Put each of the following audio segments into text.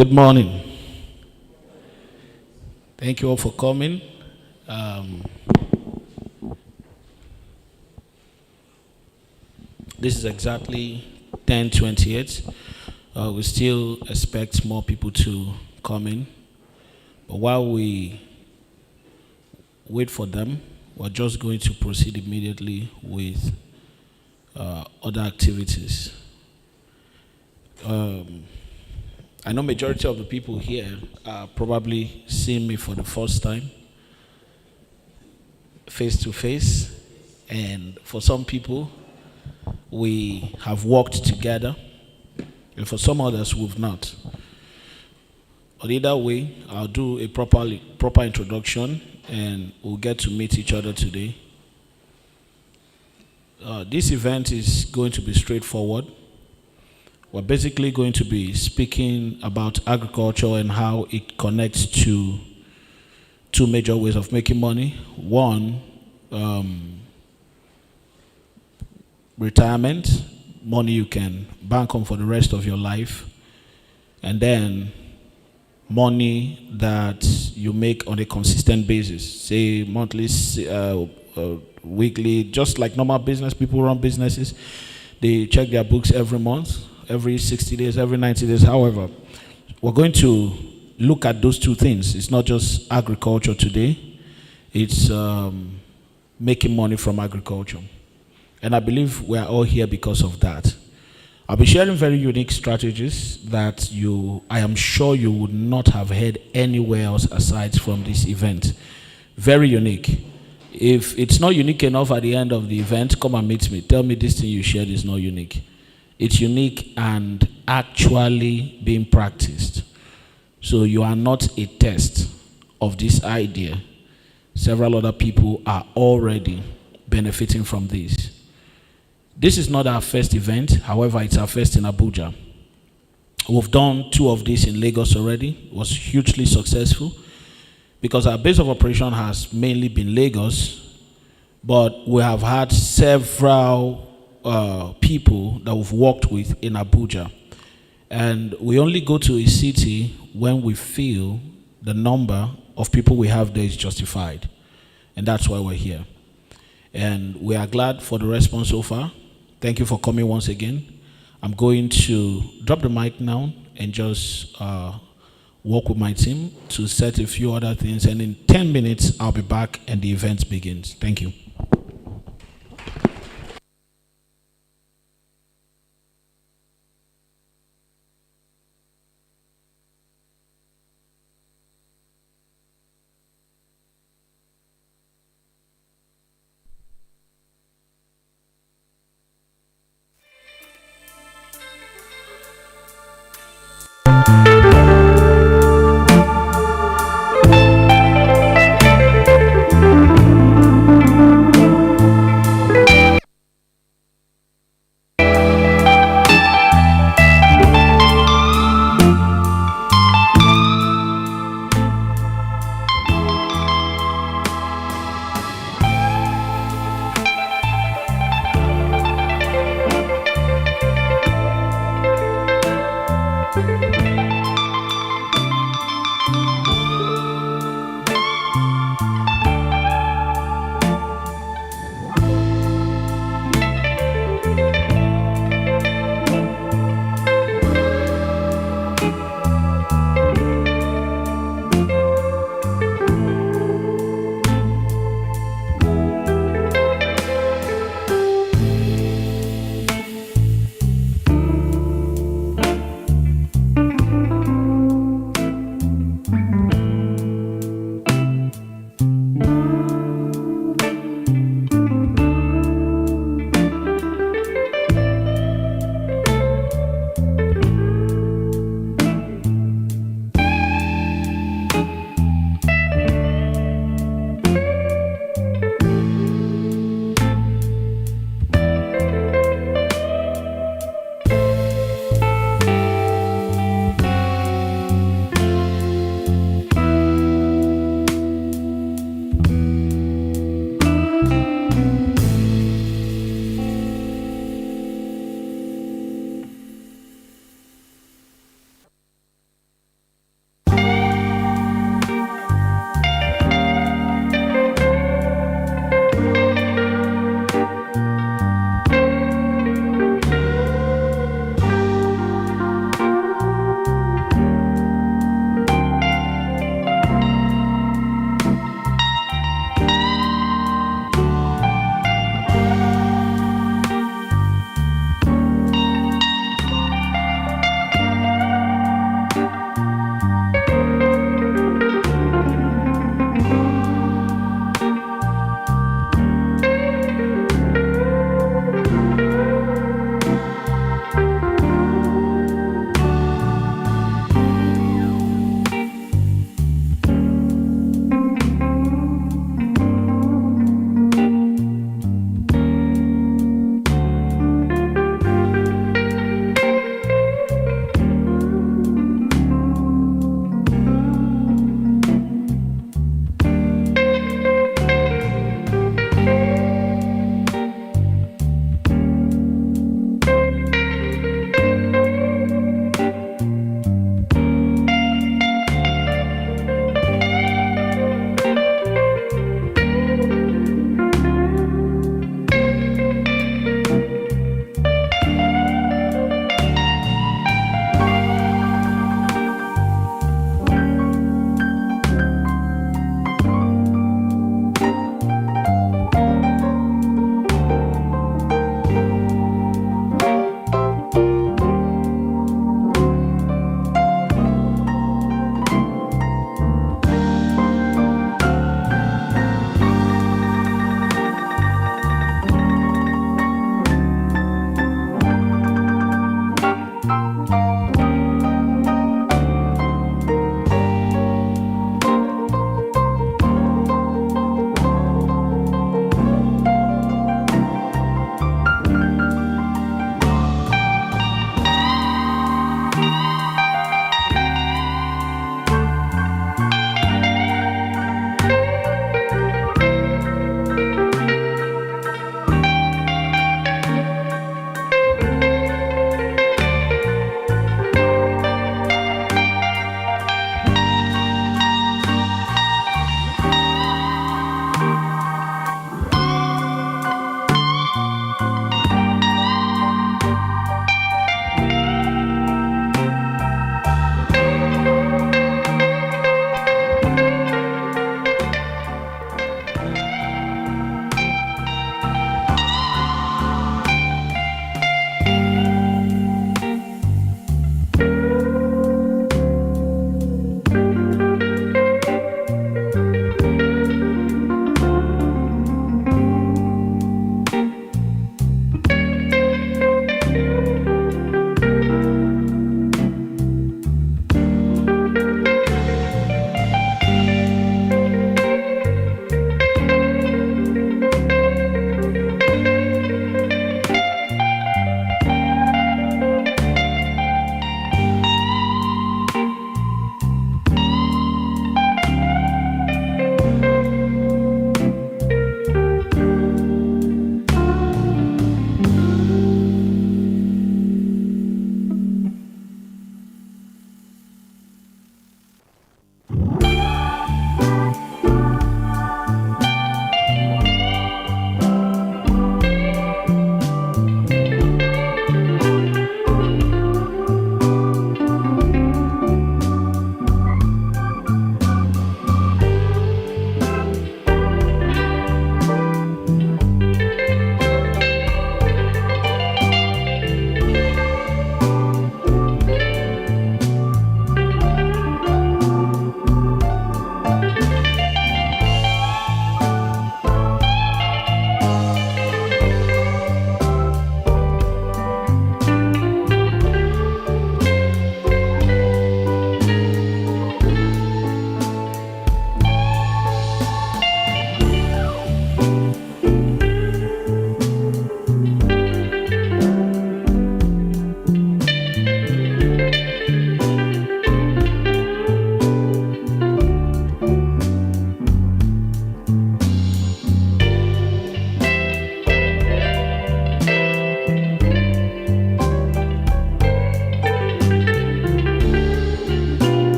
Good morning. Thank you all for coming. This is exactly 10:28. We still expect more people to come in. But while we wait for them, we're just going to proceed immediately with other activities. I know majority of the people here are probably seeing me for the first time, face to face, and for some people, we have worked together, and for some others, we've not. But either way, I'll do a proper introduction, and we'll get to meet each other today. This event is going to be straightforward. We're basically going to be speaking about agriculture and how it connects to two major ways of making money. One, retirement, money you can bank on for the rest of your life, and then money that you make on a consistent basis, say monthly, weekly, just like normal business. People run businesses, they check their books every month, every 60 days, every 90 days. However, we're going to look at those two things. It's not just agriculture today, it's making money from agriculture. And I believe we are all here because of that. I'll be sharing very unique strategies that I am sure you would not have heard anywhere else aside from this event. Very unique. If it's not unique enough at the end of the event, come and meet me. Tell me this thing you shared is not unique. It's unique and actually being practiced. So you are not a test of this idea. Several other people are already benefiting from this. This is not our first event, however, it's our first in Abuja. We've done 2 of these in Lagos already. It was hugely successful because our base of operation has mainly been Lagos, but we have had several people that we've worked with in Abuja. And we only go to a city when we feel the number of people we have there is justified. And that's why we're here. And we are glad for the response so far. Thank you for coming once again. I'm going to drop the mic now and just work with my team to set a few other things. And in 10 minutes, I'll be back and the event begins. Thank you.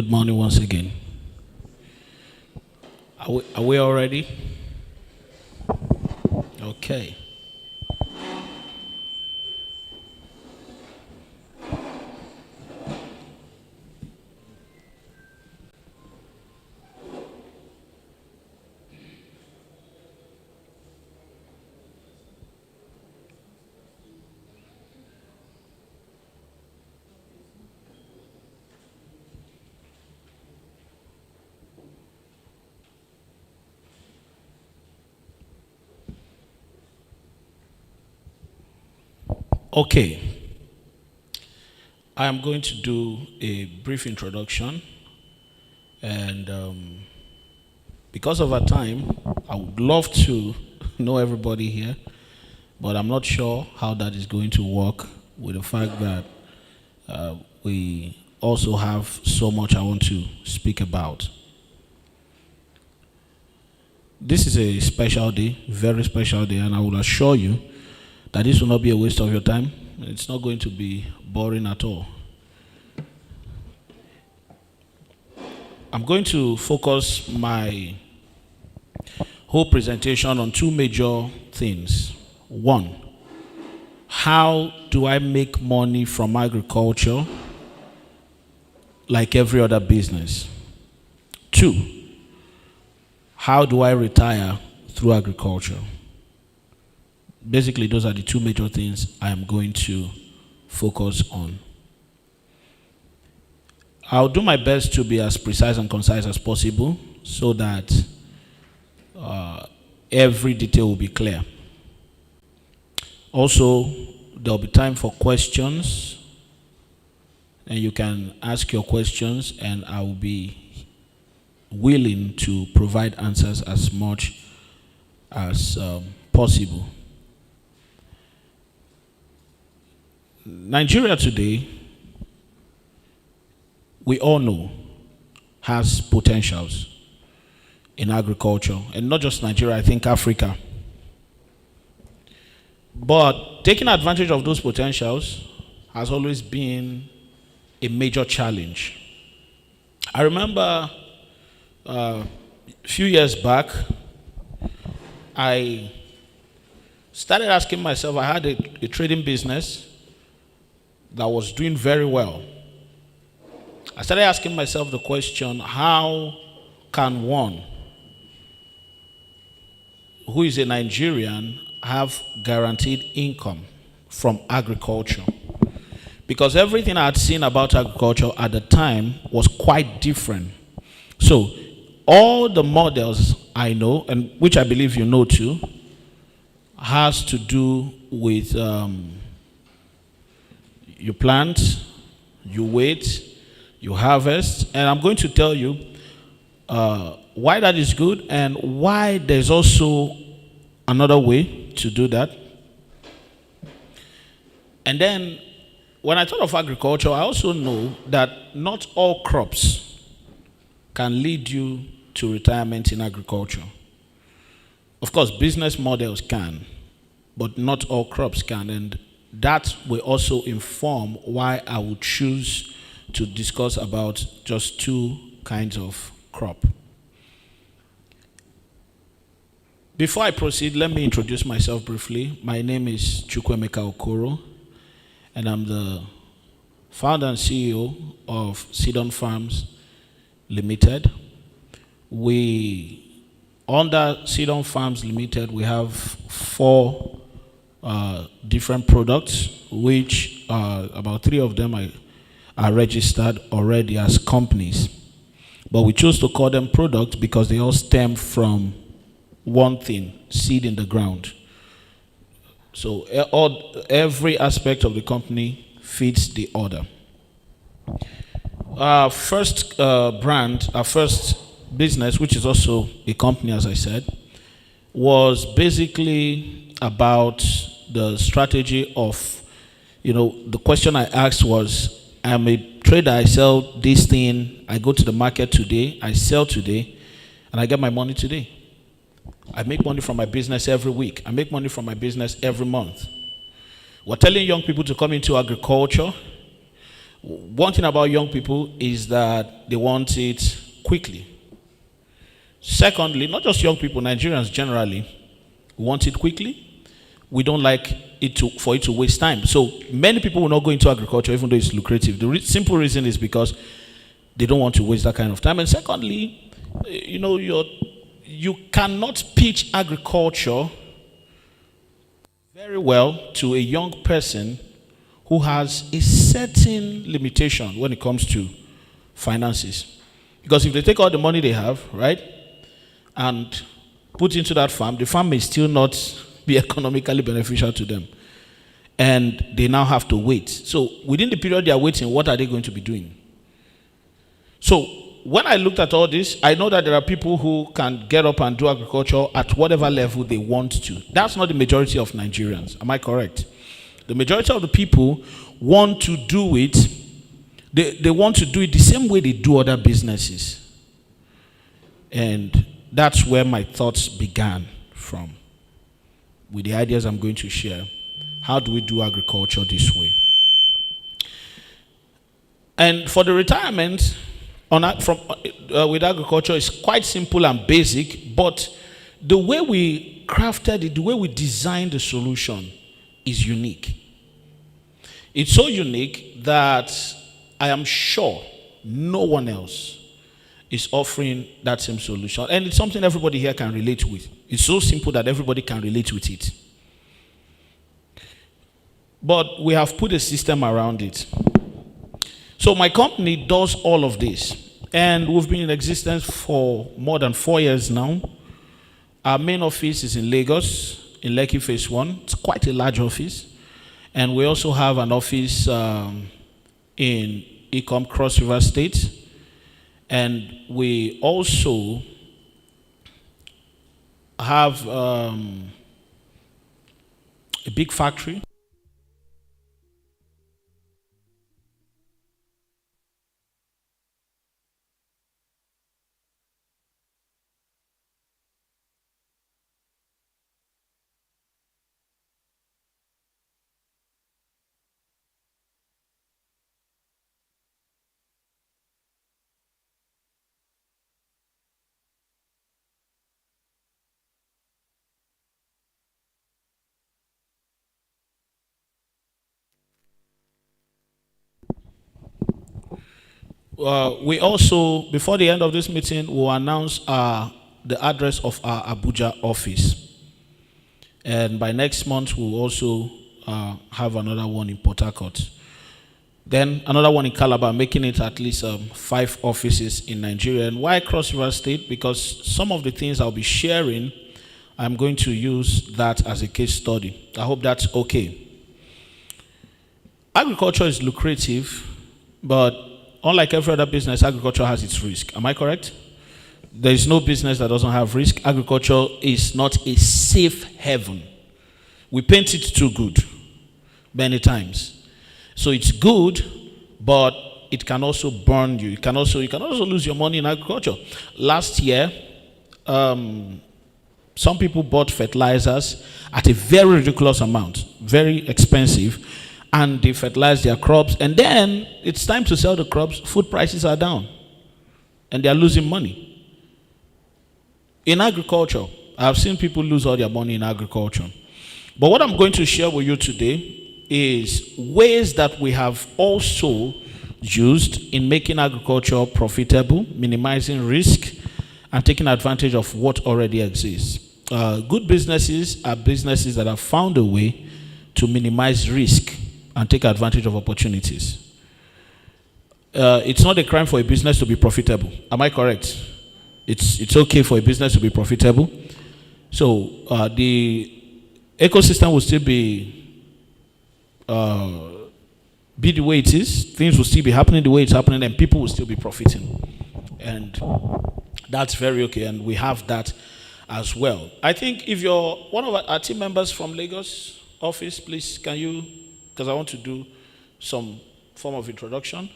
Good morning once again. Are we all ready? Okay. Okay. I am going to do a brief introduction, and because of our time, I would love to know everybody here, but I'm not sure how that is going to work with the fact that we also have so much I want to speak about. This is a special day, very special day, and I will assure you that this will not be a waste of your time. It's not going to be boring at all. I'm going to focus my whole presentation on two major things. One, how do I make money from agriculture like every other business? Two, how do I retire through agriculture? Basically, those are the two major things I am going to focus on. I'll do my best to be as precise and concise as possible so that every detail will be clear. Also, there'll be time for questions, and you can ask your questions, and I will be willing to provide answers as much as possible. Nigeria today, we all know, has potentials in agriculture, and not just Nigeria, I think Africa. But taking advantage of those potentials has always been a major challenge. I remember a few years back, I started asking myself, I had a trading business that was doing very well. I started asking myself the question, how can one who is a Nigerian have guaranteed income from agriculture? Because everything I had seen about agriculture at the time was quite different. So all the models I know, and which I believe you know too, has to do with you plant, you wait, you harvest, and I'm going to tell you why that is good and why there's also another way to do that. And then when I thought of agriculture, I also know that not all crops can lead you to retirement in agriculture. Of course, business models can, but not all crops can, and that will also inform why I would choose to discuss about just two kinds of crop. Before I proceed, let me introduce myself briefly. My name is Chukwemeka Okoro, and I'm the founder and CEO of Sidon Farms Limited. Under Sidon Farms Limited, we have four different products, which about three of them are registered already as companies. But we chose to call them products because they all stem from one thing, seed in the ground. So every aspect of the company fits the other. Our first brand, our first business, which is also a company, as I said, was basically about the strategy of, the question I asked was, I'm a trader, I sell this thing, I go to the market today, I sell today, and I get my money today. I make money from my business every week. I make money from my business every month. We're telling young people to come into agriculture, One thing about young people is that they want it quickly. Secondly, not just young people, Nigerians generally want it quickly. We don't like for it to waste time. So many people will not go into agriculture even though it's lucrative. The simple reason is because they don't want to waste that kind of time. And secondly, you cannot pitch agriculture very well to a young person who has a certain limitation when it comes to finances. Because if they take all the money they have, right, and put into that farm, the farm may still not be economically beneficial to them. And they now have to wait. So within the period they are waiting, what are they going to be doing? So when I looked at all this, I know that there are people who can get up and do agriculture at whatever level they want to. That's not the majority of Nigerians. Am I correct? The majority of the people want to do it. They want to do it the same way they do other businesses. And that's where my thoughts began from, with the ideas I'm going to share. How do we do agriculture this way? And for the retirement with agriculture, it's quite simple and basic, but the way we crafted it, the way we designed the solution is unique. It's so unique that I am sure no one else is offering that same solution. And it's something everybody here can relate with. It's so simple that everybody can relate with it. But we have put a system around it. So my company does all of this. And we've been in existence for more than 4 years now. Our main office is in Lagos, in Lekki Phase 1. It's quite a large office. And we also have an office in Ikom, Cross River State. And we also have a big factory. We also, before the end of this meeting, will announce the address of our Abuja office. And by next month, we'll also have another one in Port Harcourt. Then another one in Calabar, making it at least 5 offices in Nigeria. And why Cross River State? Because some of the things I'll be sharing, I'm going to use that as a case study. I hope that's okay. Agriculture is lucrative, but unlike every other business, agriculture has its risk. Am I correct? There is no business that doesn't have risk. Agriculture is not a safe haven. We paint it too good many times. So it's good, but it can also burn you. You can also lose your money in agriculture. Last year, some people bought fertilizers at a very ridiculous amount, very expensive, and they fertilize their crops, and then it's time to sell the crops. Food prices are down, and they are losing money. In agriculture, I've seen people lose all their money in agriculture. But what I'm going to share with you today is ways that we have also used in making agriculture profitable, minimizing risk, and taking advantage of what already exists. Good businesses are businesses that have found a way to minimize risk and take advantage of opportunities. It's not a crime for a business to be profitable. Am I correct? It's okay for a business to be profitable. So the ecosystem will still be the way it is. Things will still be happening the way it's happening, and people will still be profiting. And that's very okay, and we have that as well. I think if you're one of our team members from Lagos office, please, can you, because I want to do some form of introduction.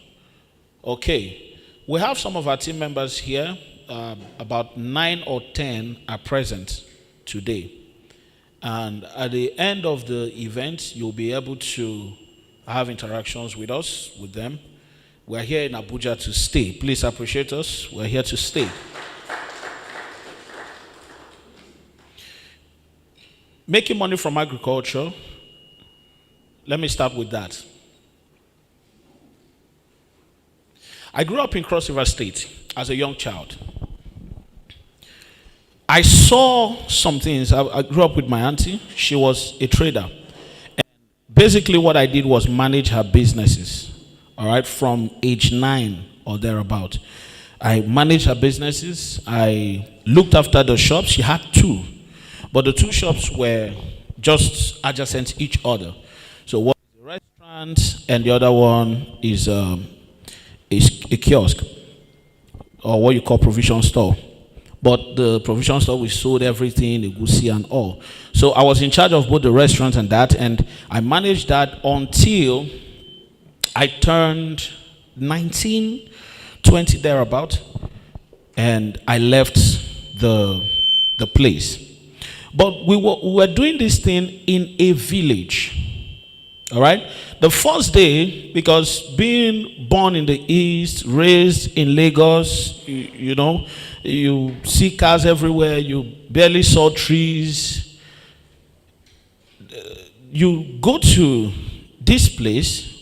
Okay, we have some of our team members here. About 9 or 10 are present today. And at the end of the event, you'll be able to have interactions with us, with them. We're here in Abuja to stay. Please appreciate us. We're here to stay. Making money from agriculture. Let me start with that. I grew up in Cross River State as a young child. I saw some things. I grew up with my auntie. She was a trader. And basically what I did was manage her businesses. All right, from age 9 or thereabout. I managed her businesses. I looked after the shops. She had 2. But the 2 shops were just adjacent each other. So one is a restaurant and the other one is a kiosk, or what you call provision store. But the provision store, we sold everything, the egusi and all. So I was in charge of both the restaurant and that, and I managed that until I turned 19, 20 thereabout, and I left the place. But we were doing this thing in a village. All right? The first day, because being born in the East, raised in Lagos, you know, you see cars everywhere, you barely saw trees. You go to this place,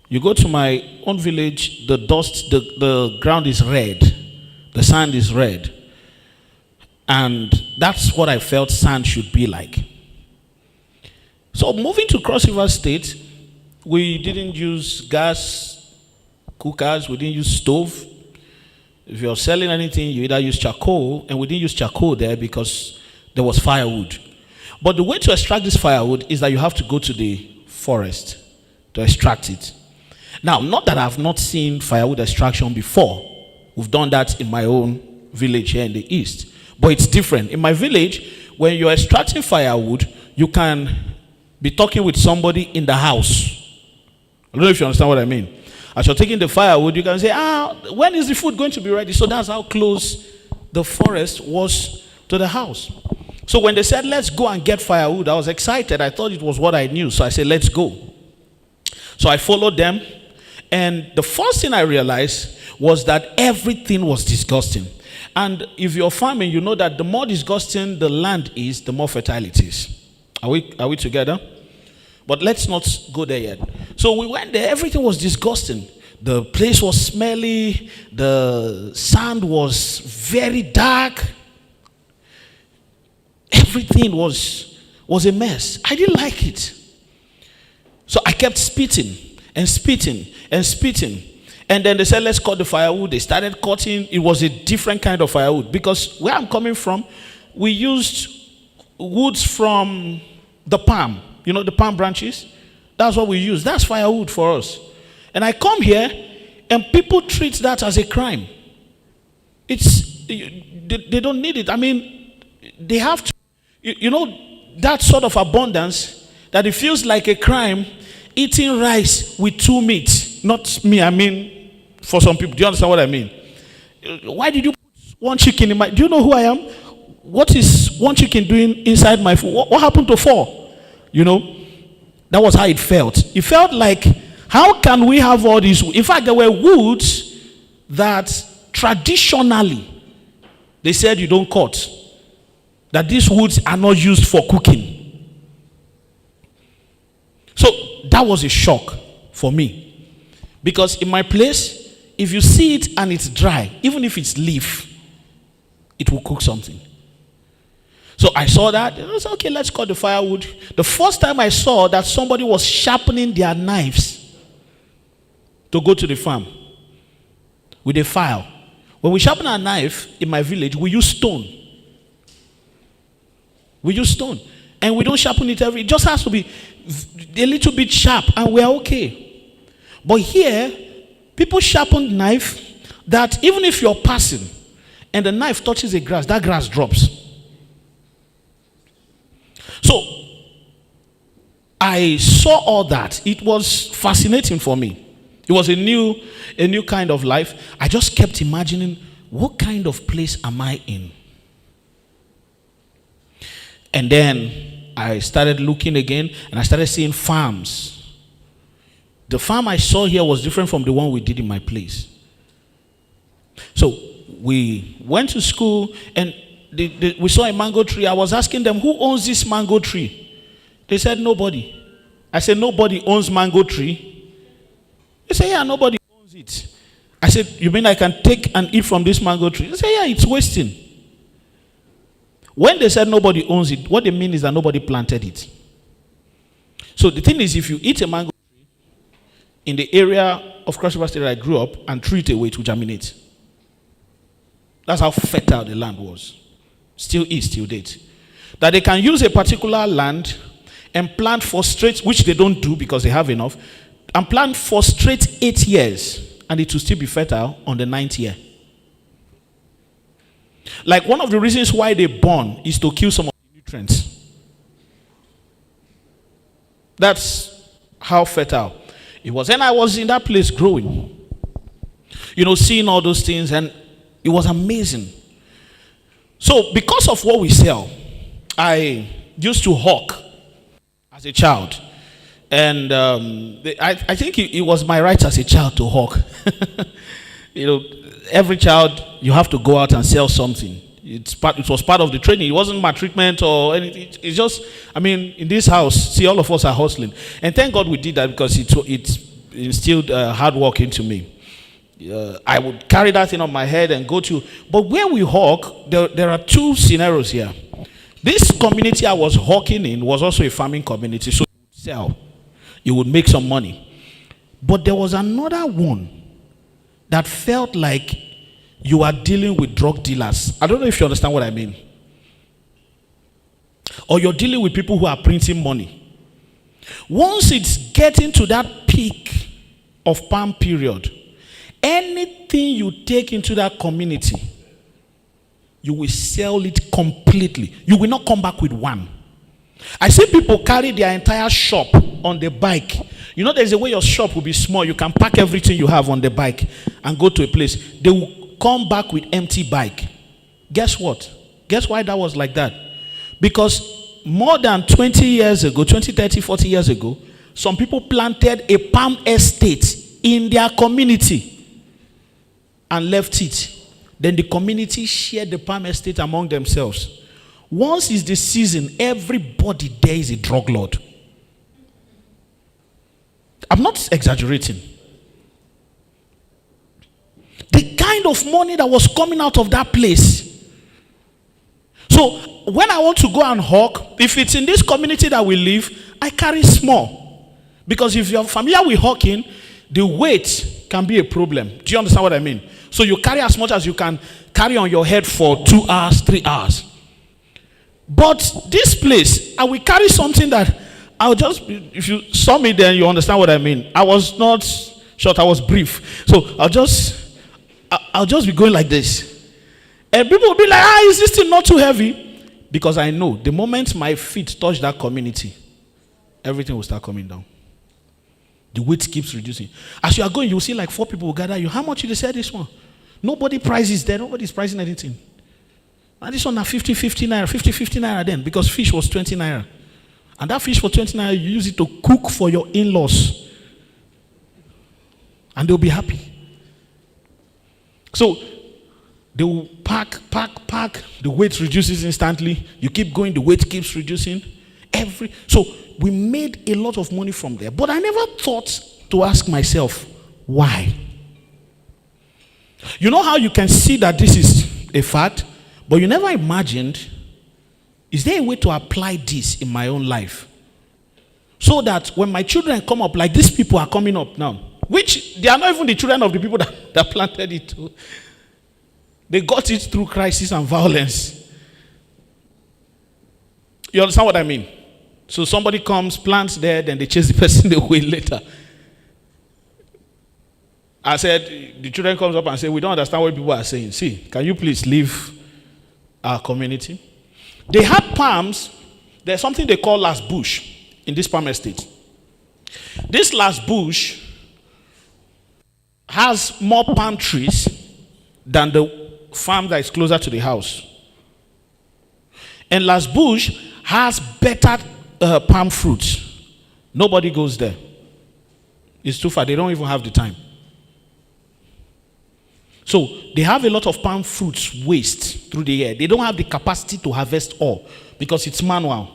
you go to my own village, the dust, the ground is red, the sand is red. And that's what I felt sand should be like. So moving to Cross River State, we didn't use gas cookers, we didn't use stove. If you're selling anything, you either use charcoal, and we didn't use charcoal there because there was firewood. But the way to extract this firewood is that you have to go to the forest to extract it. Now, not that I've not seen firewood extraction before. We've done that in my own village here in the East. But it's different. In my village, when you're extracting firewood, you can be talking with somebody in the house. I don't know if you understand what I mean. As you're taking the firewood, you can say, when is the food going to be ready? So that's how close the forest was to the house. So when they said, let's go and get firewood, I was excited. I thought it was what I knew. So I said, let's go. So I followed them. And the first thing I realized was that everything was disgusting. And if you're farming, you know that the more disgusting the land is, the more fertile it is. Are we together? But let's not go there yet. So we went there. Everything was disgusting. The place was smelly. The sand was very dark. Everything was a mess. I didn't like it. So I kept spitting and spitting and spitting. And then they said, let's cut the firewood. They started cutting. It was a different kind of firewood. Because where I'm coming from, we used woods from the palm. You know, the palm branches? That's what we use. That's firewood for us. And I come here, and people treat that as a crime. They don't need it. I mean, they have to. You know, that sort of abundance, that it feels like a crime, eating rice with 2 meat. Not me, I mean, for some people. Do you understand what I mean? Why did you put 1 chicken in my... Do you know who I am? What is 1 chicken doing inside my food? What happened to 4? You know? That was how it felt. It felt like, how can we have all these... In fact, there were woods that traditionally, they said you don't cut. That these woods are not used for cooking. So, that was a shock for me. Because in my place, if you see it and it's dry, even if it's leaf, it will cook something. So I saw that. I was okay, let's cut the firewood. The first time I saw that somebody was sharpening their knives to go to the farm with a file. When we sharpen our knife in my village, we use stone. We use stone. And we don't sharpen it it just has to be a little bit sharp and we're okay. But here, people sharpen knife that even if you're passing and the knife touches the grass, that grass drops. So, I saw all that. It was fascinating for me. It was a new kind of life. I just kept imagining, what kind of place am I in? And then I started looking again, and I started seeing farms The farm I saw here was different from the one we did in my place. So we went to school and we saw a mango tree. I was asking them, who owns this mango tree? They said, nobody. I said, nobody owns mango tree? They said, yeah, nobody owns it. I said, you mean I can take and eat from this mango tree? They said, yeah, it's wasting. When they said nobody owns it, what they mean is that nobody planted it. So the thing is, if you eat a mango tree in the area of Cross River State that I grew up and threw it away, it will germinate. That's how fertile the land was. Still is, till date. That they can use a particular land and plant for straight, which they don't do because they have enough, and plant for straight 8 years, and it will still be fertile on the 9th year. Like one of the reasons why they burn is to kill some of the nutrients. That's how fertile it was. And I was in that place growing, seeing all those things, and it was amazing. So because of what we sell, I used to hawk as a child. And I think it was my right as a child to hawk. Every child, you have to go out and sell something. It was part of the training. It wasn't maltreatment or anything. It's just, in this house, see, all of us are hustling. And thank God we did that, because it instilled hard work into me. I would carry that thing on my head and go to. But where we hawk, there are two scenarios here. This community I was hawking in was also a farming community, so you would sell. You would make some money. But there was another one that felt like you are dealing with drug dealers. I don't know if you understand what I mean. Or you're dealing with people who are printing money. Once it's getting to that peak of palm period, anything you take into that community, you will sell it completely. You will not come back with one. I see people carry their entire shop on the bike. There's a way your shop will be small. You can pack everything you have on the bike and go to a place. They will come back with empty bike. Guess what? Guess why that was like that? Because more than 20 years ago, 20, 30, 40 years ago, some people planted a palm estate in their community and left it. Then the community shared the palm estate among themselves. Once is the season, everybody there is a drug lord. I'm not exaggerating. The kind of money that was coming out of that place. So when I want to go and hawk, if it's in this community that we live, I carry small. Because if you're familiar with hawking, the weight can be a problem. Do you understand what I mean? So you carry as much as you can carry on your head for 2 hours, 3 hours. But this place, I will carry something that I'll just, if you saw me then, you understand what I mean. I was not short, I was brief. So I'll just be going like this. And people will be like, is this thing not too heavy? Because I know the moment my feet touch that community, everything will start coming down. The weight keeps reducing. As you are going, you will see like 4 people will gather you. How much did they sell this one? Nobody prices there. Nobody's pricing anything. And this one are 50 naira then, because fish was 20 naira. And that fish for 20 naira, you use it to cook for your in-laws. And they'll be happy. So they will pack. The weight reduces instantly. You keep going, the weight keeps reducing. So we made a lot of money from there. But I never thought to ask myself, why? You know how you can see that this is a fact, but you never imagined, is there a way to apply this in my own life? So that when my children come up, like these people are coming up now, which they are not even the children of the people that planted it. They got it through crisis and violence. You understand what I mean? So somebody comes, plants there, then they chase the person away later. I said, the children comes up and say, we don't understand what people are saying. See, can you please leave our community? They had palms. There's something they call last bush in this palm estate. This last bush has more palm trees than the farm that is closer to the house. And last bush has better palm fruits. Nobody goes there. It's too far. They don't even have the time. So they have a lot of palm fruits waste through the year. They don't have the capacity to harvest all because it's manual.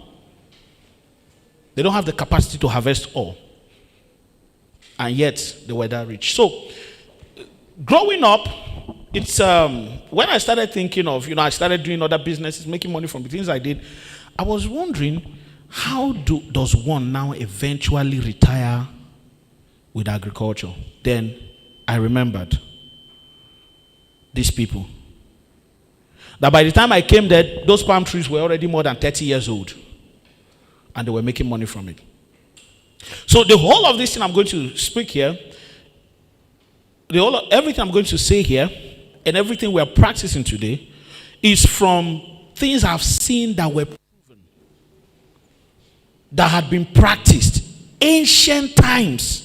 They don't have the capacity to harvest all. And yet they were that rich. So growing up, it's when I started thinking of, I started doing other businesses, making money from the things I did. I was wondering, how does one now eventually retire with agriculture? Then I remembered these people. That by the time I came there, those palm trees were already more than 30 years old. And they were making money from it. So the whole of this thing I'm going to speak here, everything I'm going to say here, and everything we're practicing today, is from things I've seen that were proven, that had been practiced, ancient times.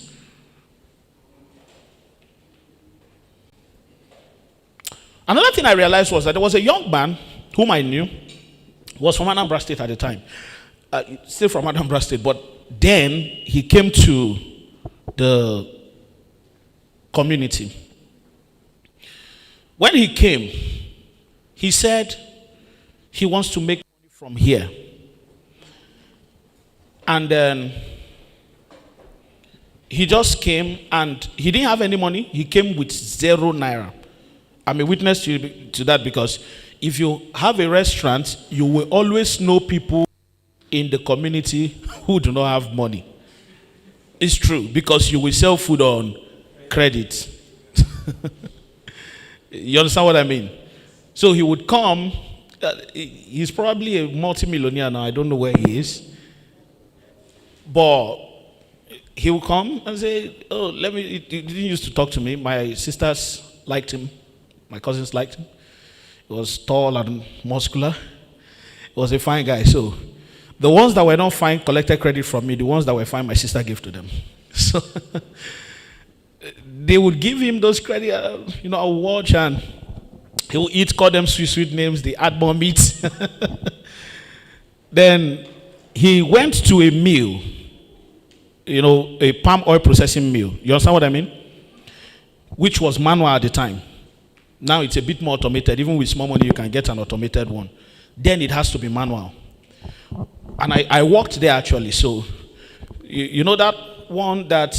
Another thing I realized was that there was a young man whom I knew, was from Anambra State at the time, still from Anambra State, but then he came to the community. When he came, he said he wants to make money from here. And then he just came and he didn't have any money. He came with 0 naira. I'm a witness to that because if you have a restaurant, you will always know people in the community who do not have money. It's true because you will sell food on credit. You understand what I mean? So he would come. He's probably a multimillionaire now. I don't know where he is. But he will come and say, oh, he didn't used to talk to me. My sisters liked him. My cousins liked him. He was tall and muscular. He was a fine guy. So the ones that were not fine collected credit from me. The ones that were fine, my sister gave to them. So they would give him those credit. I'll watch and he will eat, call them sweet names. They add more meat. Then he went to a mill, a palm oil processing mill. You understand what I mean? Which was manual at the time. Now it's a bit more automated. Even with small money, you can get an automated one. Then it has to be manual. And I worked there actually. So, you know that one that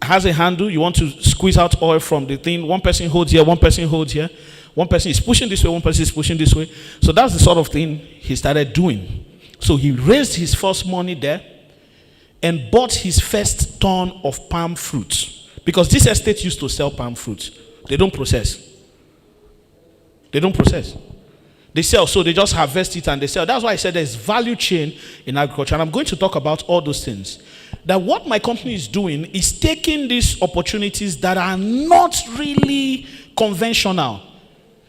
has a handle? You want to squeeze out oil from the thing. One person holds here, one person holds here. One person is pushing this way, one person is pushing this way. So that's the sort of thing he started doing. So he raised his first money there and bought his first ton of palm fruits. Because this estate used to sell palm fruits. They don't process. They don't process. They sell, so they just harvest it and they sell. That's why I said there's value chain in agriculture. And I'm going to talk about all those things. That what my company is doing is taking these opportunities that are not really conventional.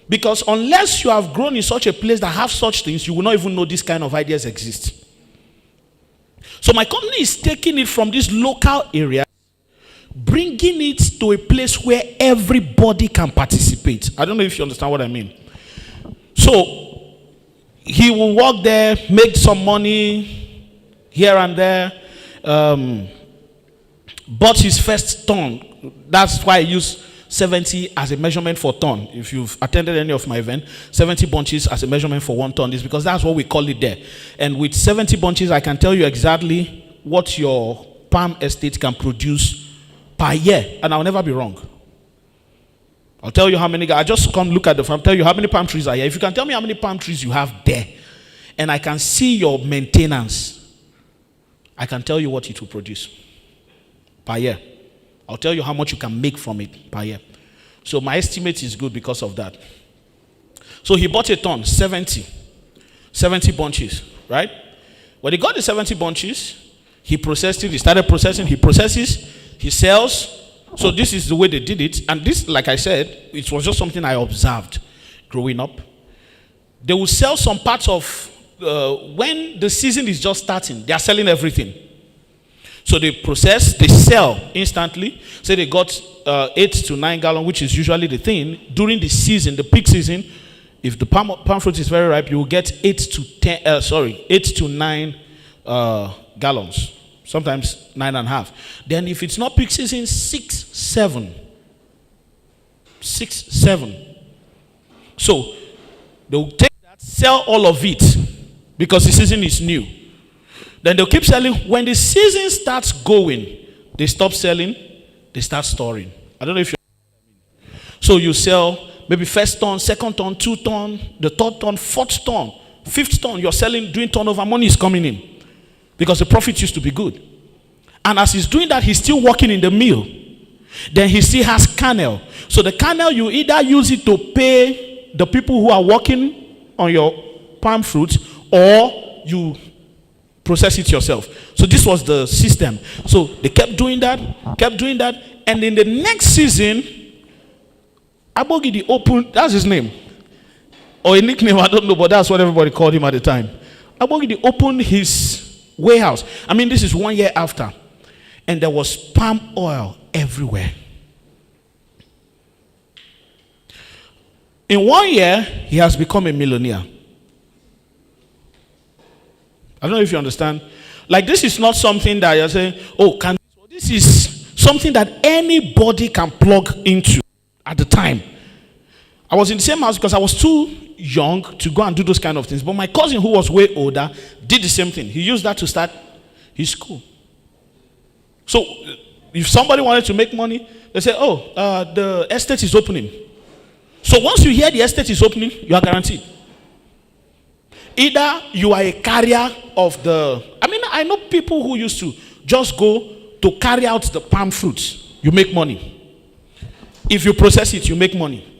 Because unless you have grown in such a place that have such things, you will not even know these kind of ideas exist. So my company is taking it from this local area, bringing it to a place where everybody can participate. I don't know if you understand what I mean. So he will work there, make some money here and there, bought his first ton. That's why I use 70 as a measurement for ton. If you've attended any of my events, 70 bunches as a measurement for 1 ton is because that's what we call it there. And with 70 bunches, I can tell you exactly what your palm estate can produce per year, and I'll never be wrong. I'll tell you how many. I just come look at the farm, tell you how many palm trees are here. If you can tell me how many palm trees you have there, and I can see your maintenance, I can tell you what it will produce per year. I'll tell you how much you can make from it per year. So my estimate is good because of that. So he bought a ton, 70 bunches, right? When he got the 70 bunches, he processed it. He started processing. He processes. He sells. So this is the way they did it. And this, like I said, it was just something I observed growing up. They will sell some parts of, when the season is just starting, they are selling everything. So they process, they sell instantly. Say they got 8 to 9 gallons, which is usually the thing. During the season, the peak season, if the palm fruit is very ripe, you will get 8 to 9 gallons. sometimes 9.5. Then if it's not peak season, 6, 7. 6, 7. So they'll take that, sell all of it because the season is new. Then they'll keep selling. When the season starts going, they stop selling, they start storing. I don't know if you. So you sell maybe first ton, second ton, 2 ton, the third ton, fourth ton, fifth ton. You're selling, doing turnover. Money is coming in because the profit used to be good. And as he's doing that, he's still working in the mill. Then he still has kernel. So the kernel, you either use it to pay the people who are working on your palm fruits, or you process it yourself. So this was the system. So they kept doing that, and in the next season, Abogidi opened, that's his name, or a nickname, I don't know, but that's what everybody called him at the time. Abogidi opened his warehouse. I mean, this is 1 year after, and there was palm oil everywhere. In 1 year, he has become a millionaire. I don't know if you understand. Like, this is not something that you're saying, oh, this is something that anybody can plug into at the time. I was in the same house because I was too young to go and do those kind of things. But my cousin, who was way older, did the same thing. He used that to start his school. So if somebody wanted to make money, they say, oh, the estate is opening. So once you hear the estate is opening, you are guaranteed. Either you are a carrier of I know people who used to just go to carry out the palm fruits. You make money. If you process it, you make money.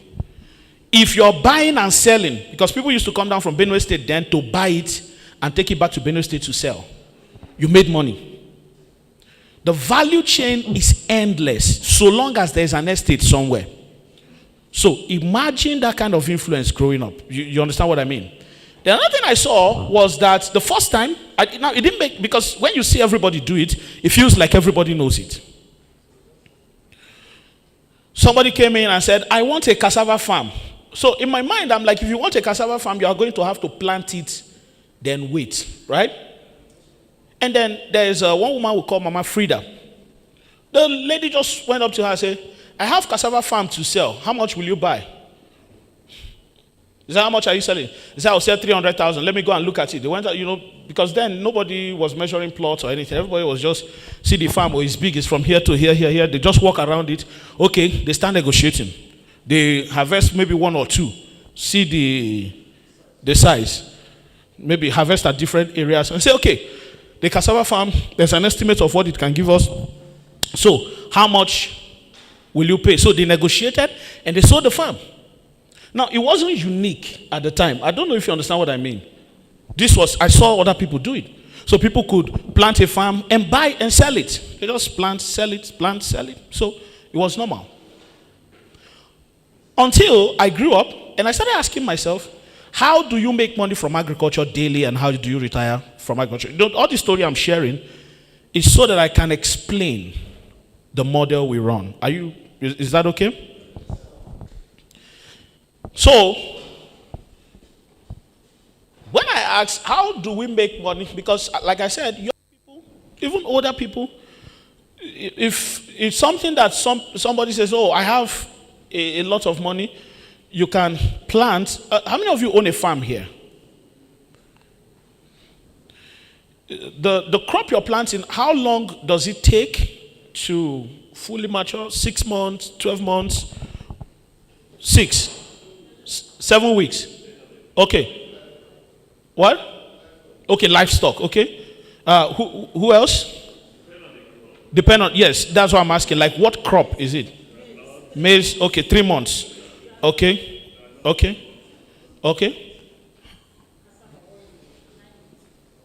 If you're buying and selling, because people used to come down from Benue State then to buy it and take it back to Benue State to sell, you made money. The value chain is endless so long as there's an estate somewhere. So imagine that kind of influence growing up. You understand what I mean? The other thing I saw was that the first time, it didn't make, because when you see everybody do it, it feels like everybody knows it. Somebody came in and said, I want a cassava farm. So in my mind, I'm like, if you want a cassava farm, you are going to have to plant it, then wait, right? And then there's one woman we call Mama Frida. The lady just went up to her and said, I have cassava farm to sell. How much will you buy? He said, how much are you selling? He said, I'll sell 300,000. Let me go and look at it. They went out, because then nobody was measuring plots or anything. Everybody was just, see the farm, it's big, it's from here to here, here, here. They just walk around it. Okay, they start negotiating. They harvest maybe 1 or 2. See the size. Maybe harvest at different areas. And say, okay, the cassava farm, there's an estimate of what it can give us. So, how much will you pay? So they negotiated and they sold the farm. Now, it wasn't unique at the time. I don't know if you understand what I mean. I saw other people do it. So people could plant a farm and buy and sell it. They just plant, sell it. So it was normal. Until I grew up and I started asking myself, how do you make money from agriculture daily and how do you retire from agriculture? All the story I'm sharing is so that I can explain the model we run. Is that okay? So, when I ask, how do we make money? Because, like I said, young people, even older people, if it's something that somebody says, oh, I have a lot of money, you can plant. How many of you own a farm here? The crop you're planting, how long does it take to fully mature? 6 months, 12 months? 7 weeks. Okay. What? Okay, livestock. Okay. Who else? Depend on, yes, that's what I'm asking. Like, what crop is it? Maize. Okay, 3 months. Okay.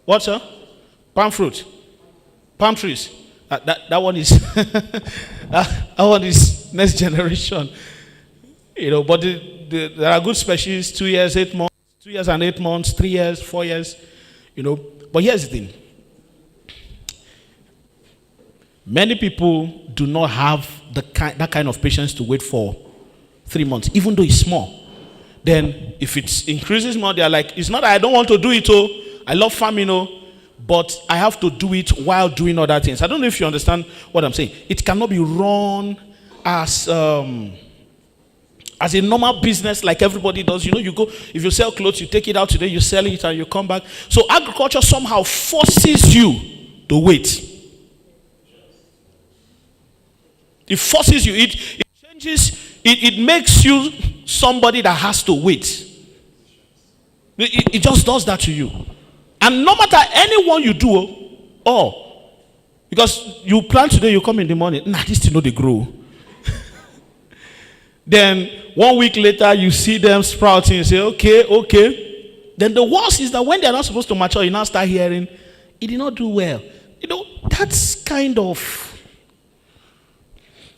What, sir? Palm fruit. Palm trees. That one is that one is next generation. But there are good species, 2 years, 8 months, 2 years and 8 months, 3 years, 4 years, But here's the thing. Many people do not have that kind of patience to wait for 3 months, even though it's small. Then if it increases more, they're like, it's not that I don't want to do it, I love farming, but I have to do it while doing other things. I don't know if you understand what I'm saying. It cannot be run as a normal business like everybody does. You know, you go, if you sell clothes, you take it out today, you sell it, and you come back. So agriculture somehow forces you to wait. It forces you. It changes. It makes you somebody that has to wait. It just does that to you. And no matter anyone you do, because you plant today, you come in the morning, this thing know they grow. Then 1 week later, you see them sprouting, you say, okay. Then the worst is that when they're not supposed to mature, you now start hearing, it did not do well. You know, that's kind of...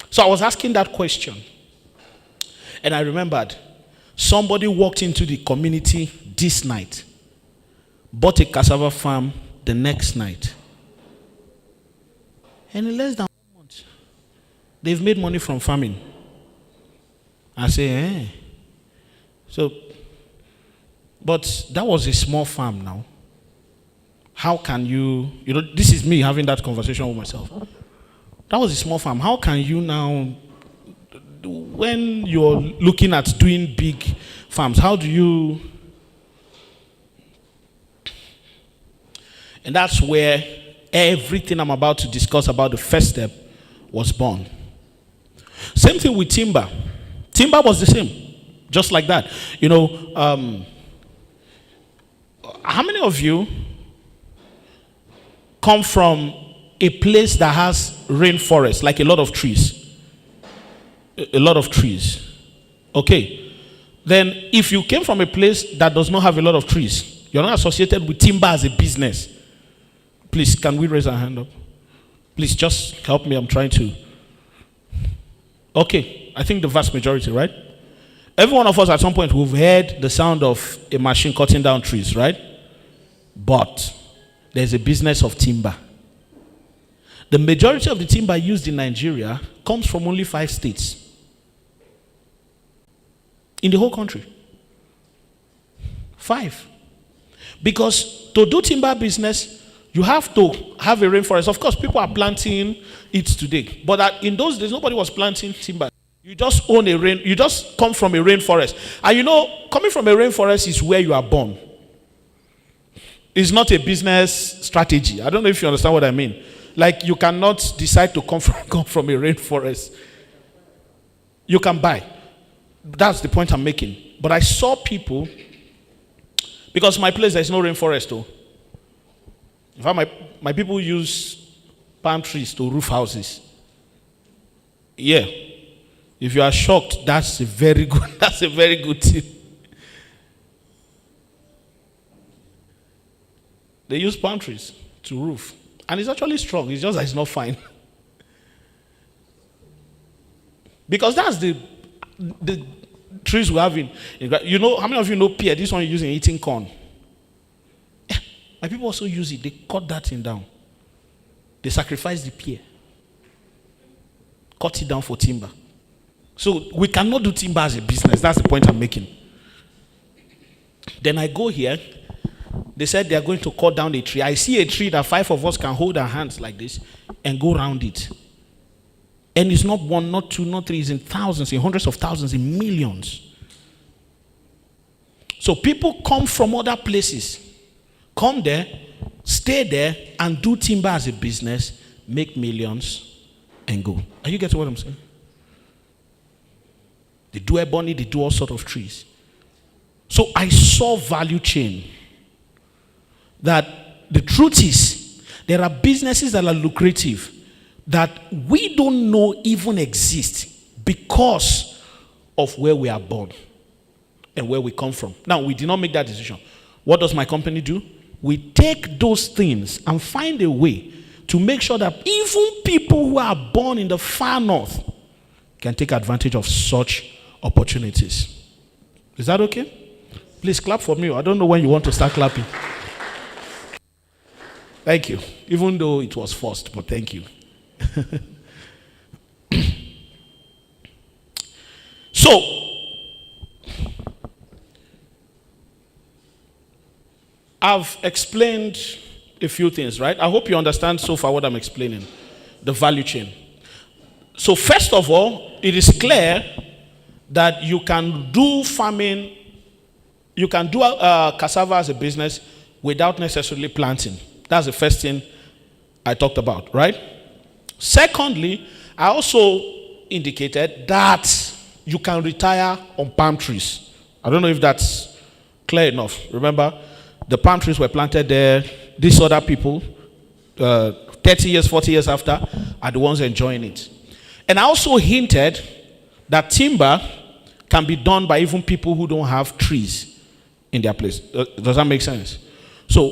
So I was asking that question. And I remembered, somebody walked into the community this night, bought a cassava farm the next night. And in less than 1 month, they've made money from farming. I say, So, but that was a small farm now. How can you know, this is me having that conversation with myself. That was a small farm. How can you now, when you're looking at doing big farms, how do you... And that's where everything I'm about to discuss about the first step was born. Same thing with timber. Timber was the same, just like that. You know, how many of you come from a place that has rainforest, like a lot of trees? A lot of trees. Okay. Then if you came from a place that does not have a lot of trees, you're not associated with timber as a business. Please, can we raise our hand up? Please, just help me. I'm trying to. Okay. I think the vast majority, right? Every one of us at some point, we've heard the sound of a machine cutting down trees, right? But there's a business of timber. The majority of the timber used in Nigeria comes from only 5 states. In the whole country. 5. Because to do timber business, you have to have a rainforest. Of course, people are planting it today. But in those days, nobody was planting timber. You just own you just come from a rainforest. And you know, coming from a rainforest is where you are born. It's not a business strategy. I don't know if you understand what I mean. Like, you cannot decide to come from a rainforest. You can buy. That's the point I'm making. But I saw people, because my place, there's no rainforest though. In fact, my people use palm trees to roof houses. Yeah. If you are shocked, that's a very good thing. They use palm trees to roof. And it's actually strong. It's just that it's not fine. Because that's the trees we have in. You know, how many of you know pear? This one you're using eating corn. Yeah, my people also use it. They cut that thing down. They sacrifice the pear. Cut it down for timber. So we cannot do timber as a business. That's the point I'm making. Then I go here. They said they are going to cut down a tree. I see a tree that 5 of us can hold our hands like this and go around it. And it's not 1, not 2, not 3. It's in thousands, in hundreds of thousands, in millions. So people come from other places. Come there, stay there, and do timber as a business, make millions, and go. Are you getting what I'm saying? They do ebony, they do all sorts of trees. So I saw value chain. That the truth is, there are businesses that are lucrative that we don't know even exist because of where we are born and where we come from. Now, we did not make that decision. What does my company do? We take those things and find a way to make sure that even people who are born in the far north can take advantage of such opportunities. Is that okay? Please clap for me. I don't know when you want to start clapping. Thank you. Even though it was forced, but thank you. So, I've explained a few things, right? I hope you understand so far what I'm explaining, the value chain. So first of all, it is clear that you can do farming, you can do cassava as a business without necessarily planting. That's the first thing I talked about, right? Secondly, I also indicated that you can retire on palm trees. I don't know if that's clear enough. Remember, the palm trees were planted there. These other people, 30 years, 40 years after, are the ones enjoying it. And I also hinted that timber can be done by even people who don't have trees in their place. Does that make sense? So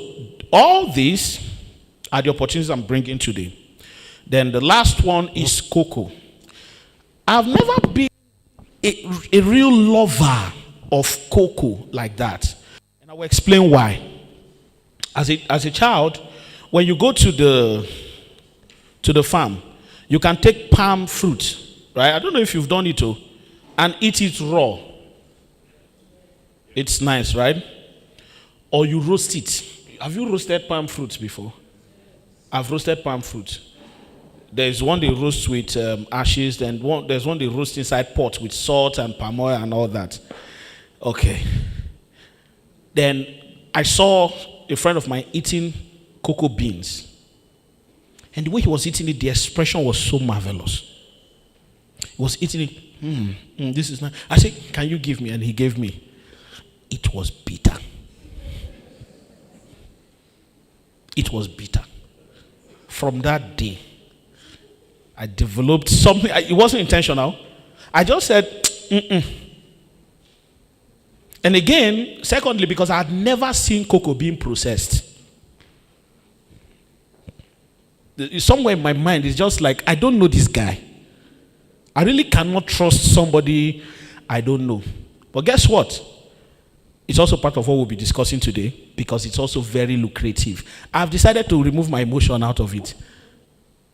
all these are the opportunities I'm bringing today. Then the last one is cocoa. I've never been a real lover of cocoa like that. And I will explain why. As a child, when you go to the farm, you can take palm fruit, right? I don't know if you've done it, and eat it raw. It's nice, right? Or you roast it. Have you roasted palm fruits before? I've roasted palm fruit. There's one they roast with ashes, then there's one they roast inside pot with salt and palm oil and all that. Okay. Then I saw a friend of mine eating cocoa beans. And the way he was eating it, the expression was so marvelous. He was eating it, this is nice. I said, can you give me? And he gave me. It was bitter. It was bitter. From that day, I developed something. It wasn't intentional. I just said, And again, secondly, because I had never seen cocoa being processed. Somewhere in my mind, it's just like, I don't know this guy. I really cannot trust somebody I don't know. But guess what? It's also part of what we'll be discussing today because it's also very lucrative. I've decided to remove my emotion out of it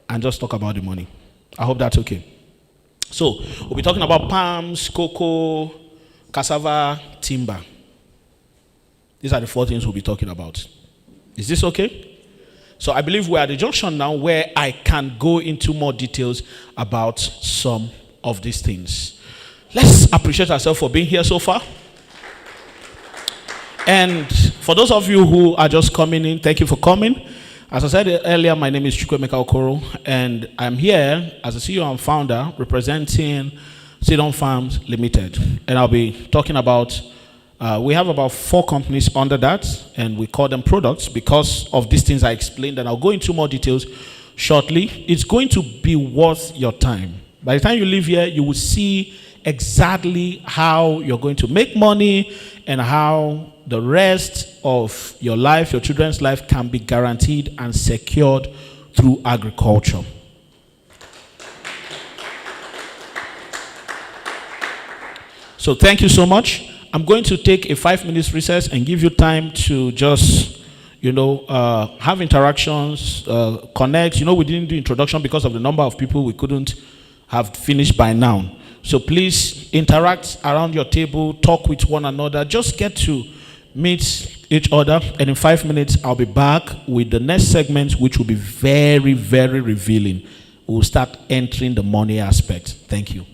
and just talk about the money. I hope that's okay. So, we'll be talking about palms, cocoa, cassava, timber. These are the 4 things we'll be talking about. Is this okay? So I believe we're at the junction now where I can go into more details about some of these things. Let's appreciate ourselves for being here so far. And for those of you who are just coming in, thank you for coming. As I said earlier, my name is Chukwemeka Okoro, and I'm here as a CEO and founder representing Sidon Farms Limited. And I'll be talking about, we have about 4 companies under that, and we call them products because of these things I explained, and I'll go into more details shortly. It's going to be worth your time. By the time you leave here, you will see exactly how you're going to make money and how the rest of your life, your children's life, can be guaranteed and secured through agriculture. So thank you so much. I'm going to take a 5-minute recess and give you time to just, have interactions, connect. We didn't do introduction because of the number of people we couldn't have finished by now. So please interact around your table, talk with one another, just get to meet each other. And in 5 minutes, I'll be back with the next segment, which will be very, very revealing. We'll start entering the money aspect. Thank you.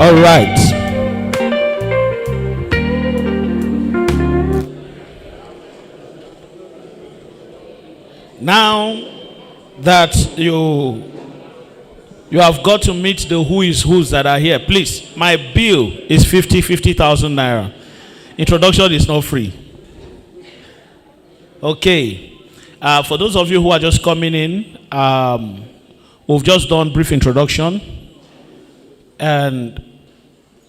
All right. Now that you have got to meet the who is who's that are here, please. My bill is 50,000 naira. Introduction is not free. Okay. For those of you who are just coming in, we've just done brief introduction, and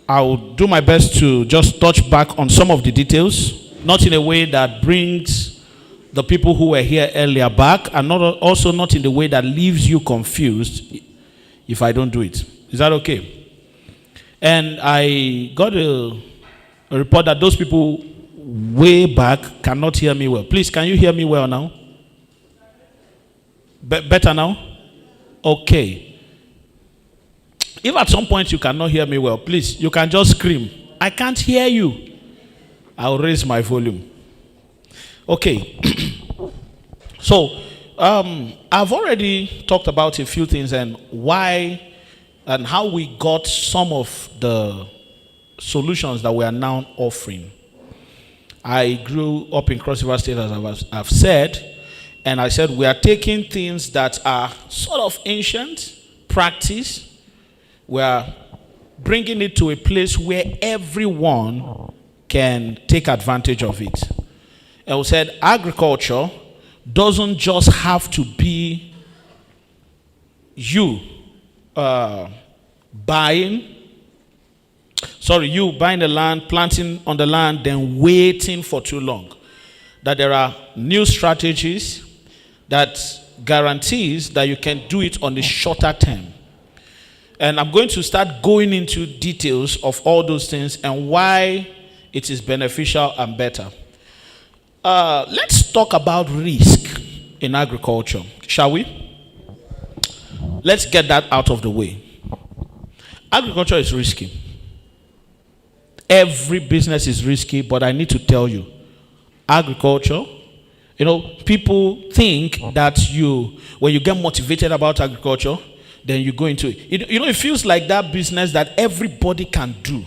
I'll do my best to just touch back on some of the details, not in a way that brings the people who were here earlier back, and also not in the way that leaves you confused if I don't do it. Is that okay? And I got a report that those people way back cannot hear me well. Please, can you hear me well now? Better now? Okay. If at some point you cannot hear me well, please, you can just scream, I can't hear you. I'll raise my volume. Okay. So, I've already talked about a few things and why and how we got some of the solutions that we are now offering. I grew up in Cross River State, as I've said, and I said we are taking things that are sort of ancient practice. We are bringing it to a place where everyone can take advantage of it. And we said agriculture doesn't just have to be you buying the land, planting on the land, then waiting for too long. That there are new strategies that guarantees that you can do it on a shorter term. And I'm going to start going into details of all those things and why it is beneficial and better. Let's talk about risk in agriculture, shall we? Let's get that out of the way. Agriculture is risky. Every business is risky, but I need to tell you, agriculture, people think that when you get motivated about agriculture, then you go into it. It feels like that business that everybody can do.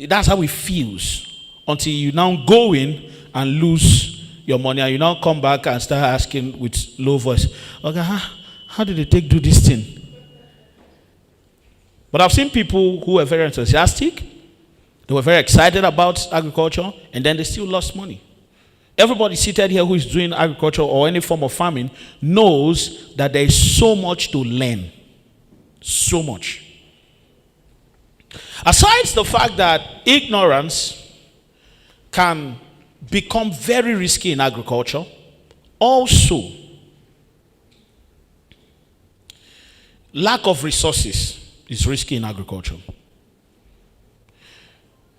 That's how it feels until you now go in and lose your money, and you now come back and start asking with low voice, okay, how did they do this thing? But I've seen people who were very enthusiastic, they were very excited about agriculture, and then they still lost money. Everybody seated here who is doing agriculture or any form of farming knows that there is so much to learn. So much. Aside the fact that ignorance can become very risky in agriculture, also lack of resources is risky in agriculture.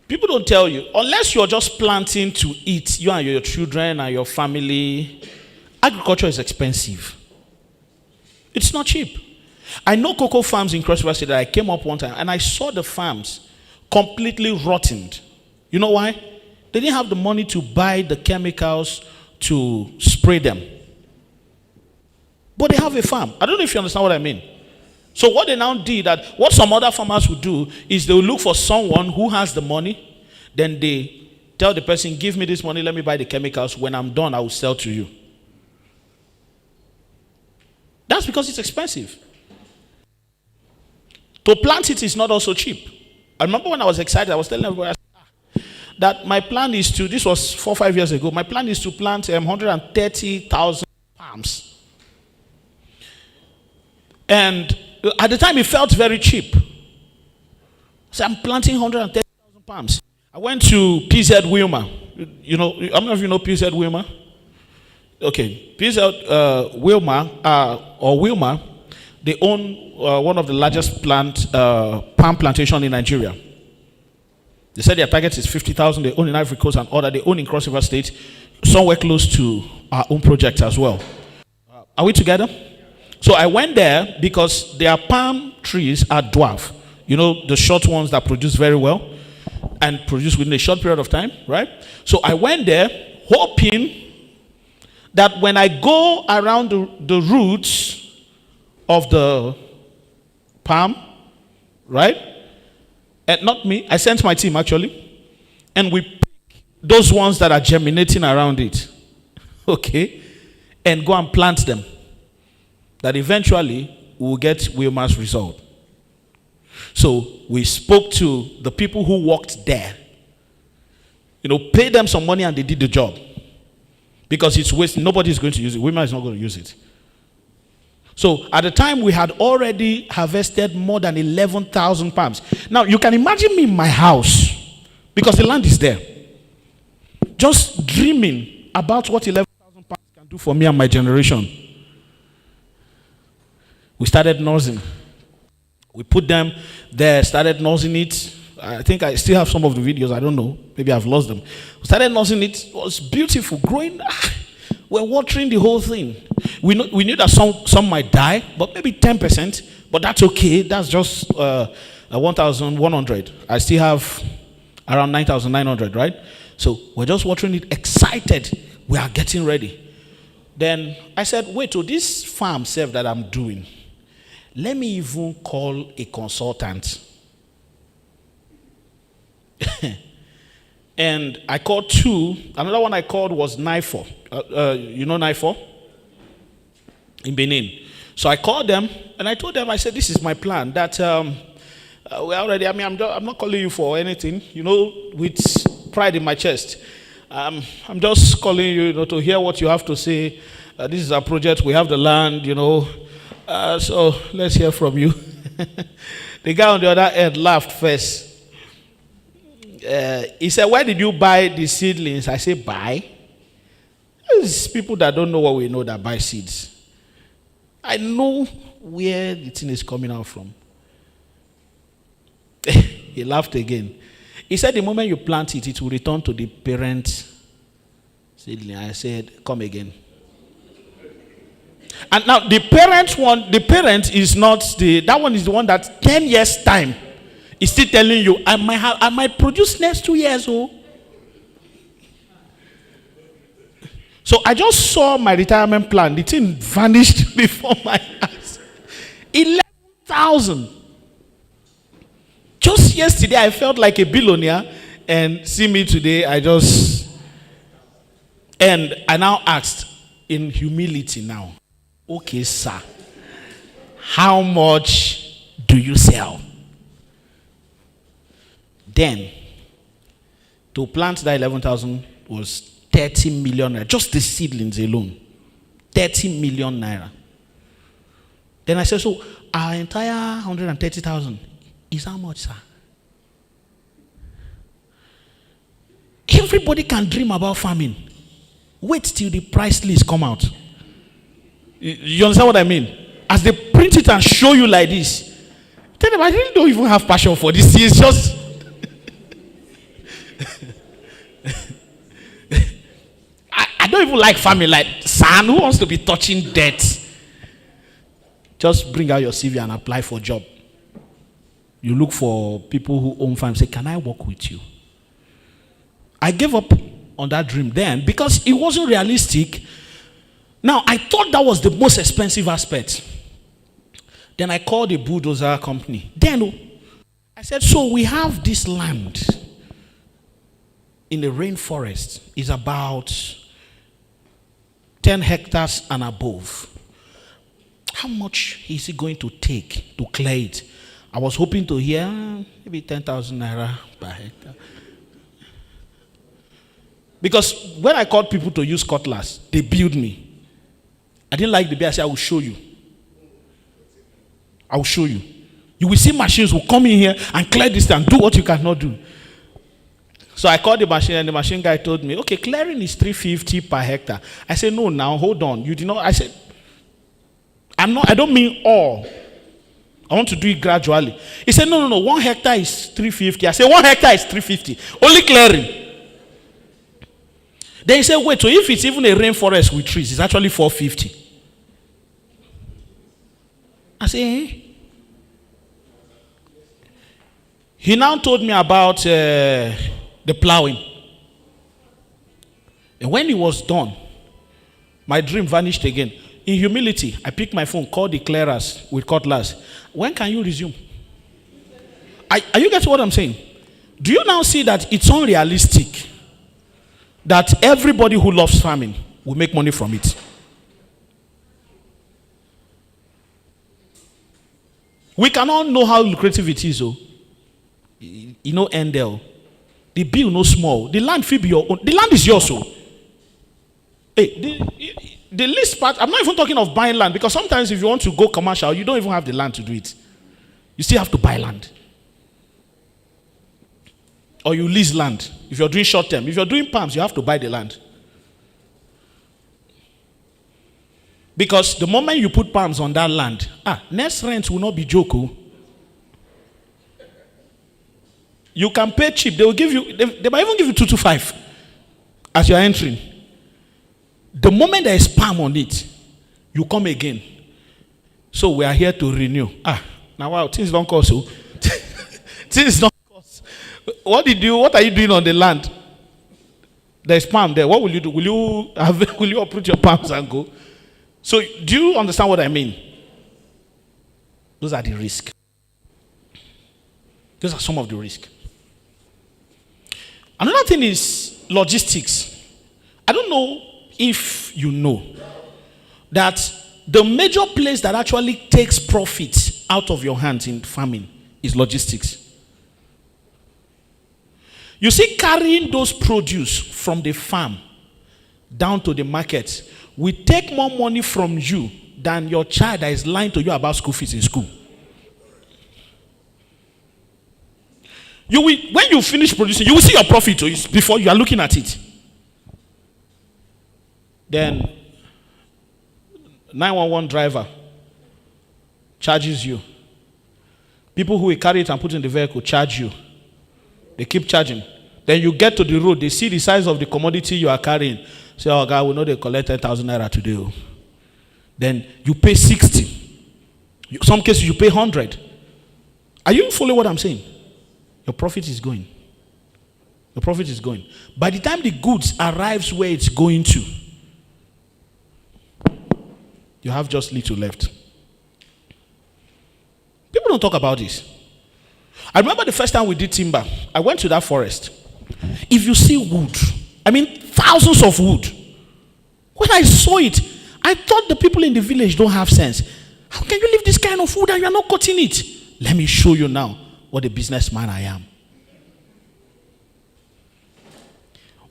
People don't tell you, unless you're just planting to eat, you and your children and your family, agriculture is expensive. It's not cheap. I know cocoa farms in Cross River State that I came up one time and I saw the farms completely rotted. You know why? They didn't have the money to buy the chemicals to spray them. But they have a farm. I don't know if you understand what I mean. So what they now did, that what some other farmers would do is they will look for someone who has the money. Then they tell the person, give me this money, let me buy the chemicals. When I'm done, I will sell to you. That's because it's expensive. To plant it is not also cheap. I remember when I was excited, I was telling everybody that my plan is to, this was 4 or 5 years ago, my plan is to plant 130,000 palms. And at the time, it felt very cheap. So I'm planting 130,000 palms. I went to PZ Wilma. How many of you know PZ Wilma? Okay, PZ Wilma, they own one of the largest palm plantation in Nigeria. They said their target is 50,000. They own in Ivory Coast and other. They own in Cross River State, somewhere close to our own project as well. Are we together? So I went there because their palm trees are dwarf. The short ones that produce very well and produce within a short period of time, right? So I went there hoping that when I go around the roots of the palm, right, Not me. I sent my team actually. And we pick those ones that are germinating around it. Okay? And go and plant them. That eventually we will get Wilma's result. So we spoke to the people who worked there. Pay them some money and they did the job. Because it's waste. Nobody is going to use it. Wilma is not going to use it. So at the time we had already harvested more than 11,000 pounds. Now you can imagine me in my house. Because the land is there. Just dreaming about what 11,000 pounds can do for me and my generation. We started nursing. We put them there, started nursing it. I think I still have some of the videos. I don't know. Maybe I've lost them. We started nursing it. It was beautiful, growing. We're watering the whole thing. We knew that some might die, but maybe 10%. But that's okay. That's just 1,100. I still have around 9,900, right? So we're just watering it, excited. We are getting ready. Then I said, wait, to this farm self that I'm doing, let me even call a consultant. And I called two. Another one I called was Nifo. You know Nifo? In Benin. So I called them and I told them, I said, this is my plan. That we already, I'm not calling you for anything, with pride in my chest. I'm just calling you, to hear what you have to say. This is our project. We have the land, so let's hear from you. The guy on the other end laughed first. He said, where did you buy the seedlings? I said, buy? There's people that don't know what we know that buy seeds. I know where the thing is coming out from. He laughed again. He said, the moment you plant it, it will return to the parent seedling. I said, come again. And now the parent is not that one is the one that 10 years time is still telling you, I might produce next 2 years. So I just saw my retirement plan. The thing vanished before my eyes. 11,000. Just yesterday, I felt like a billionaire. And see me today, and I now asked in humility now, okay, sir, how much do you sell? Then, to plant that 11,000 was 30 million naira. Just the seedlings alone. 30 million naira. Then I said, so our entire 130,000 is how much, sir? Everybody can dream about farming. Wait till the price list come out. You understand what I mean? As they print it and show you like this, tell them, I really don't even have passion for this. It's just... I don't even like farming. Like, son, who wants to be touching dirt? Just bring out your CV and apply for a job. You look for people who own farms. Say, can I work with you? I gave up on that dream then because it wasn't realistic. Now, I thought that was the most expensive aspect. Then I called a bulldozer company. Then I said, so we have this land in the rainforest. It's about 10 hectares and above. How much is it going to take to clear it? I was hoping to hear maybe 10,000 naira per hectare. Because when I called people to use cutlass, they billed me. I didn't like the bill. I said, I will show you. I will show you. You will see machines will come in here and clear this and do what you cannot do. So I called the machine and the machine guy told me, okay, clearing is 350 per hectare. I said, no, now hold on. You did not. I said, I don't mean all. I want to do it gradually. He said, no, 1 hectare is 350. I said, 1 hectare is 350. Only clearing. Then he said, wait, so if it's even a rainforest with trees, it's actually 450. I said, eh? He now told me about the plowing. And when he was done, my dream vanished again. In humility, I picked my phone, called the clearers with cutlass. When can you resume? Are you getting what I'm saying? Do you now see that it's unrealistic that everybody who loves farming will make money from it? We cannot know how lucrative it is. Oh, you know, Endel. The bill no small. The land fee be your own. The land is yours. So, hey, the least part. I'm not even talking of buying land, because sometimes if you want to go commercial, you don't even have the land to do it. You still have to buy land, or you lease land. If you're doing short term, if you're doing palms, you have to buy the land. Because the moment you put palms on that land, next rent will not be joke. You can pay cheap. They will give you, they might even give you 225 as you're entering. The moment there is palm on it, you come again. So we are here to renew. Now wow, things don't cost you. Things don't cost. What are you doing on the land? There's palm there. What will you do? Will you uproot your palms and go? So do you understand what I mean? Those are the risks. Those are some of the risks. Another thing is logistics. I don't know if you know that the major place that actually takes profit out of your hands in farming is logistics. You see, carrying those produce from the farm down to the market will take more money from you than your child that is lying to you about school fees in school. You will, when you finish producing, you will see your profit before you are looking at it. Then 911 driver charges you. People who will carry it and put in the vehicle charge you. They keep charging. Then you get to the road, they see the size of the commodity you are carrying. Say, oh God, we know they collect 10,000 naira today. Then you pay 60. Some cases you pay 100. Are you following what I'm saying? Your profit is going. Your profit is going. By the time the goods arrives where it's going to, you have just little left. People don't talk about this. I remember the first time we did timber, I went to that forest. If you see wood, I mean thousands of wood. When I saw it, I thought the people in the village don't have sense. How can you leave this kind of wood and you are not cutting it? Let me show you now what a businessman I am.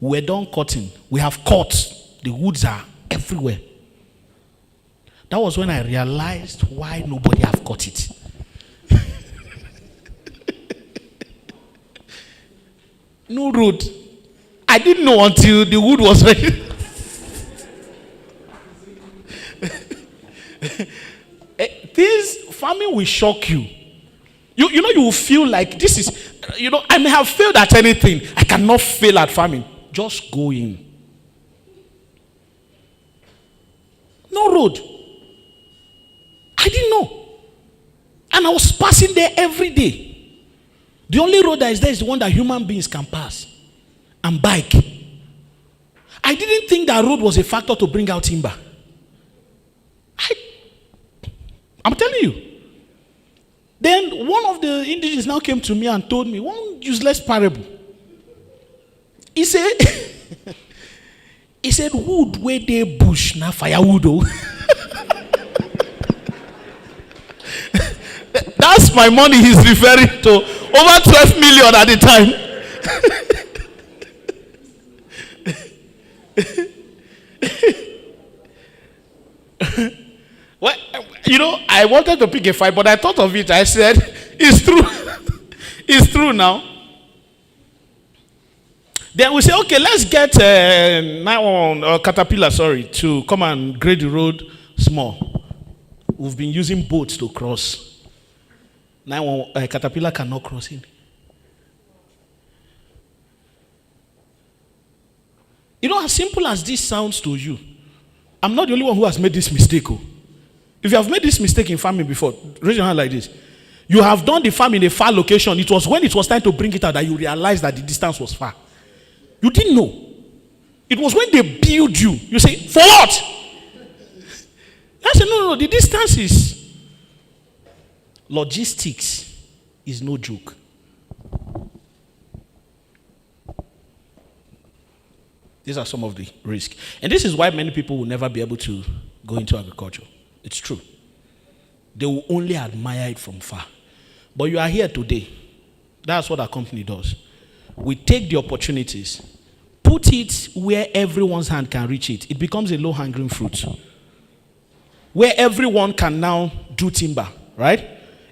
We're done cutting. We have cut. The woods are everywhere. That was when I realized why nobody have cut it. No road. I didn't know until the wood was ready. This farming will shock you. You know, you will feel like this is, I may have failed at anything. I cannot fail at farming. Just go in. No road. I didn't know. And I was passing there every day. The only road that is there is the one that human beings can pass. And bike. I didn't think that road was a factor to bring out timber. I'm telling you. Then one of the indigenous now came to me and told me one useless parable. He said, wood where they bush na firewood. That's my money he's referring to. Over 12 million at the time. Well, I wanted to pick a fight, but I thought of it. I said, it's true. It's true now. Then we say, okay, let's get Caterpillar, to come and grade the road small. We've been using boats to cross. Now Caterpillar cannot cross in. As simple as this sounds to you, I'm not the only one who has made this mistake. If you have made this mistake in farming before, raise your hand like this. You have done the farm in a far location. It was when it was time to bring it out that you realized that the distance was far. You didn't know. It was when they build you. You say, for what? I said, no, the distance is... Logistics is no joke. These are some of the risks. And this is why many people will never be able to go into agriculture. It's true. They will only admire it from far. But you are here today. That's what our company does. We take the opportunities, put it where everyone's hand can reach it. It becomes a low-hanging fruit. Where everyone can now do timber, right?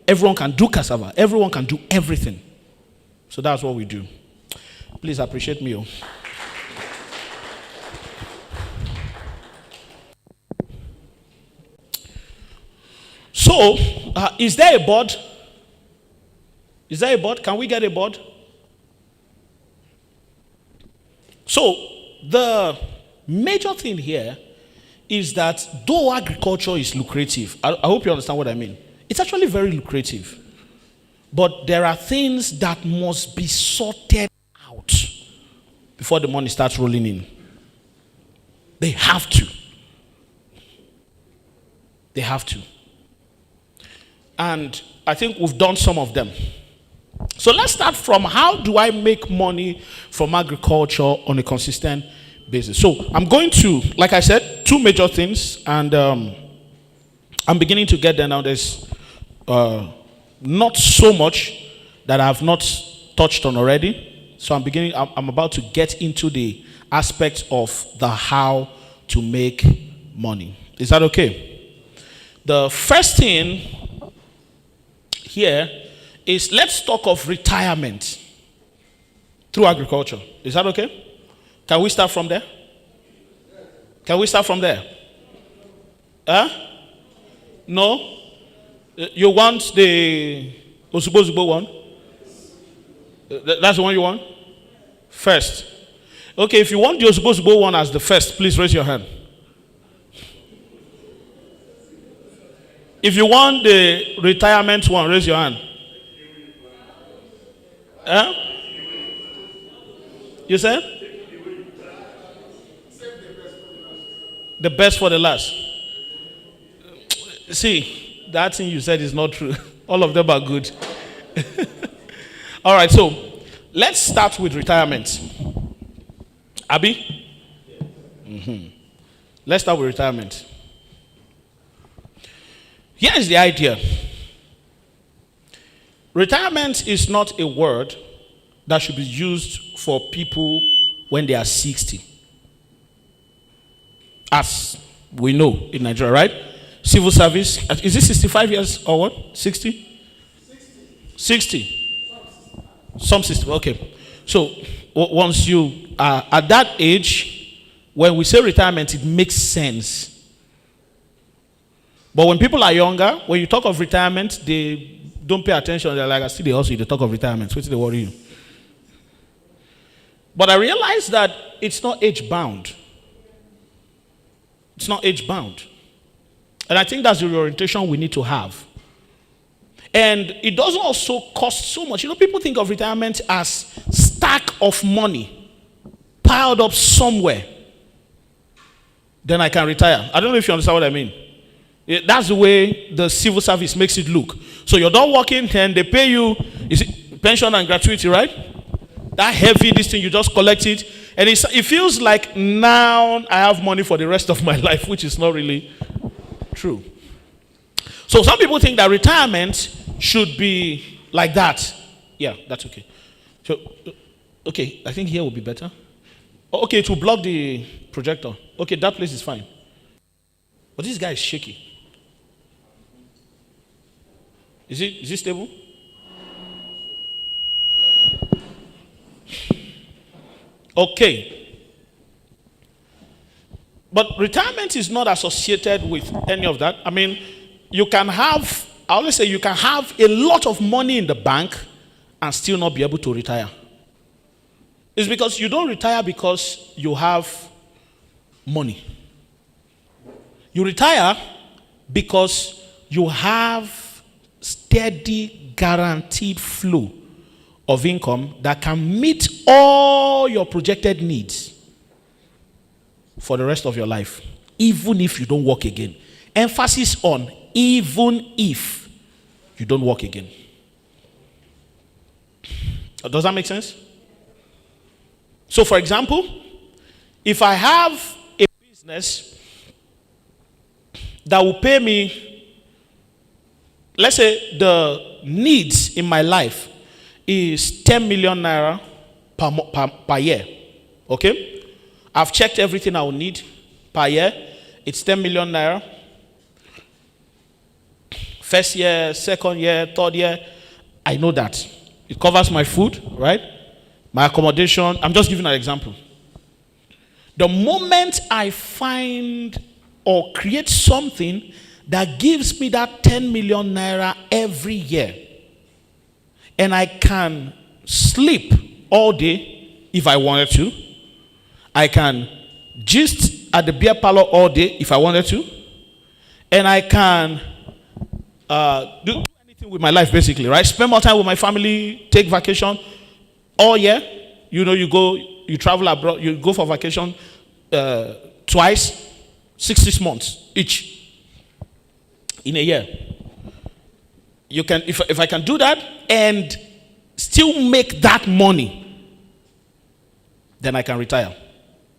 Everyone can do cassava. Everyone can do everything. So that's what we do. Please appreciate me. So, is there a board? Is there a board? Can we get a board? So, the major thing here is that though agriculture is lucrative, I hope you understand what I mean. It's actually very lucrative. But there are things that must be sorted out before the money starts rolling in. They have to. They have to. And I think we've done some of them. So let's start from how do I make money from agriculture on a consistent basis. So I'm going to, like I said, two major things. And I'm beginning to get there now. There's not so much that I have not touched on already. So I'm about to get into the aspects of the how to make money. Is that okay? The first thing here is let's talk of retirement through agriculture. Is that okay? Can we start from there? Can we start from there? No? You want the Osubo one? That's the one you want? First. Okay, if you want the Osubo one as the first, please raise your hand. If you want the retirement one, raise your hand. You said? The best for the last. See, that thing you said is not true. All of them are good. All right, so let's start with retirement. Abi? Mm-hmm. Let's start with retirement. Here is the idea. Retirement is not a word that should be used for people when they are 60. As we know in Nigeria, right? Civil service. Is it 65 years or what? 60? 60. Some 60. Okay. So once you are at that age, when we say retirement, it makes sense. But when people are younger, when you talk of retirement, they don't pay attention. They're like, I see they also they talk of retirement. What's they worry you? But I realized that it's not age bound. It's not age bound. And I think that's the orientation we need to have. And it doesn't also cost so much. You know, people think of retirement as stack of money piled up somewhere. Then I can retire. I don't know if you understand what I mean. That's the way the civil service makes it look. So you're done working and they pay you, is it pension and gratuity, right? That heavy, this thing, you just collect it. And it feels like now I have money for the rest of my life, which is not really true. So some people think that retirement should be like that. Yeah, that's okay. So, okay, I think here will be better. Okay, it will block the projector. Okay, that place is fine. But this guy is shaky. Is it stable? Okay. But retirement is not associated with any of that. I mean, you can have, I always say you can have a lot of money in the bank and still not be able to retire. It's because you don't retire because you have money. You retire because you have steady, guaranteed flow of income that can meet all your projected needs for the rest of your life, even if you don't work again. Emphasis on even if you don't work again. Does that make sense? So, for example, If I have a business that will pay me, let's say the needs in my life is 10 million naira per year. Okay? I've checked everything I will need per year. It's 10 million naira. First year, second year, third year, I know that. It covers my food, right? My accommodation. I'm just giving an example. The moment I find or create something that gives me that 10 million naira every year, and I can sleep all day if I wanted to, I can gist at the beer parlor all day if I wanted to, and I can do anything with my life basically, right? Spend more time with my family, take vacation all year. You know, you travel abroad, you go for vacation twice, 6 months each in a year. You can, if I can do that and still make that money, then I can retire.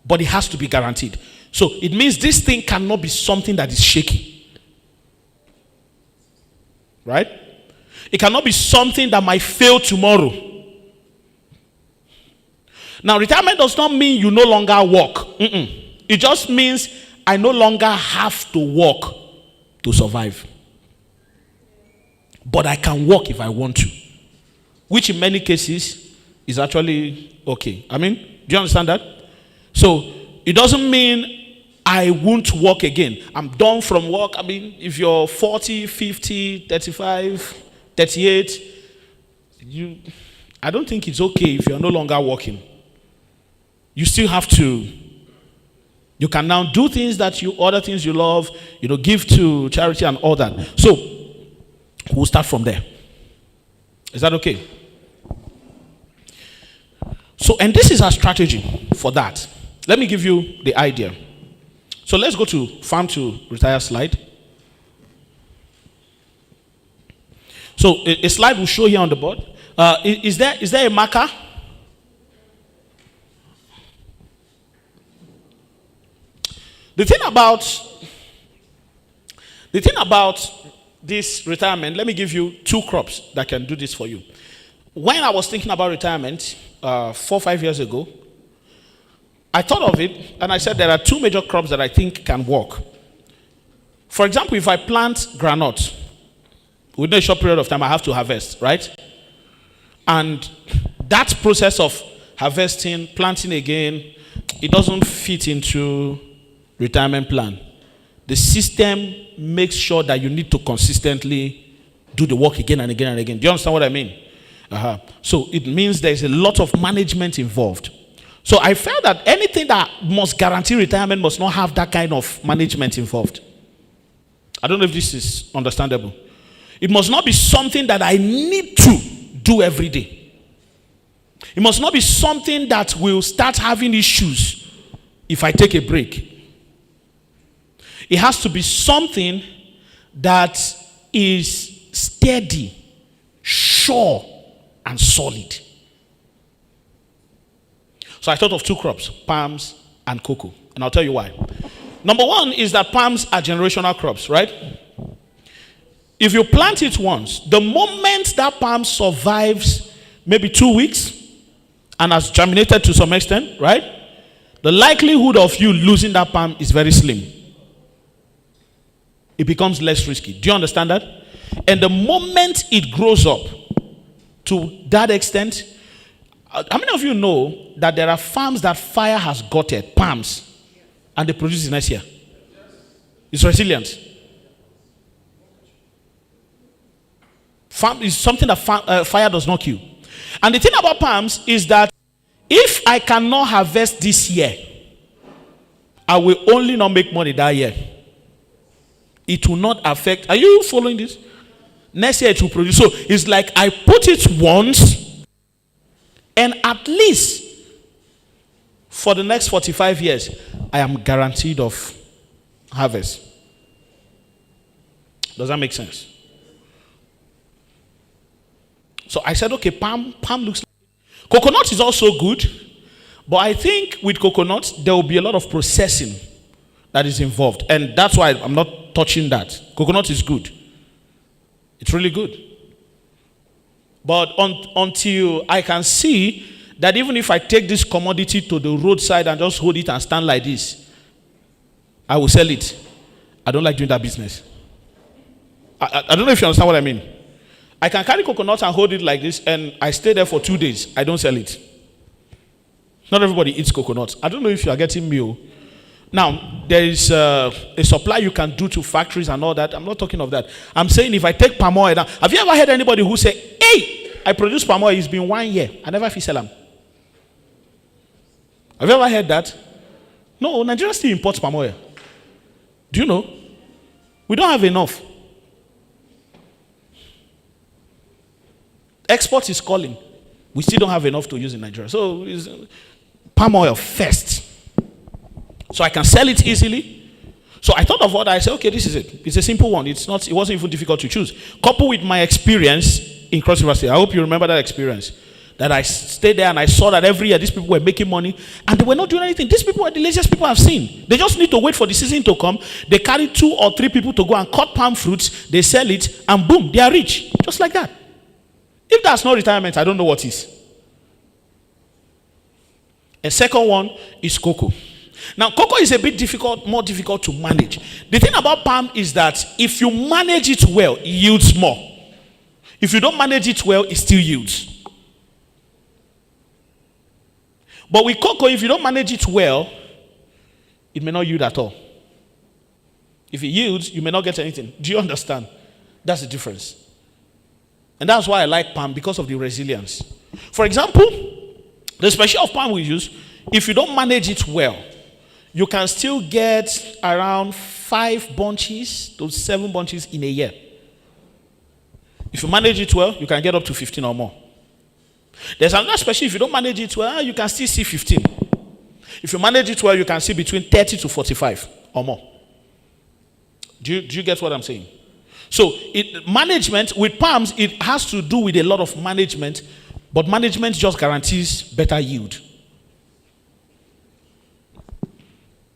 But it has to be guaranteed. So it means this thing cannot be something that is shaky. Right? It cannot be something that might fail tomorrow. Now, retirement does not mean you no longer work. It just means I no longer have to work to survive. But I can work if I want to. Which in many cases is actually okay. I mean, do you understand that? So, it doesn't mean I won't work again. I'm done from work. I mean, if you're 40, 50, 35, 38, I don't think it's okay if you're no longer working. You still have to. You can now do things other things you love, give to charity and all that. So, we'll start from there. Is that okay? So, and this is our strategy for that. Let me give you the idea. So let's go to farm to retire slide. So a slide will show here on the board. Is there a marker? The thing about this retirement, let me give you 2 crops that can do this for you. When I was thinking about retirement 4 or 5 years ago, I thought of it and I said there are 2 major crops that I think can work. For example, if I plant groundnut, within a short period of time I have to harvest, right? And that process of harvesting, planting again, it doesn't fit into retirement plan. The system makes sure that you need to consistently do the work again and again and again. Do you understand what I mean? So it means there's a lot of management involved. So I felt that anything that must guarantee retirement must not have that kind of management involved. I don't know if this is understandable. It must not be something that I need to do every day. It must not be something that will start having issues if I take a break. It has to be something that is steady, sure, and solid. So I thought of 2 crops, palms and cocoa. And I'll tell you why. Number 1 is that palms are generational crops, right? If you plant it once, the moment that palm survives maybe 2 weeks and has germinated to some extent, right? The likelihood of you losing that palm is very slim. It becomes less risky. Do you understand that? And the moment it grows up to that extent, how many of you know that there are farms that fire has gutted, palms, and they produce it next year? It's resilient. Farm is something that fire does not kill. And the thing about palms is that if I cannot harvest this year, I will only not make money that year. It will not affect. Are you following this? Next year it will produce. So it's like I put it once, and at least for the next 45 years, I am guaranteed of harvest. Does that make sense? So I said, okay, palm looks like. Coconut is also good, But I think with coconut, there will be a lot of processing that is involved. And that's why I'm not touching that. Coconut is good. It's really good. But until I can see that even if I take this commodity to the roadside and just hold it and stand like this, I will sell it. I don't like doing that business. I don't know if you understand what I mean. I can carry coconut and hold it like this, and I stay there for 2 days. I don't sell it. Not everybody eats coconut. I don't know if you are getting me. Now, there is a supply you can do to factories and all that. I'm not talking of that. I'm saying if I take palm oil now, have you ever heard anybody who say, hey, I produce palm oil, it's been 1 year. I never sell them. Have you ever heard that? No, Nigeria still imports palm oil. Do you know? We don't have enough. Export is calling. We still don't have enough to use in Nigeria. So, palm oil first. So I can sell it easily. So I thought of what I said, okay, this is it. It's a simple one. It wasn't even difficult to choose. Coupled with my experience in Cross River State. I hope you remember that experience. That I stayed there and I saw that every year these people were making money and they were not doing anything. These people are the laziest people I've seen. They just need to wait for the season to come. They carry 2 or 3 people to go and cut palm fruits. They sell it and boom, they are rich. Just like that. If that's not retirement, I don't know what is. A second one is cocoa. Now, cocoa is a bit more difficult to manage. The thing about palm is that if you manage it well, it yields more. If you don't manage it well, it still yields. But with cocoa, if you don't manage it well, it may not yield at all. If it yields, you may not get anything. Do you understand? That's the difference. And that's why I like palm, because of the resilience. For example, the special of palm we use, if you don't manage it well, you can still get around 5 bunches to 7 bunches in a year. If you manage it well, you can get up to 15 or more. There's another special, if you don't manage it well, you can still see 15. If you manage it well, you can see between 30 to 45 or more. Do you get what I'm saying? So, management, with palms, it has to do with a lot of management, but management just guarantees better yield.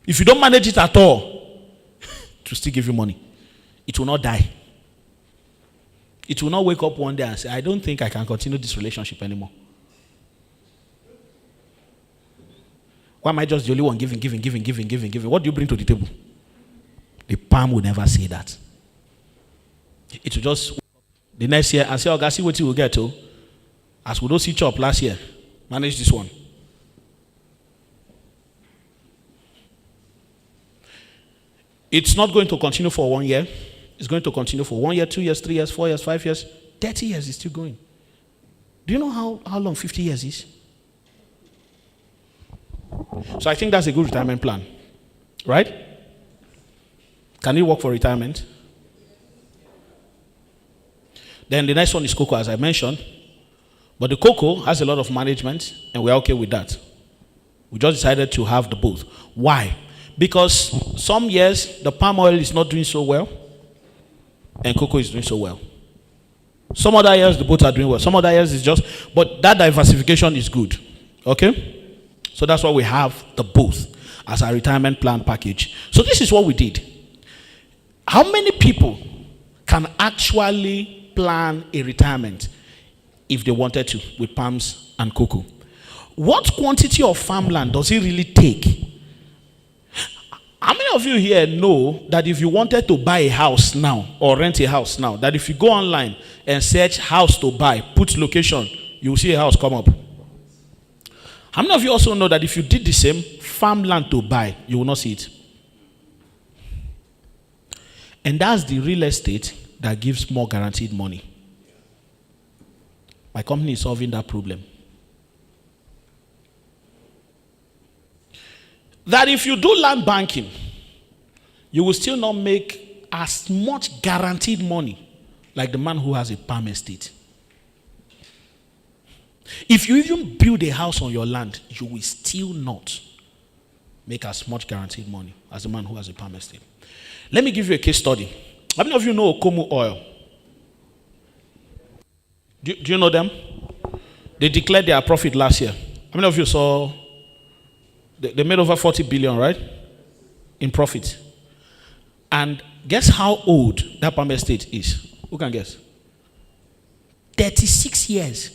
If you don't manage it at all, it will still give you money. It will not die. It will not wake up one day and say, I don't think I can continue this relationship anymore. Why am I just the only one giving? What do you bring to the table? The palm will never say that. It will just the next year and say, okay, see what you will get to. As we don't see chop last year, manage this one. It's not going to continue for 1 year. It's going to continue for 1 year, 2 years, 3 years, 4 years, 5 years, 30 years is still going. Do you know how long 50 years is? So I think that's a good retirement plan. Right? Can it work for retirement? Then the next one is cocoa, as I mentioned. But the cocoa has a lot of management, and we're okay with that. We just decided to have the both. Why? Because some years, the palm oil is not doing so well, and cocoa is doing so well. Some other years, the both are doing well. Some other years is just, but that diversification is good. Okay? So that's why we have the both as our retirement plan package. So this is what we did. How many people can actually plan a retirement if they wanted to with palms and cocoa? What quantity of farmland does it really take? How many of you here know that if you wanted to buy a house now or rent a house now, that if you go online and search house to buy, put location, you will see a house come up? How many of you also know that if you did the same, farmland to buy, you will not see it? And that's the real estate that gives more guaranteed money. My company is solving that problem. That if you do land banking, you will still not make as much guaranteed money like the man who has a palm estate. If you even build a house on your land, you will still not make as much guaranteed money as the man who has a palm estate. Let me give you a case study. How many of you know Okomu Oil? Do you know them? They declared their profit last year. How many of you saw They made over 40 billion, right? In profit. And guess how old that palm estate is? Who can guess? 36 years.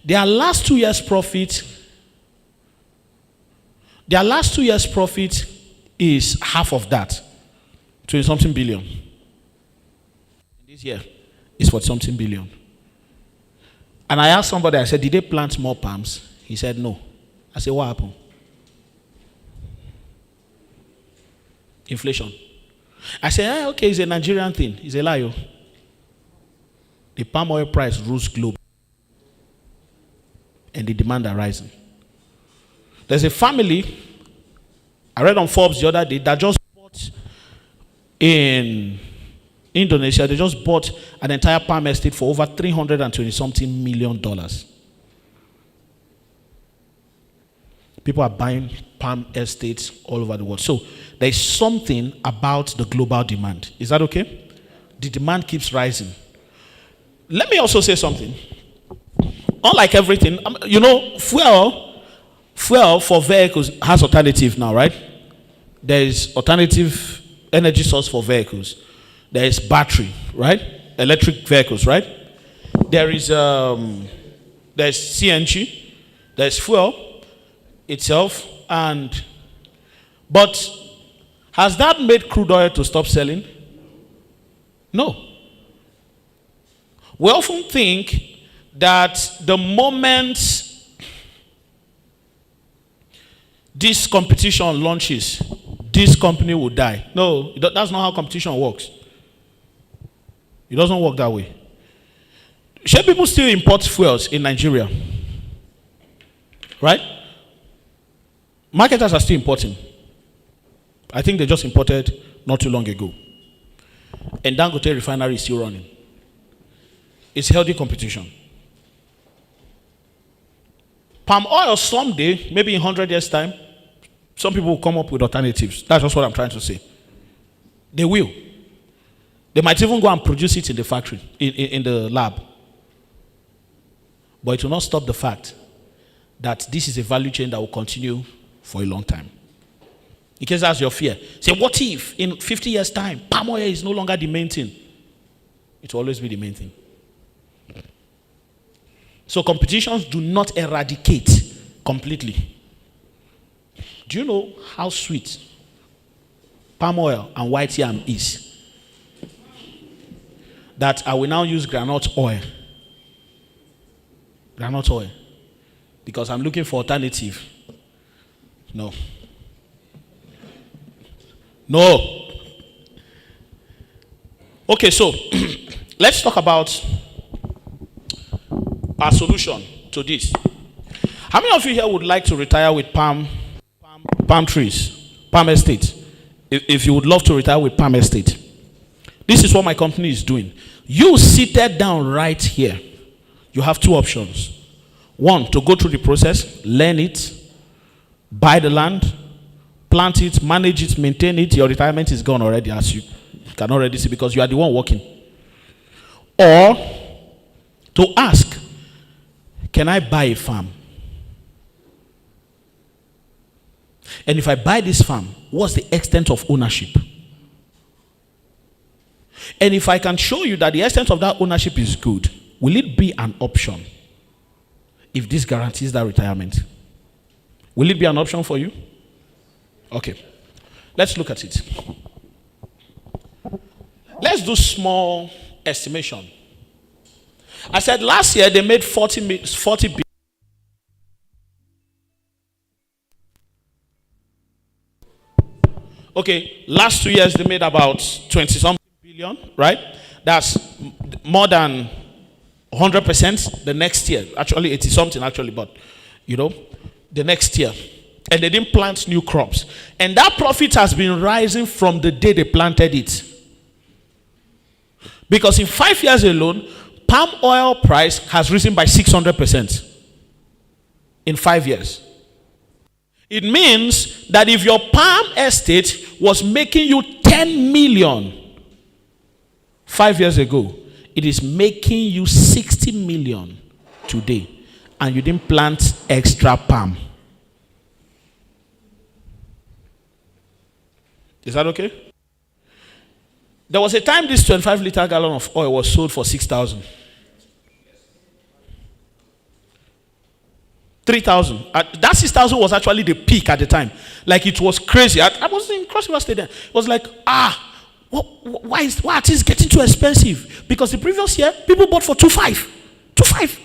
Their last 2 years' profit is half of that. 20 something billion. This year is 40 something billion. And I asked somebody, I said, did they plant more palms? He said, no. I said, what happened? Inflation. I said, okay, it's a Nigerian thing. It's a lie. The palm oil price rose globally. And the demand are rising. There's a family, I read on Forbes the other day, that just bought in Indonesia, they just bought an entire palm estate for over $320-something million. People are buying palm estates all over the world. So there's something about the global demand. Is that okay? The demand keeps rising. Let me also say something. Unlike everything, fuel for vehicles has alternative now, right? There is alternative energy source for vehicles. There is battery, right? Electric vehicles, right? There's CNG, there's fuel itself, but has that made crude oil to stop selling? No. We often think that the moment this competition launches, this company will die. No, that's not how competition works. It doesn't work that way. Should people still import fuels in Nigeria? Right? Marketers are still importing. I think they just imported not too long ago. And Dangote refinery is still running. It's healthy competition. Palm oil someday, maybe in 100 years' time, some people will come up with alternatives. That's just what I'm trying to say. They will. They might even go and produce it in the factory, in the lab. But it will not stop the fact that this is a value chain that will continue for a long time. In case that's your fear. Say, what if in 50 years' time, palm oil is no longer the main thing? It will always be the main thing. So competitions do not eradicate completely. Do you know how sweet palm oil and white yam is? That I will now use groundnut oil. Groundnut oil. Because I'm looking for alternative. No. No. Okay, so let's talk about our solution to this. How many of you here would like to retire with palm trees, palm estate? If you would love to retire with palm estate, this is what my company is doing. You seated down right here. You have two options. One, to go through the process, learn it, buy the land, plant it, manage it, maintain it. Your retirement is gone already, as you can already see, because you are the one working. Or to ask, can I buy a farm? And if I buy this farm, what's the extent of ownership? And if I can show you that the extent of that ownership is good, will it be an option if this guarantees that retirement? Will it be an option for you? Okay. Let's look at it. Let's do small estimation. I said last year they made 40 billion. Okay, last 2 years they made about 20-something billion, right? That's more than 100% the next year. Actually, 80-something actually, but the next year. And they didn't plant new crops. And that profit has been rising from the day they planted it. Because in 5 years alone, palm oil price has risen by 600% in 5 years. It means that if your palm estate was making you 10 million 5 years ago, it is making you 60 million today. and you didn't plant extra palm. Is that okay? There was a time this 25-liter gallon of oil was sold for 6,000. 3,000. That 6,000 was actually the peak at the time. Like, it was crazy. I was in Cross River State then. It was like, why are things getting too expensive? Because the previous year, people bought for 2.5. 2.5.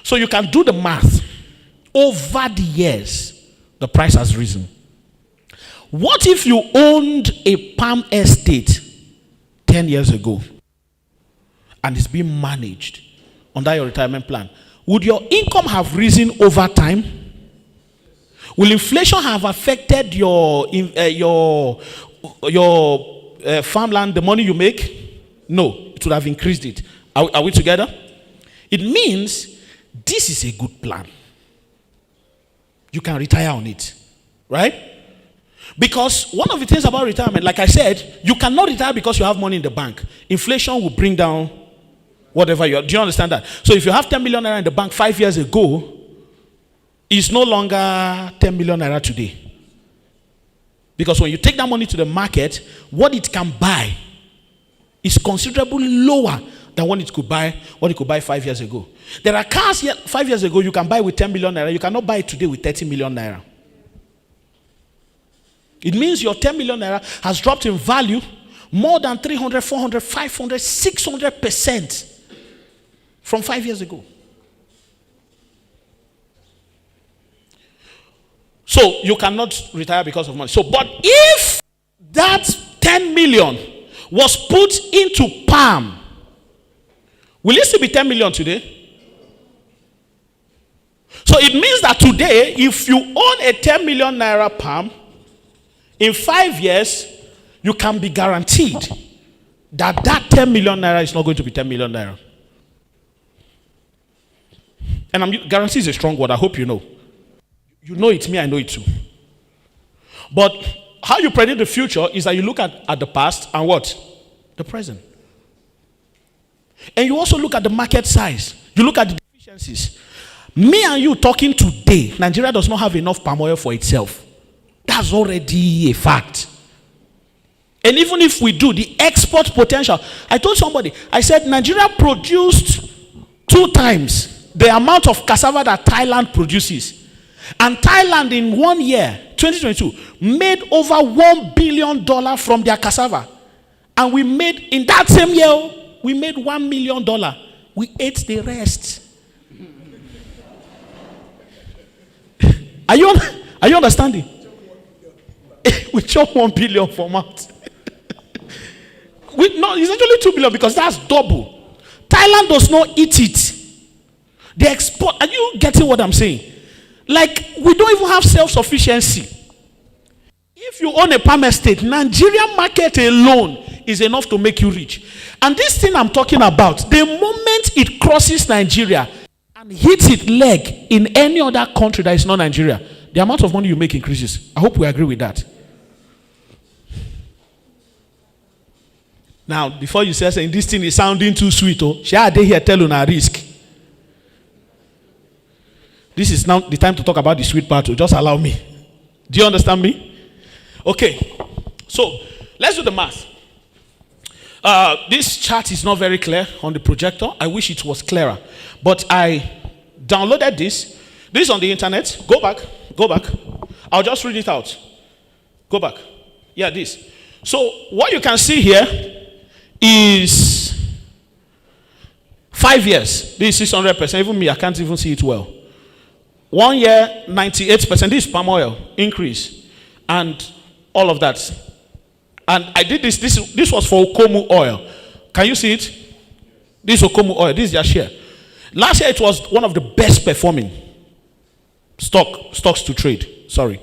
So you can do the math. Over the years, the price has risen. What if you owned a palm estate 10 years ago and it's being managed under your retirement plan? Would your income have risen over time? Will inflation have affected your farmland, the money you make? No, it would have increased it. Are we together? It means this is a good plan. You can retire on it, right? Because one of the things about retirement, like I said, you cannot retire because you have money in the bank. Inflation will bring down whatever you are. Do you understand that? So if you have 10 million naira in the bank 5 years ago, it's no longer 10 million naira today. Because when you take that money to the market, what it can buy is considerably lower than what it could buy 5 years ago. There are cars here 5 years ago you can buy with 10 million naira. You cannot buy it today with 30 million naira. It means your 10 million naira has dropped in value more than 300, 400, 500, 600% from 5 years ago. So you cannot retire because of money. So, but if that 10 million was put into palm, will it still be 10 million today? So it means that today, if you own a 10 million naira palm, in 5 years, you can be guaranteed that 10 million naira is not going to be 10 million naira. And guarantee is a strong word. I hope you know. You know it, me, I know it too. But how you predict the future is that you look at the past and what? The present. And you also look at the market size. You look at the deficiencies. Me and you talking today, Nigeria does not have enough palm oil for itself. That's already a fact. And even if we do, the export potential. I told somebody, I said Nigeria produced 2 times the amount of cassava that Thailand produces. And Thailand in 1 year, 2022, made over $1 billion from their cassava. And we made, in that same year, we made $1 million. We ate the rest. Are you understanding? We chop 1 billion from out. No, it's actually 2 billion because that's double. Thailand does not eat it. They export. Are you getting what I'm saying? Like, we don't even have self-sufficiency. If you own a palm estate, Nigerian market alone is enough to make you rich. And this thing I'm talking about, the moment it crosses Nigeria and hits its leg in any other country that is not Nigeria, the amount of money you make increases. I hope we agree with that. Now, before you say this thing is sounding too sweet, shall I here tell you a risk? This is now the time to talk about the sweet part. Just allow me. Do you understand me? Okay. So, let's do the math. This chart is not very clear on the projector. I wish it was clearer. But I downloaded this. This is on the internet. Go back. I'll just read it out. Go back. Yeah, this. So, what you can see here is 5 years. This is 600%. Even me, I can't even see it well. 1 year, 98%. This is palm oil increase. And all of that. And I did this. This was for Okomu oil. Can you see it? This is Okomu oil. This is their share. Last year, it was one of the best performing stocks to trade. Sorry.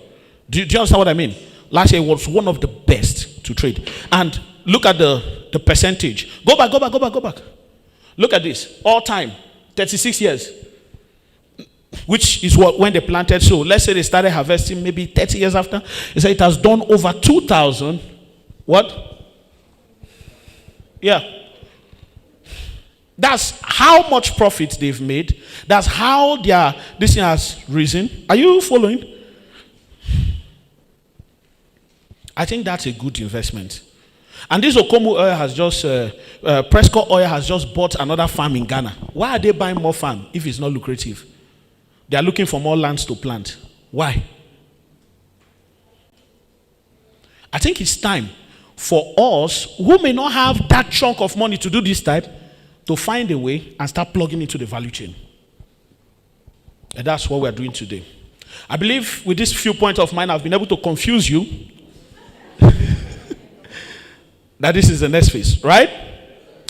Do you understand what I mean? Last year, it was one of the best to trade. And look at the percentage. Go back. Look at this. All time. 36 years. Which is when they planted. So let's say they started harvesting maybe 30 years after. They say it has done over 2,000. What? Yeah. That's how much profit they've made. That's how this thing has risen. Are you following? I think that's a good investment. And this Okomu oil has just, Prescott oil has just bought another farm in Ghana. Why are they buying more farm if it's not lucrative? They are looking for more lands to plant. Why? I think it's time for us, who may not have that chunk of money to do this type, to find a way and start plugging into the value chain. And that's what we're doing today. I believe with this few points of mine, I've been able to confuse you that this is the next phase, right?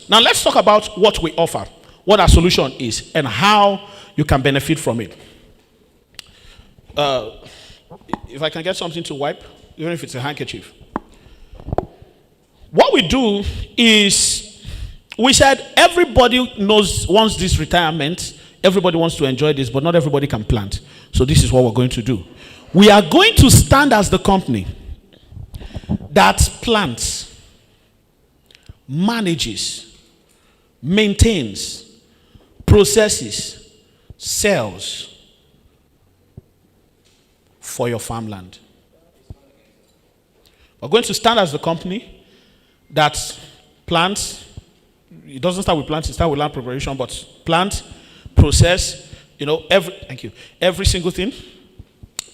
Now let's talk about what we offer, what our solution is, and how you can benefit from it. If I can get something to wipe, even if it's a handkerchief. What we do is, we said everybody wants this retirement, everybody wants to enjoy this, but not everybody can plant. So this is what we're going to do. We are going to stand as the company that plants, manages, maintains, processes, sells for your farmland. We're going to stand as the company that plants. It doesn't start with plants, it starts with land preparation, but plant, process, every single thing,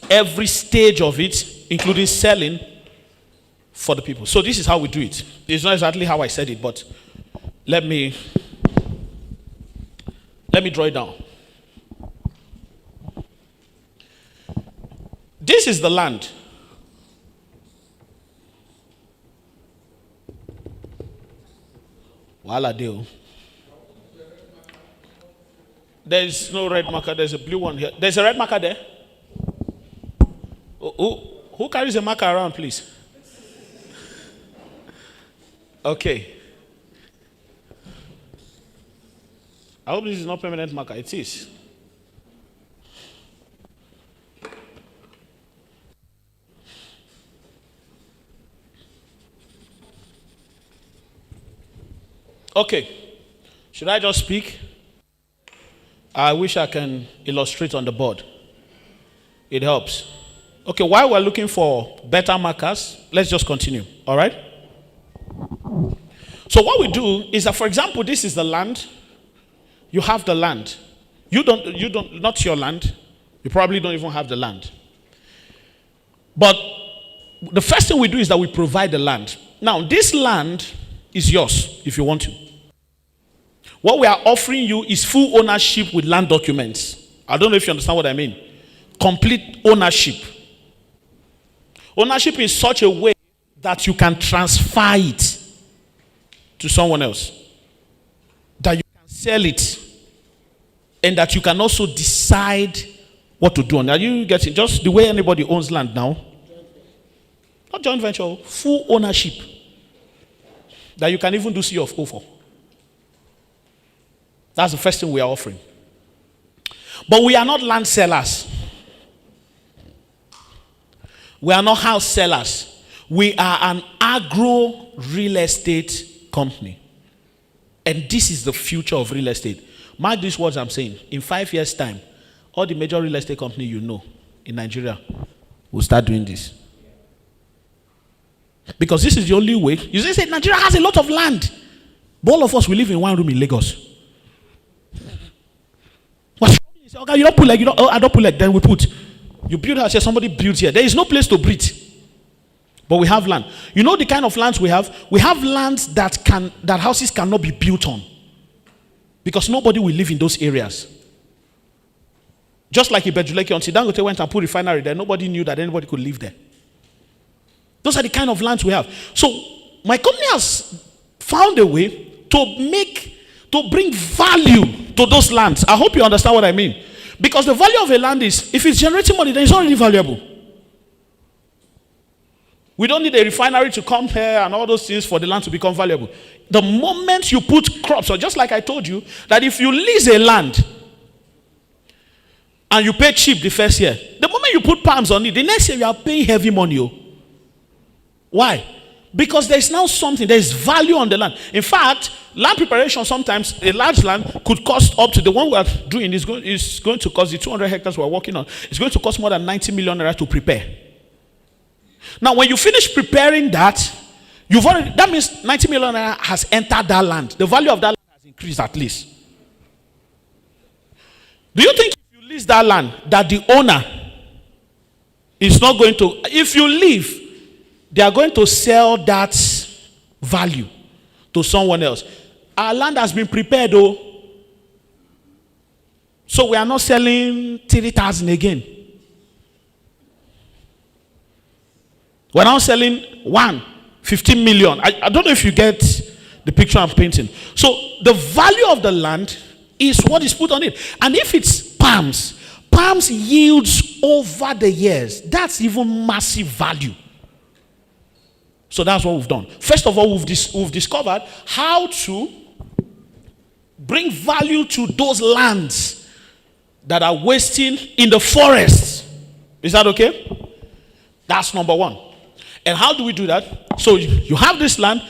every stage of it, including selling for the people. So this is how we do it. It's not exactly how I said it, but let me draw it down. This is the land. There's no red marker. There's a blue one here. There's a red marker there. Who carries a marker around, please? Okay. I hope this is not permanent marker. It is. Okay. Should I just speak? I wish I can illustrate on the board. It helps. Okay, while we're looking for better markers, let's just continue. All right? So what we do is that, for example, this is the land. You have the land. You don't, not your land. You probably don't even have the land. But the first thing we do is that we provide the land. Now, this land is yours if you want to. What we are offering you is full ownership with land documents. I don't know if you understand what I mean. Complete ownership. Ownership in such a way that you can transfer it to someone else. That you can sell it. And that you can also decide what to do on it. Are you getting just the way anybody owns land now? Not joint venture, full ownership. That you can even do C of O for. That's the first thing we are offering. But we are not land sellers. We are not house sellers. We are an agro real estate company. And this is the future of real estate. Mark these words I'm saying. In 5 years' time, all the major real estate companies you know in Nigeria will start doing this. Because this is the only way. You say Nigeria has a lot of land. But all of us, we live in one room in Lagos. You say, okay, you don't put like, I don't put like, then we put. You build house here, somebody builds here. There is no place to breathe. But we have land. You know the kind of lands we have? We have lands that houses cannot be built on. Because nobody will live in those areas. Just like Ibejuleke, until Dangote went and put refinery there, nobody knew that anybody could live there. Those are the kind of lands we have. So my company has found a way to bring value to those lands. I hope you understand what I mean. Because the value of a land is, if it's generating money, then it's already valuable. We don't need a refinery to come here and all those things for the land to become valuable. The moment you put crops, or just like I told you, that if you lease a land and you pay cheap the first year, the moment you put palms on it, the next year you are paying heavy money. Why? Because there is now something, there is value on the land. In fact, land preparation, sometimes a large land could cost up to the one we are doing is going to cost the 200 hectares we're working on. It's going to cost more than 90 million naira to prepare. Now, when you finish preparing that, that means 90 million naira has entered that land. The value of that land has increased at least. Do you think if you lease that land, that the owner is not going to, if you leave, they are going to sell that value to someone else? Our land has been prepared, though. So we are not selling 3,000 again. We're now selling 15 million. I don't know if you get the picture I'm painting. So the value of the land is what is put on it. And if it's palms yields over the years. That's even massive value. So that's what we've done. First of all, we've discovered how to bring value to those lands that are wasting in the forest. Is that okay? That's number one. And how do we do that? So you have this land.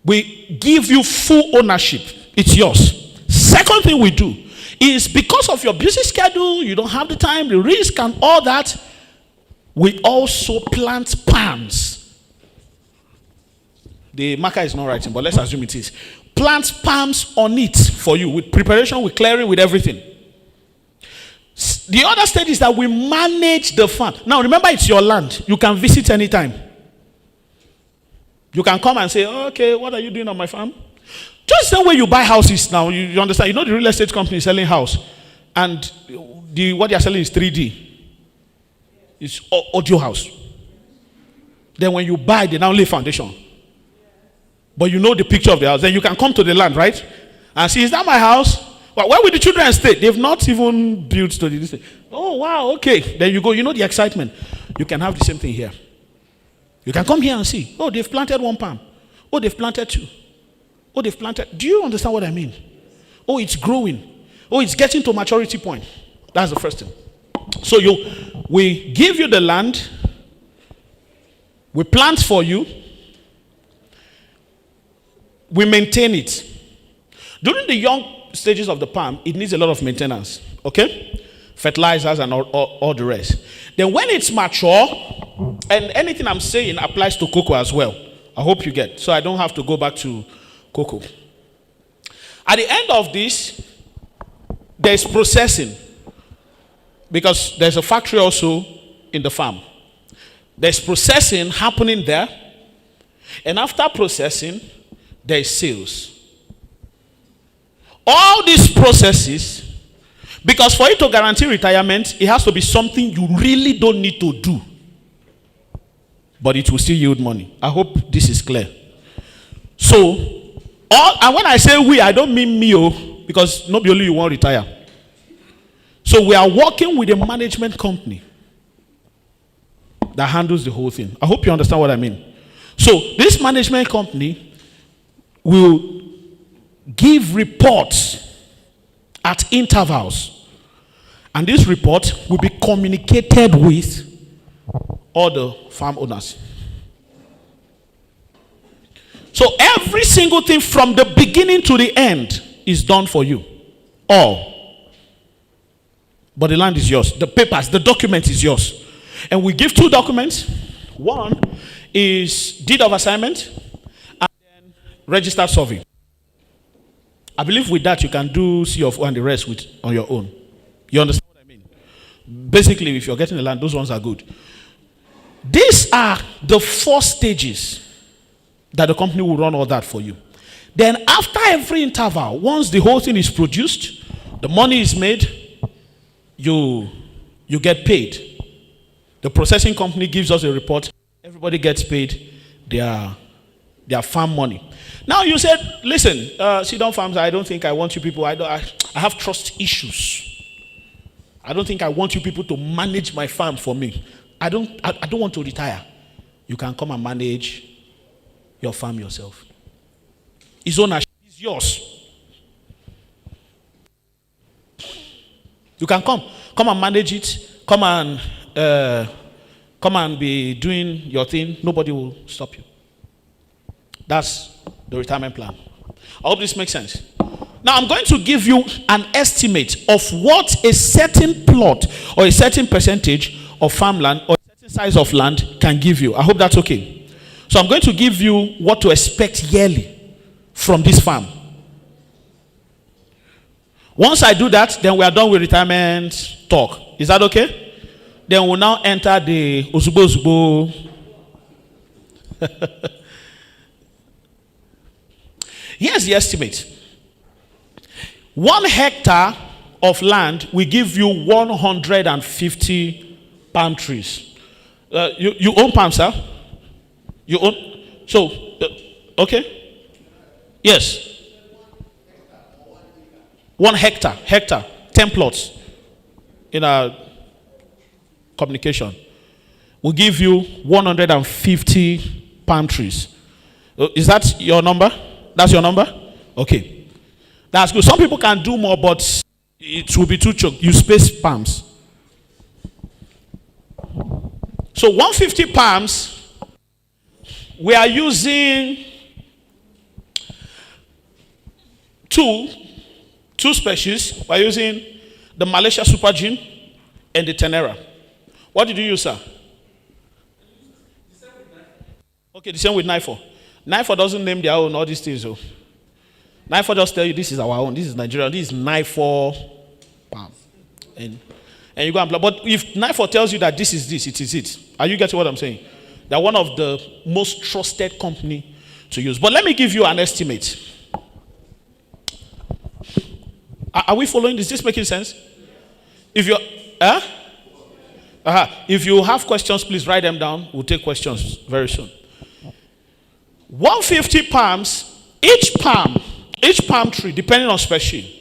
We give you full ownership. It's yours. Second thing we do is, because of your busy schedule, you don't have the time, the risk and all that, we also plant palms. The marker is not writing, but let's assume it is. Plant palms on it for you, with preparation, with clearing, with everything. The other stage is that we manage the farm. Now remember, it's your land. You can visit anytime. You can come and say, okay, what are you doing on my farm? Just the way you buy houses now, you understand. You know the real estate company is selling house, and what they are selling is 3D. It's audio house. Then when you buy, they now lay foundation. But you know the picture of the house. Then you can come to the land, right? And see, is that my house? Well, where will the children stay? They've not even built to this. Oh, wow, okay. Then you go, you know the excitement. You can have the same thing here. You can come here and see. Oh, they've planted one palm. Oh, they've planted two. Oh, they've planted. Do you understand what I mean? Oh, it's growing. Oh, it's getting to maturity point. That's the first thing. So we give you the land. We plant for you. We maintain it. During the young stages of the palm, it needs a lot of maintenance. Okay? Fertilizers and all the rest. Then when it's mature, and anything I'm saying applies to cocoa as well. I hope you get. So I don't have to go back to cocoa. At the end of this, there's processing. Because there's a factory also in the farm. There's processing happening there. And after processing, there's sales. All these processes, because for you to guarantee retirement, it has to be something you really don't need to do. But it will still yield money. I hope this is clear. So, and when I say we, I don't mean me, because not only you won't retire. So we are working with a management company that handles the whole thing. I hope you understand what I mean. So this management company will give reports at intervals. And this report will be communicated with all the farm owners. So every single thing from the beginning to the end is done for you. All. But the land is yours. The papers, the document is yours. And we give two documents. One is deed of assignment and then registered survey. I believe with that you can do C of O and the rest on your own. You understand what I mean? Basically, if you're getting the land, those ones are good. These are the 4 stages that the company will run all that for you. Then after every interval, once the whole thing is produced, the money is made, you get paid. The processing company gives us a report. Everybody gets paid their farm money. Now you said, listen, sit down farms, I don't think I want you people, I have trust issues. I don't think I want you people to manage my farm for me. I don't want to retire. You can come and manage your farm yourself. It's ownership. It's yours. You can come and manage it. Come and be doing your thing. Nobody will stop you. That's the retirement plan. I hope this makes sense. Now I'm going to give you an estimate of what a certain plot or a certain percentage of farmland or a certain size of land can give you. I hope that's okay. So I'm going to give you what to expect yearly from this farm. Once I do that, then we are done with retirement talk. Is that okay? Then we'll now enter the Ozubo. Here's the estimate. 1 hectare of land will give you 150 palm trees. You own palm, sir? You own? So, okay? Yes. 1 hectare, 10 plots in our communication will give you 150 palm trees. Is that your number? That's your number? Okay. That's good. Some people can do more, but it will be too choked. You space palms. So 150 palms, we are using two species. We are using the Malaysia Super Gene and the Tenera. What did you use, sir? Okay, the same with NIFO. NIFO doesn't name their own, all these things. So. NIFO just tell you this is our own, this is Nigeria, this is NIFO palm. And you go and play. But if NIFO tells you that this is this, it is it. Are you getting what I'm saying? They're one of the most trusted company to use. But let me give you an estimate. Are we following this? Is this making sense? If you if you have questions, please write them down. We'll take questions very soon. 150 palms, each palm tree, depending on species.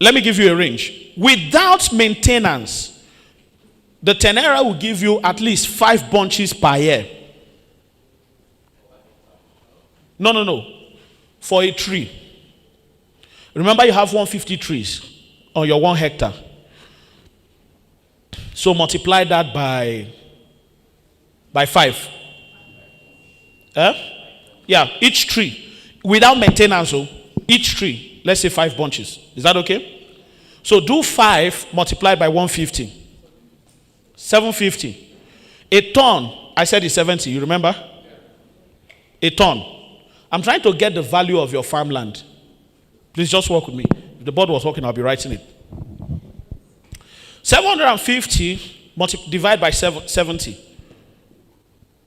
Let me give you a range. Without maintenance, the Tenera will give you at least 5 bunches per year. No. For a tree. Remember, you have 150 trees on your 1 hectare. So multiply that by 5. Yeah, each tree. Without maintenance, each tree, let's say 5 bunches. Is that okay? So do 5 multiplied by 150. 750. A ton, I said is 70. You remember? A ton. I'm trying to get the value of your farmland. Please just work with me. If the board was working, I'll be writing it. 750 divided by 70.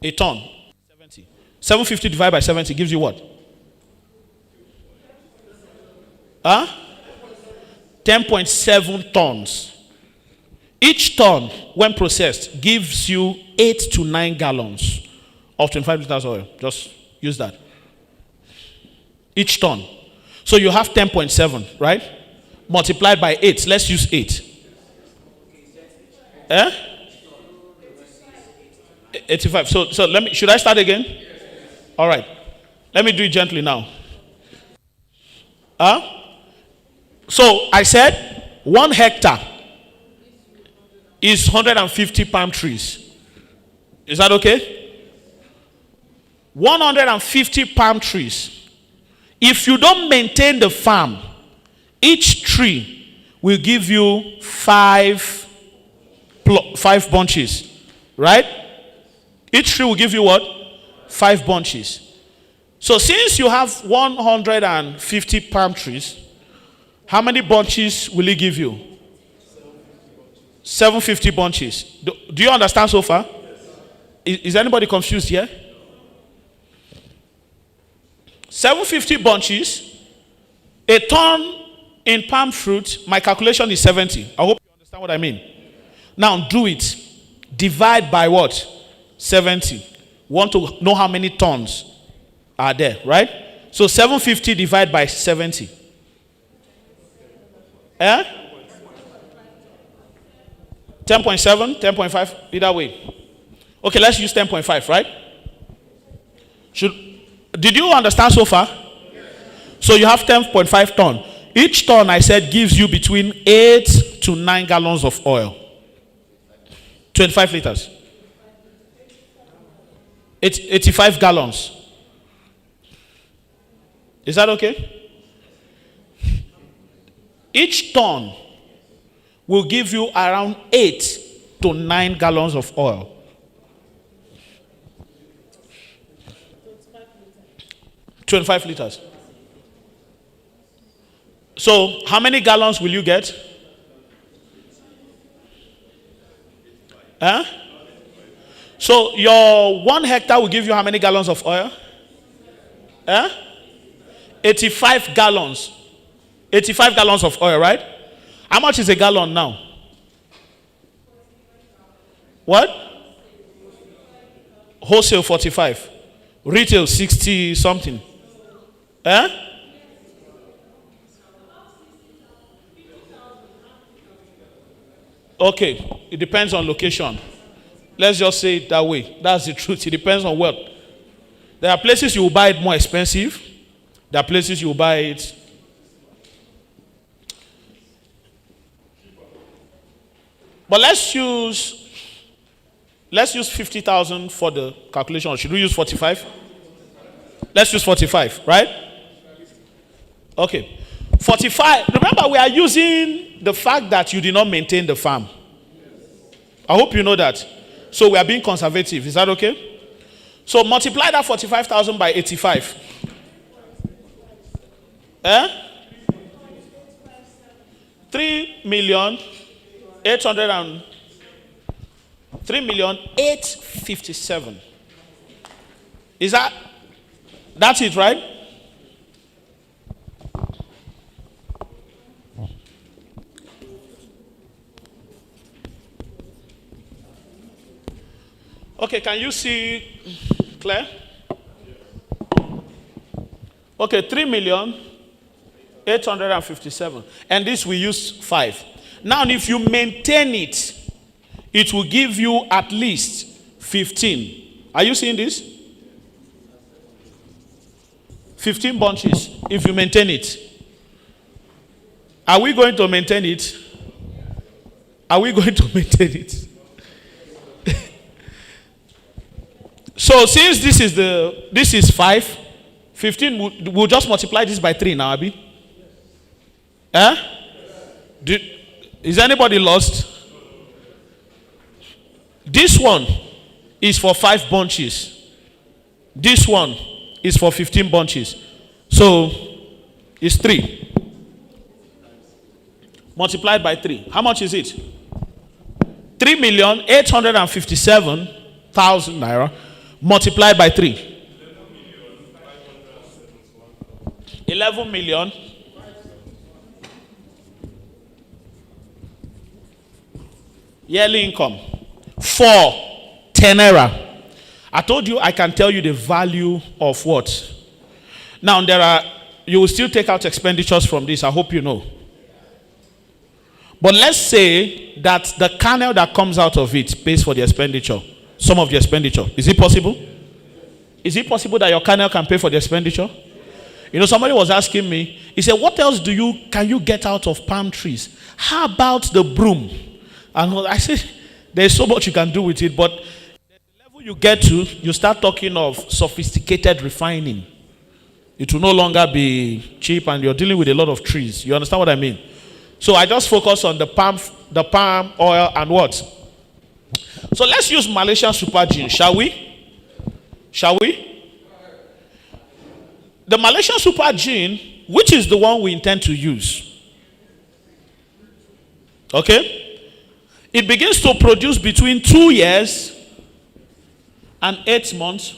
A ton. 70. 750 divided by 70 gives you what? 10.7 tons. Each ton, when processed, gives you 8 to 9 gallons of 25 liters oil. Just use that. Each ton. So you have 10.7, right? Multiplied by 8. Let's use 8. 85. So let me. Should I start again? All right. Let me do it gently now. So I said 1 hectare is 150 palm trees. Is that okay? 150 palm trees. If you don't maintain the farm, each tree will give you 5 bunches. Right? Each tree will give you what? 5 bunches. So since you have 150 palm trees, how many bunches will it give you? 750 bunches. Do you understand so far? Is anybody confused here? 750 bunches. A ton in palm fruit, my calculation is 70. I hope you understand what I mean. Now do it. Divide by what? 70. Want to know how many tons are there, right? So 750 divided by 70. 10.7, 10.5, either way. Okay, let's use 10.5, right? Did you understand so far? Yes. So you have 10.5 ton. Each ton, I said, gives you between 8 to 9 gallons of oil. 25 liters. 85 gallons. Is that okay? Each ton will give you around 8 to 9 gallons of oil. 25 liters. So, how many gallons will you get? Huh? So, your 1 hectare will give you how many gallons of oil? Huh? 85 gallons. 85 gallons of oil, right? How much is a gallon now? What? Wholesale 45. Retail 60 something. Eh? Okay. It depends on location. Let's just say it that way. That's the truth. It depends on what. There are places you will buy it more expensive. There are places you will buy it. But let's use 50,000 for the calculation. Or should we use 45? Let's use 45, right? Okay. 45. Remember, we are using the fact that you did not maintain the farm. I hope you know that. So we are being conservative. Is that okay? So multiply that 45,000 by 85. Eh? 3,857. Is that's it, right? Okay, can you see clear? Okay, 3,857. And this we use 5. Now, if you maintain it, it will give you at least 15. Are you seeing this? 15 bunches if you maintain it. Are we going to maintain it? Are we going to maintain it? So since this is 5, 15, we'll just multiply this by 3 now, Abi. Eh? Is anybody lost? This one is for 5 bunches. This one is for 15 bunches. So it's 3. Multiplied by 3. How much is it? 3,857,000 naira multiplied by 3. 11 million. Yearly income for 10 naira. I told you I can tell you the value of what. Now you will still take out expenditures from this. I hope you know. But let's say that the kernel that comes out of it pays for the expenditure. Some of the expenditure. Is it possible? Is it possible that your kernel can pay for the expenditure? You know, somebody was asking me, he said, what else can you get out of palm trees? How about the broom? And I said, there's so much you can do with it, but the level you get to, you start talking of sophisticated refining. It will no longer be cheap and you're dealing with a lot of trees. You understand what I mean? So I just focus on the palm oil and what? So let's use Malaysian super gin, shall we? Shall we? The Malaysian super gin, which is the one we intend to use. Okay? It begins to produce between 2 years and 8 months.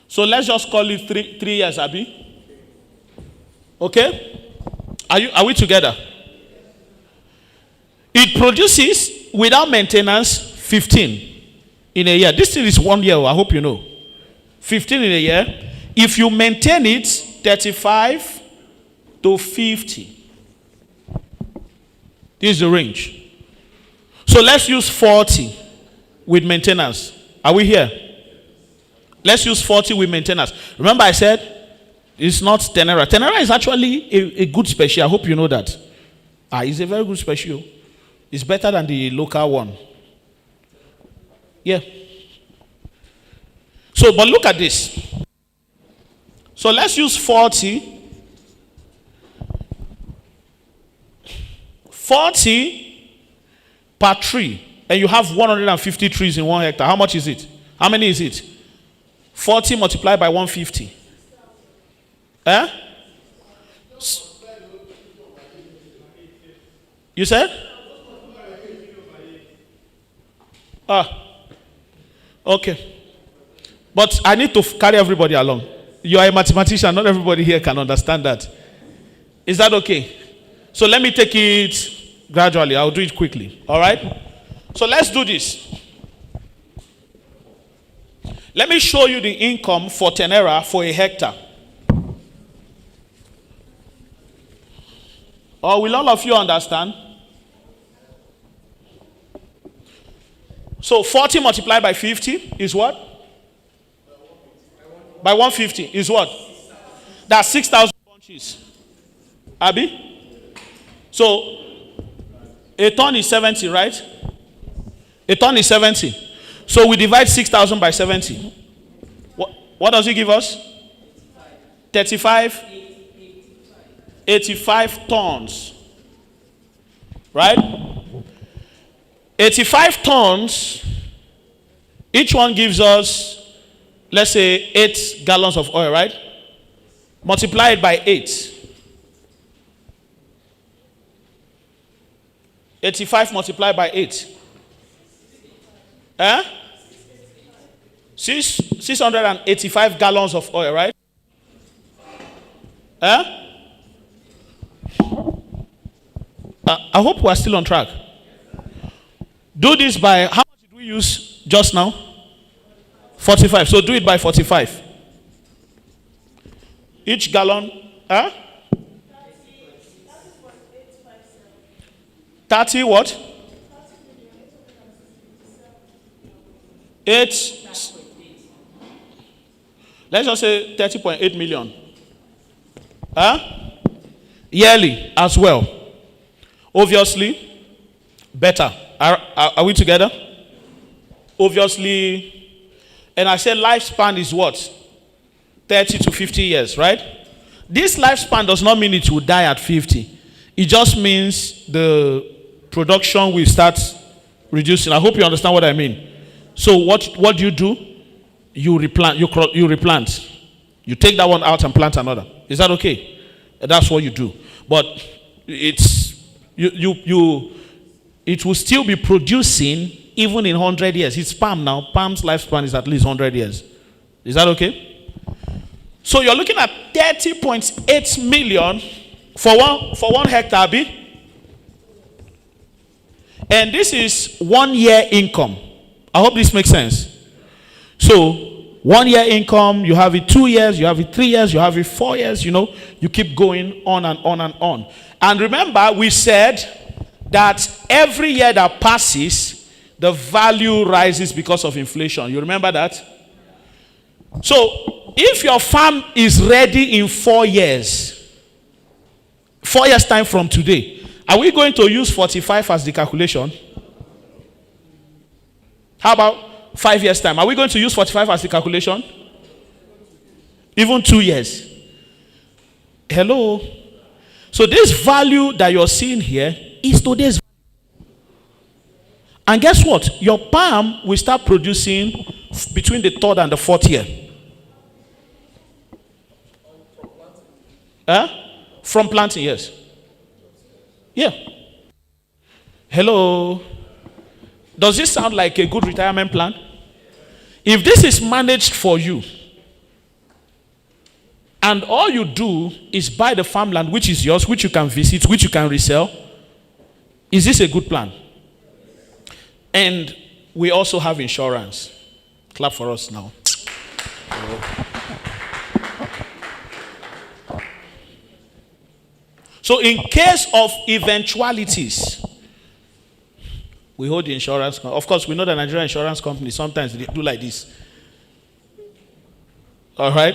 So let's just call it 3 years, Abi. Okay? Are we together? It produces without maintenance 15 in a year. This thing is 1 year, I hope you know. 15 in a year. If you maintain it, 35 to 50. This is the range. So let's use 40 with maintenance. Are we here? Let's use 40 with maintenance. Remember I said it's not 10 naira. 10 naira is actually a good special. I hope you know that. It's a very good special. It's better than the local one. Yeah. So, but look at this. So let's use 40. 40 per tree. And you have 150 trees in 1 hectare. How much is it? How many is it? 40 multiplied by 150. Eh? You said? Okay. But I need to carry everybody along. You are a mathematician. Not everybody here can understand that. Is that okay? So let me take it gradually. I'll do it quickly. All right? So let's do this. Let me show you the income for Tenera for a hectare. Or will all of you understand? So 40 multiplied by 50 is what? By 150 is what? That's 6,000 bunches. Abi? So a ton is 70, right? A ton is 70. So we divide 6,000 by 70. What does it give us? 35? 85 tons. Right? 85 tons. Each one gives us, let's say, 8 gallons of oil, right? Multiply it by 8. 85 multiplied by 8. 685 gallons of oil, right? I hope we are still on track. Do this by, how much did we use just now? 45. So do it by 45. Each gallon, 30 what? 8. Let's just say 30.8 million. Yearly as well. Obviously, better. Are we together? Obviously, and I said lifespan is what? 30 to 50 years, right? This lifespan does not mean it will die at 50. It just means the production will start reducing. I hope you understand what I mean. So what do? You replant. You replant. You take that one out and plant another. Is that okay? That's what you do. But it will still be producing even in 100 years. It's palm now. Palm's lifespan is at least 100 years. Is that okay? So you're looking at 30.8 million for one hectare, B. And this is 1 year income. I hope this makes sense. So 1 year income, you have it 2 years, you have it 3 years, you have it 4 years, you keep going on and on and on. And remember, we said that every year that passes, the value rises because of inflation. You remember that? So if your farm is ready in 4 years, 4 years time from today, are we going to use 45 as the calculation? How about 5 years time? Are we going to use 45 as the calculation? Even 2 years. Hello? So this value that you're seeing here is today's value. And guess what? Your palm will start producing between the 3rd and the 4th year. From planting, yes. Yeah. Hello? Does this sound like a good retirement plan? If this is managed for you, and all you do is buy the farmland which is yours, which you can visit, which you can resell, is this a good plan? And we also have insurance. Clap for us now. So in case of eventualities, we hold the insurance. Of course, we know the Nigerian insurance company, sometimes they do like this. All right?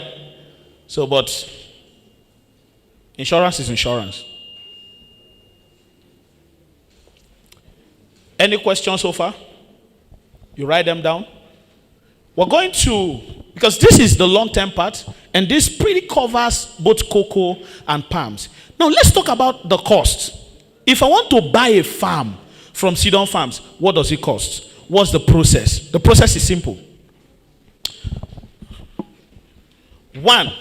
So, but insurance is insurance. Any questions so far? You write them down. We're going to, because this is the long-term part, and this pretty covers both cocoa and palms. Now let's talk about the cost. If I want to buy a farm from Sidon Farms, what does it cost? What's the process? The process is simple. One,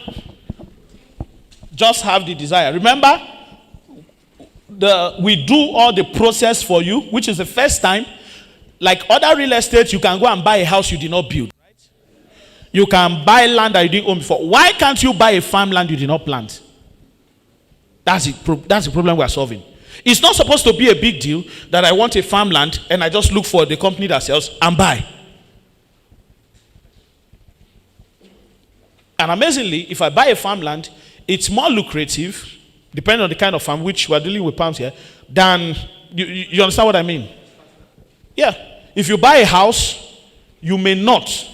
just have the desire. Remember, we do all the process for you, which is the first time. Like other real estate, you can go and buy a house you did not build. Right? You can buy land that you didn't own before. Why can't you buy a farmland you did not plant? That's the problem we are solving. It's not supposed to be a big deal that I want a farmland and I just look for the company that sells and buy. And amazingly, if I buy a farmland, it's more lucrative, depending on the kind of farm, which we're dealing with palms here, than, you understand what I mean? Yeah. If you buy a house, you may not.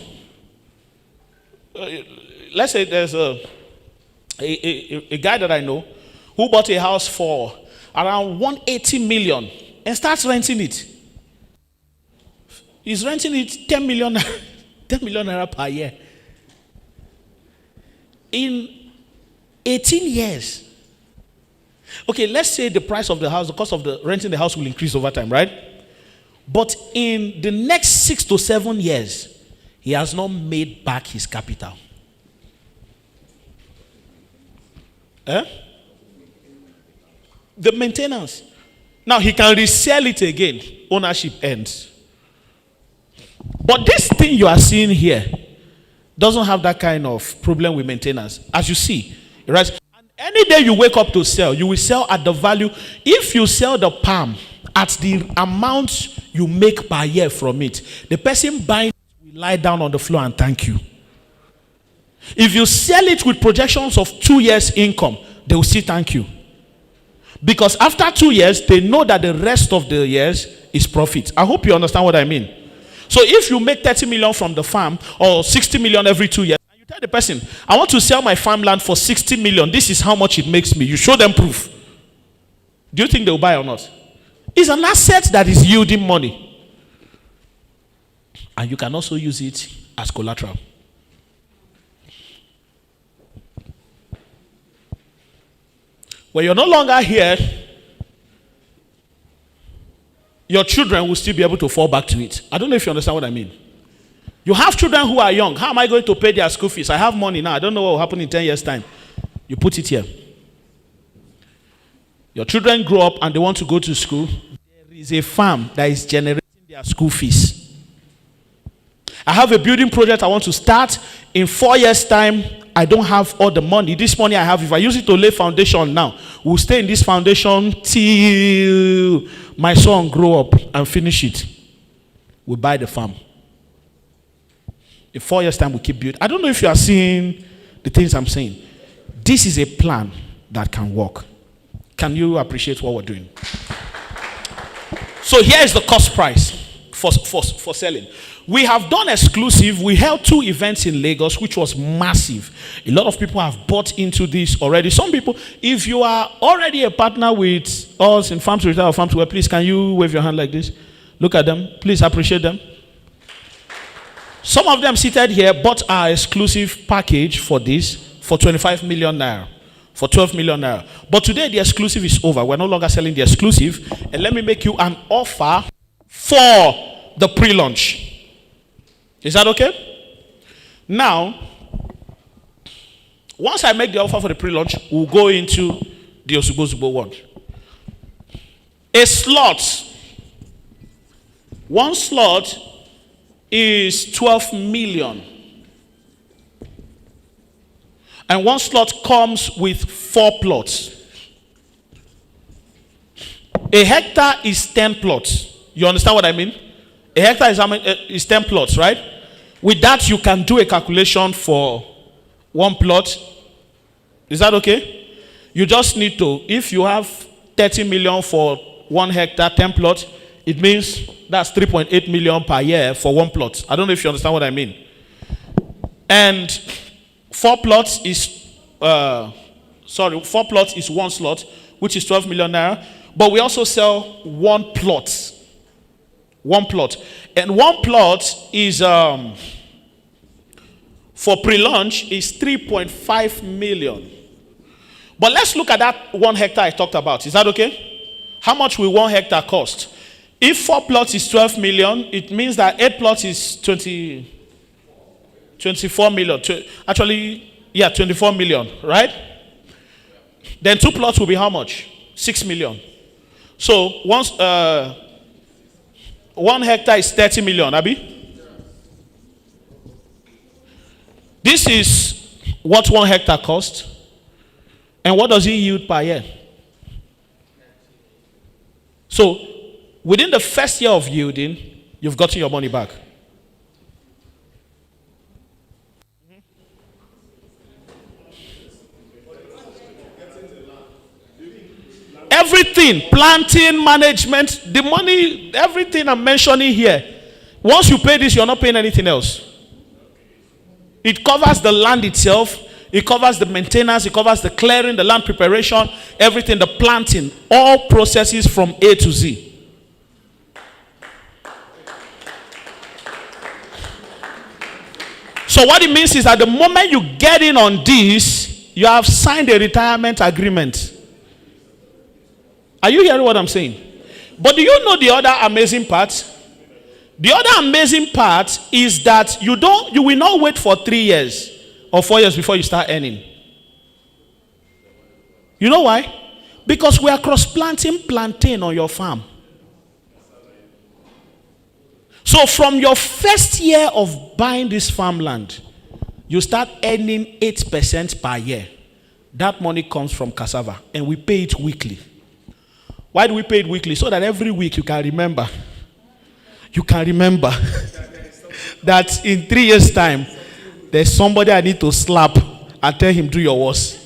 Let's say there's a guy that I know who bought a house for around 180 million and starts renting it. He's renting it 10 million naira per year. In 18 years. Okay, let's say the price of the house, the cost of the renting the house will increase over time, right? But in the next 6 to 7 years, he has not made back his capital. The maintenance. Now he can resell it again. Ownership ends. But this thing you are seeing here doesn't have that kind of problem with maintenance. As you see, right? And any day you wake up to sell, you will sell at the value. If you sell the palm at the amount you make per year from it, the person buying it will lie down on the floor and thank you. If you sell it with projections of 2 years income, they will still thank you. Because after 2 years, they know that the rest of the years is profit. I hope you understand what I mean. So if you make 30 million from the farm or 60 million every 2 years, and you tell the person, I want to sell my farmland for 60 million. This is how much it makes me. You show them proof. Do you think they will buy or not? It's an asset that is yielding money. And you can also use it as collateral. When you're no longer here, your children will still be able to fall back to it. I don't know if you understand what I mean. You have children who are young. How am I going to pay their school fees? I have money now. I don't know what will happen in 10 years' time. You put it here. Your children grow up and they want to go to school. There is a farm that is generating their school fees. I have a building project I want to start. In 4 years' time, I don't have all the money. This money I have, if I use it to lay foundation now, we'll stay in this foundation till my son grow up and finish it. We buy the farm. In 4 years' time, we keep building. I don't know if you are seeing the things I'm saying. This is a plan that can work. Can you appreciate what we're doing? So here is the cost price for selling. We have done exclusive. We held 2 events in Lagos, which was massive. A lot of people have bought into this already. Some people, if you are already a partner with us in Farm to Retire or Farm to Wear, please, can you wave your hand like this? Look at them. Please appreciate them. Some of them seated here bought our exclusive package for this for 25 million naira. For 12 million naira. But today the exclusive is over. We're no longer selling the exclusive. And let me make you an offer for the pre-launch. Is that okay? Now, once I make the offer for the pre-launch, we'll go into the Osugbo one. A slot. One slot is 12 million. And one slot comes with 4 plots. A hectare is 10 plots. You understand what I mean? A hectare is 10 plots, right? With that, you can do a calculation for 1 plot. Is that okay? You just need to, if you have 30 million for 1 hectare, 10 plots, it means that's 3.8 million per year for 1 plot. I don't know if you understand what I mean. And 4 plots is 4 plots is 1 slot, which is 12 million naira. But we also sell 1 plot. 1 plot. And 1 plot is for pre-launch is 3.5 million. But let's look at that 1 hectare I talked about. Is that okay? How much will 1 hectare cost? If 4 plots is 12 million, it means that 8 plots is 24 million. Actually, yeah, 24 million, right? Then 2 plots will be how much? 6 million. So once 1 hectare is 30 million, Abi? This is what 1 hectare costs. And what does it yield per year? So within the first year of yielding, you've gotten your money back. Everything, planting, management, the money, everything I'm mentioning here. Once you pay this, you're not paying anything else. It covers the land itself. It covers the maintenance. It covers the clearing, the land preparation, everything, the planting, all processes from A to Z. So what it means is that the moment you get in on this, you have signed a retirement agreement. Are you hearing what I'm saying? But do you know the other amazing part? The other amazing part is that you will not wait for 3 years or 4 years before you start earning. You know why? Because we are cross-planting plantain on your farm. So from your first year of buying this farmland, you start earning 8% per year. That money comes from cassava, and we pay it weekly. Why do we pay it weekly? So that every week you can remember. You can remember that in 3 years' time, there's somebody I need to slap and tell him, do your worst.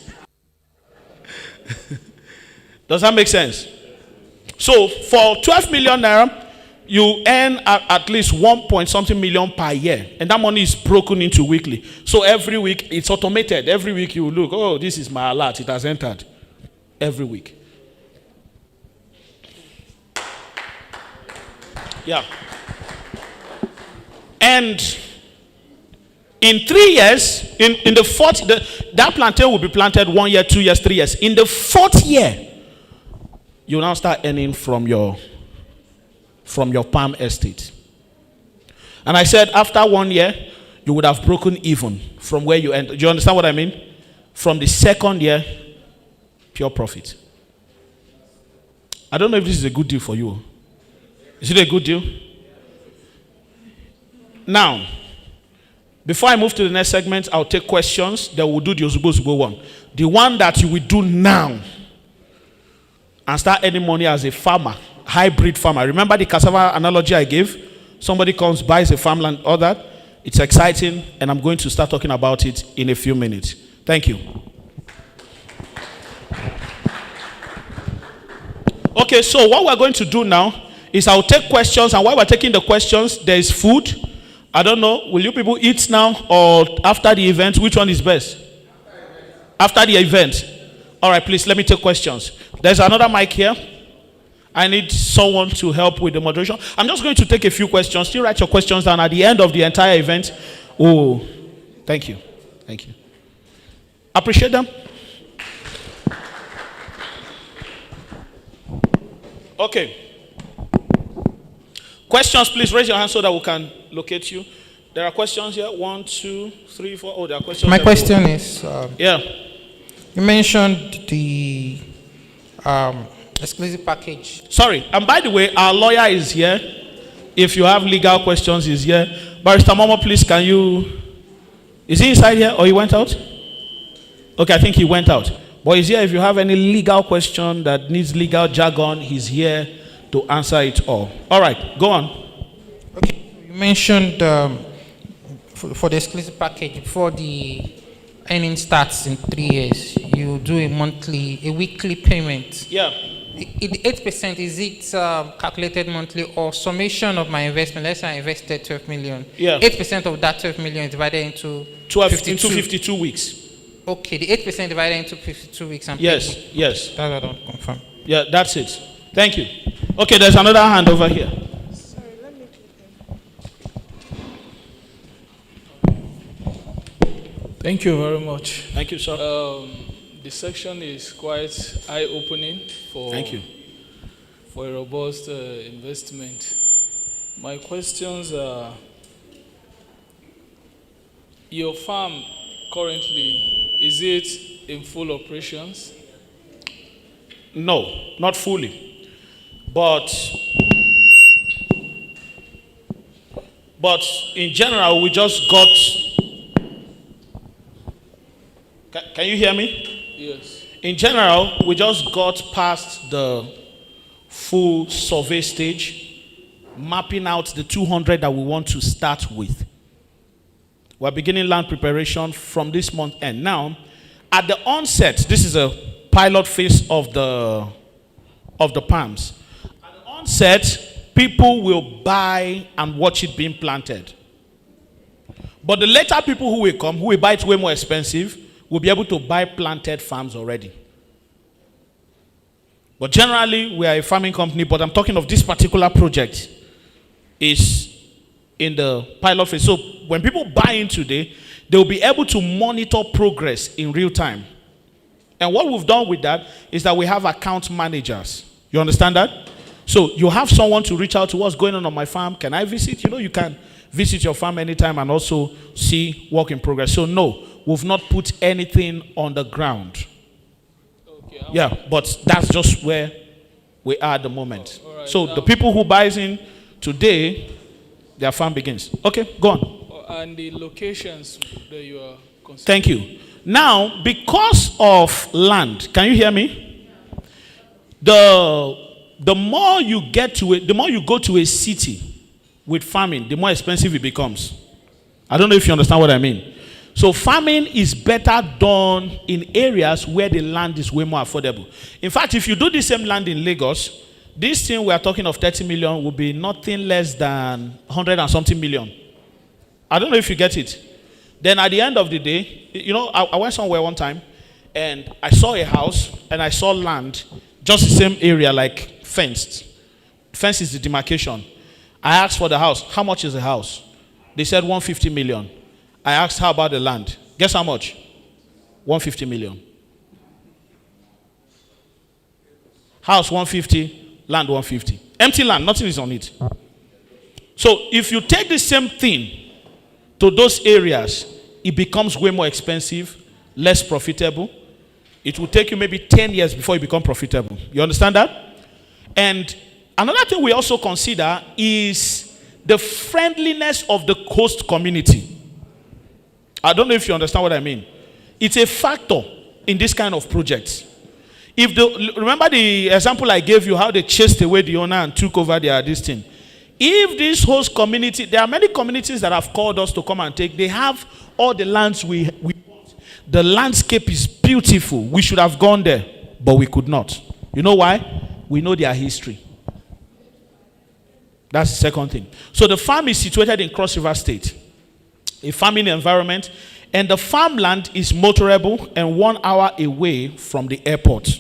Does that make sense? So for 12 million naira, you earn at least 1 point something million per year. And that money is broken into weekly. So every week, it's automated. Every week you look, oh, this is my alert. It has entered. Every week. Yeah. And in 3 years, in the fourth, that plantain will be planted 1 year, 2 years, 3 years. In the 4th year, you now start earning from your palm estate. And I said after 1 year, you would have broken even from where you entered. Do you understand what I mean? From the 2nd year, pure profit. I don't know if this is a good deal for you. Is it a good deal? Now, before I move to the next segment, I'll take questions. Then we'll do the Ozubo one. The one that you will do now and start earning money as a farmer, hybrid farmer. Remember the cassava analogy I gave? Somebody comes, buys a farmland, all that. It's exciting, and I'm going to start talking about it in a few minutes. Thank you. Okay, so what we're going to do now is I'll take questions, and while we're taking the questions, there is food. I don't know, will you people eat now or after the event? Which one is best? After the event. All right, please, let me take questions. There's another mic here. I need someone to help with the moderation. I'm just going to take a few questions. Still write your questions down at the end of the entire event. Oh, thank you. Thank you. Appreciate them. Okay. Questions, please raise your hand so that we can locate you. There are questions here. 1, 2, 3, 4. Oh, there are questions. My question is, yeah. You mentioned the exclusive package. Sorry, and by the way, our lawyer is here. If you have legal questions, he's here. Barrister Momo, please, can you... Is he inside here or he went out? Okay, I think he went out. But he's here. If you have any legal question that needs legal jargon, he's here to answer it all. All right, go on. Okay, you mentioned for the exclusive package, before the earning starts in 3 years, you do a weekly payment. Yeah. The 8%, is it calculated monthly or summation of my investment? Let's say I invested 12 million. Yeah. 8% of that 12 million is divided into 52 weeks. Okay, the 8% divided into 52 weeks. And yes, yes. That's what I don't confirm. Yeah, that's it. Thank you. Okay, there's another hand over here. Sorry, let me Thank you very much. Thank you, sir. The section is quite eye-opening Thank you. for a robust investment. My questions are: your farm currently, is it in full operations? No, not fully. But in general, we just got. Can you hear me? Yes. In general, we just got past the full survey stage, mapping out the 200 that we want to start with. We're beginning land preparation from this month end. Now, at the onset, this is a pilot phase of the palms. At the onset, people will buy and watch it being planted. But the later people who will come, who will buy it way more expensive, will be able to buy planted farms already. But generally, we are a farming company, but I'm talking of this particular project is in the pilot phase. So when people buy in today, they'll be able to monitor progress in real time. And what we've done with that is that we have account managers. You understand that? So you have someone to reach out to what's going on my farm. Can I visit? You know, you can visit your farm anytime and also see work in progress. So no, we've not put anything on the ground. Okay. Yeah, but that's just where we are at the moment. All right, so the people who buys in today, their farm begins. Okay, go on. And the locations that you are considering? Thank you. Now, because of land, can you hear me? The more you get to it, the more you go to a city with farming, the more expensive it becomes. I don't know if you understand what I mean. So farming is better done in areas where the land is way more affordable. In fact, if you do the same land in Lagos, this thing we are talking of 30 million will be nothing less than 100 and something million. I don't know if you get it. Then at the end of the day, you know, I went somewhere one time and I saw a house and I saw land, just the same area, like fenced. Fence is the demarcation. I asked for the house. How much is the house? They said 150 million. I asked, how about the land? Guess how much? 150 million. House 150, land 150. Empty land, nothing is on it. So if you take the same thing to those areas, it becomes way more expensive, less profitable. It will take you maybe 10 years before you become profitable. You understand that? And another thing we also consider is the friendliness of the host community. I don't know if you understand what I mean. It's a factor in this kind of projects. Remember the example I gave you, how they chased away the owner and took over this thing. If this host community, there are many communities that have called us to come and take, they have all the lands we want. The landscape is beautiful. We should have gone there, but we could not. You know why? We know their history. That's the second thing. So the farm is situated in Cross River State, a farming environment, and the farmland is motorable and 1 hour away from the airport.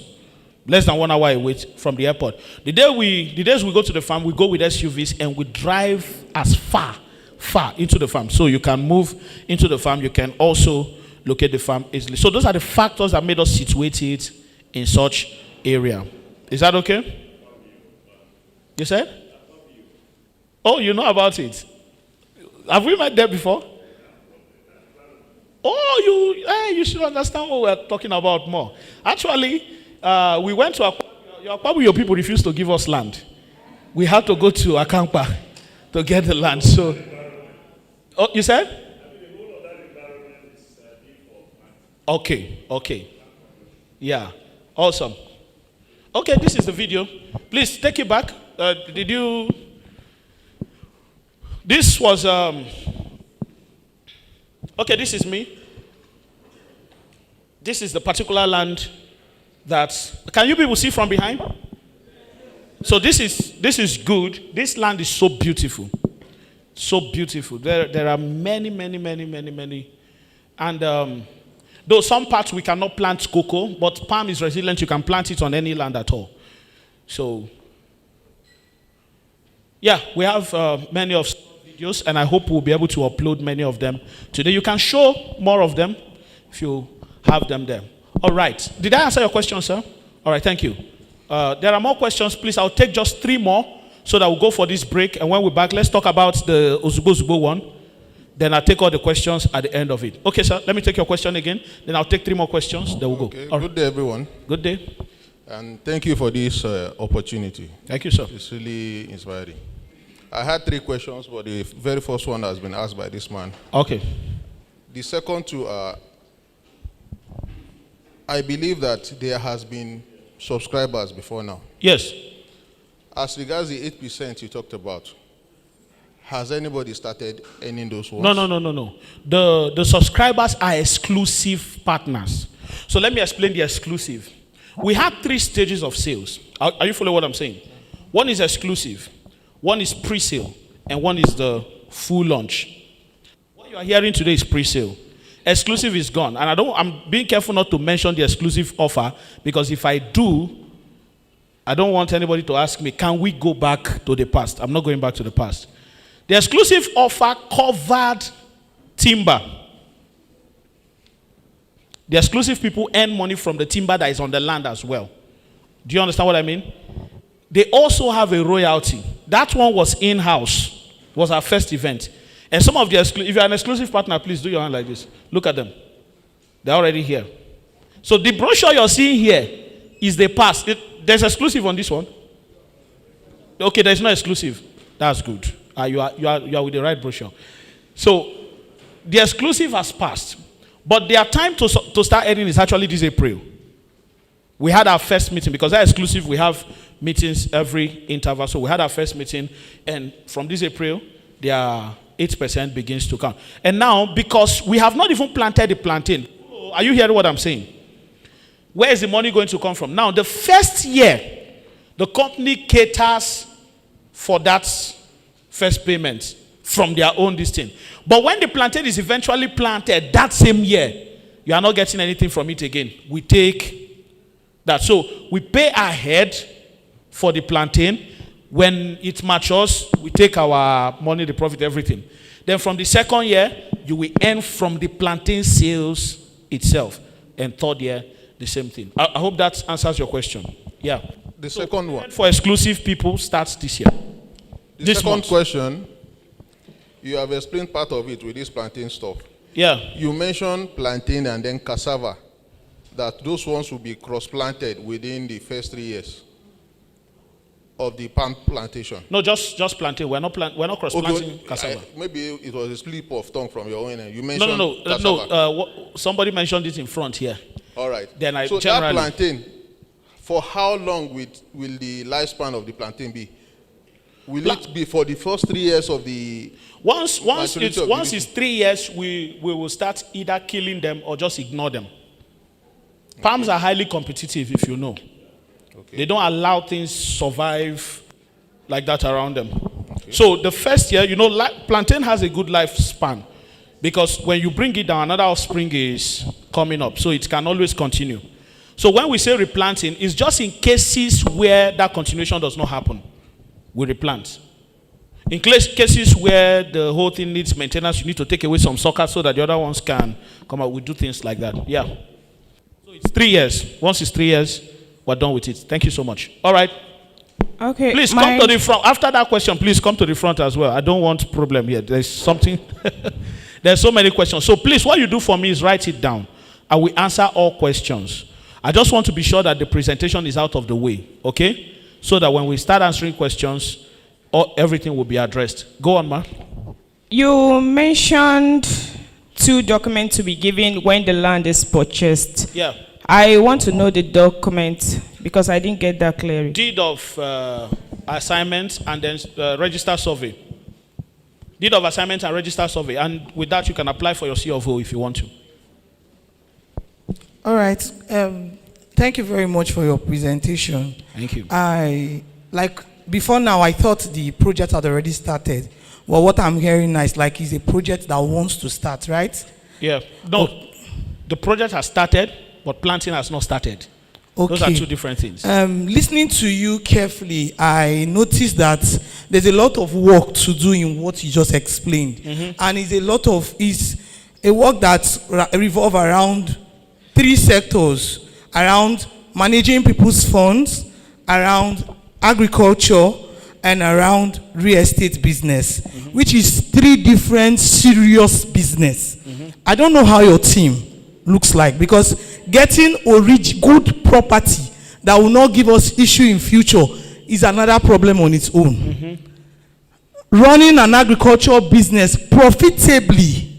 Less than 1 hour away from the airport. The days we go to the farm, we go with SUVs and we drive as far into the farm. So you can move into the farm. You can also locate the farm easily. So those are the factors that made us situated in such area. Is that okay? You said? Oh, you know about it. Have we met there before? Oh, you should understand what we're talking about more. Actually, we went to your people refused to give us land. We had to go to Akampa to get the land. So, oh, you said? Okay. Yeah, awesome. Okay, this is the video. Please take it back. This was, okay, this is me. This is the particular land that, can you people see from behind? So this is good. This land is so beautiful. So beautiful. There are many. And though some parts we cannot plant cocoa, but palm is resilient. You can plant it on any land at all. So, yeah, we have many of videos, and I hope we'll be able to upload many of them today. You can show more of them. if you have them there. All right. Did I answer your question, sir? All right, thank you. There are more questions. Please, I'll take just 3 more so that we'll go for this break. And when we're back, let's talk about the Ozugbo one. Then I'll take all the questions at the end of it. Okay, sir, let me take your question again. Then I'll take 3 more questions. Then we'll go. Okay. All Good day, everyone. Good day. And thank you for this opportunity. Thank you, sir. It's really inspiring. I had 3 questions, but the very first one has been asked by this man. Okay. The second 2 are, I believe that there has been subscribers before now. Yes. As regards the 8% you talked about, has anybody started earning those ones? No. The subscribers are exclusive partners. So let me explain the exclusive. We have 3 stages of sales. Are you following what I'm saying? One is exclusive, one is pre-sale, and one is the full launch. What you are hearing today is pre-sale. Exclusive is gone. And I'm being careful not to mention the exclusive offer, because if I do, I don't want anybody to ask me, can we go back to the past? I'm not going back to the past. The exclusive offer covered timber. The exclusive people earn money from the timber that is on the land as well. Do you understand what I mean? They also have a royalty. That one was in-house, was our first event. And some of the if you're an exclusive partner, please do your hand like this. Look at them. They're already here. So the brochure you're seeing here is the past. There's exclusive on this one. Okay, there's no exclusive. That's good. You are with the right brochure. So the exclusive has passed. But their time to start earning is actually this April. We had our first meeting, because that exclusive, we have meetings every interval. So we had our first meeting, and from this April, their 8% begins to count. And now, because we have not even planted the plantain, are you hearing what I'm saying? Where is the money going to come from? Now, the first year, the company caters for that first payment from their own thing. But when the plantain is eventually planted that same year, you are not getting anything from it again. We take that. So we pay ahead for the plantain. When it matures, we take our money, the profit, everything. Then from the second year, you will earn from the plantain sales itself. And third year, the same thing. I hope that answers your question. Yeah. The second one. For exclusive people starts this year. The second question, you have explained part of it with this plantain stuff. Yeah. You mentioned plantain and then cassava, that those ones will be cross-planted within the first 3 years of the palm plantation. No, just plantain. We're not cross-planting cassava. Maybe it was a slip of tongue from your own end. You mentioned cassava. No. Somebody mentioned it in front here. All right. Then so that plantain, for how long will the lifespan of the plantain be? Will it be for the first 3 years of the... Once it's 3 years, we will start either killing them or just ignore them. Palms are highly competitive, if you know. Okay. They don't allow things survive like that around them. Okay. So the first year, plantain has a good lifespan, because when you bring it down, another offspring is coming up, so it can always continue. So when we say replanting, it's just in cases where that continuation does not happen. We replant. In cases where the whole thing needs maintenance, you need to take away some suckers so that the other ones can come out. We do things like that. Yeah. So it's 3 years. Once it's 3 years, we're done with it. Thank you so much. All right. Okay. Please come to the front. After that question, please come to the front as well. I don't want problem here. There's something. There's so many questions. So please, what you do for me is write it down. I will answer all questions. I just want to be sure that the presentation is out of the way. Okay? So that when we start answering questions, everything will be addressed. Go on, ma. You mentioned 2 documents to be given when the land is purchased. Yeah. I want to know the document, because I didn't get that clearly. Deed of assignment and then register survey. Deed of assignment and register survey. And with that, you can apply for your C of O if you want to. All right. Thank you very much for your presentation. Thank you. Before now, I thought the project had already started. Well, what I'm hearing now is like it's a project that wants to start, right? Yeah. No, the project has started, but planting has not started. Okay. Those are 2 different things. Listening to you carefully, I noticed that there's a lot of work to do in what you just explained. Mm-hmm. And it's a lot of... a work that revolves around 3 sectors, around managing people's funds, around agriculture, and around real estate business, which is 3 different serious business. I don't know how your team looks like, because getting good property that will not give us issue in future is another problem on its own. Running an agricultural business profitably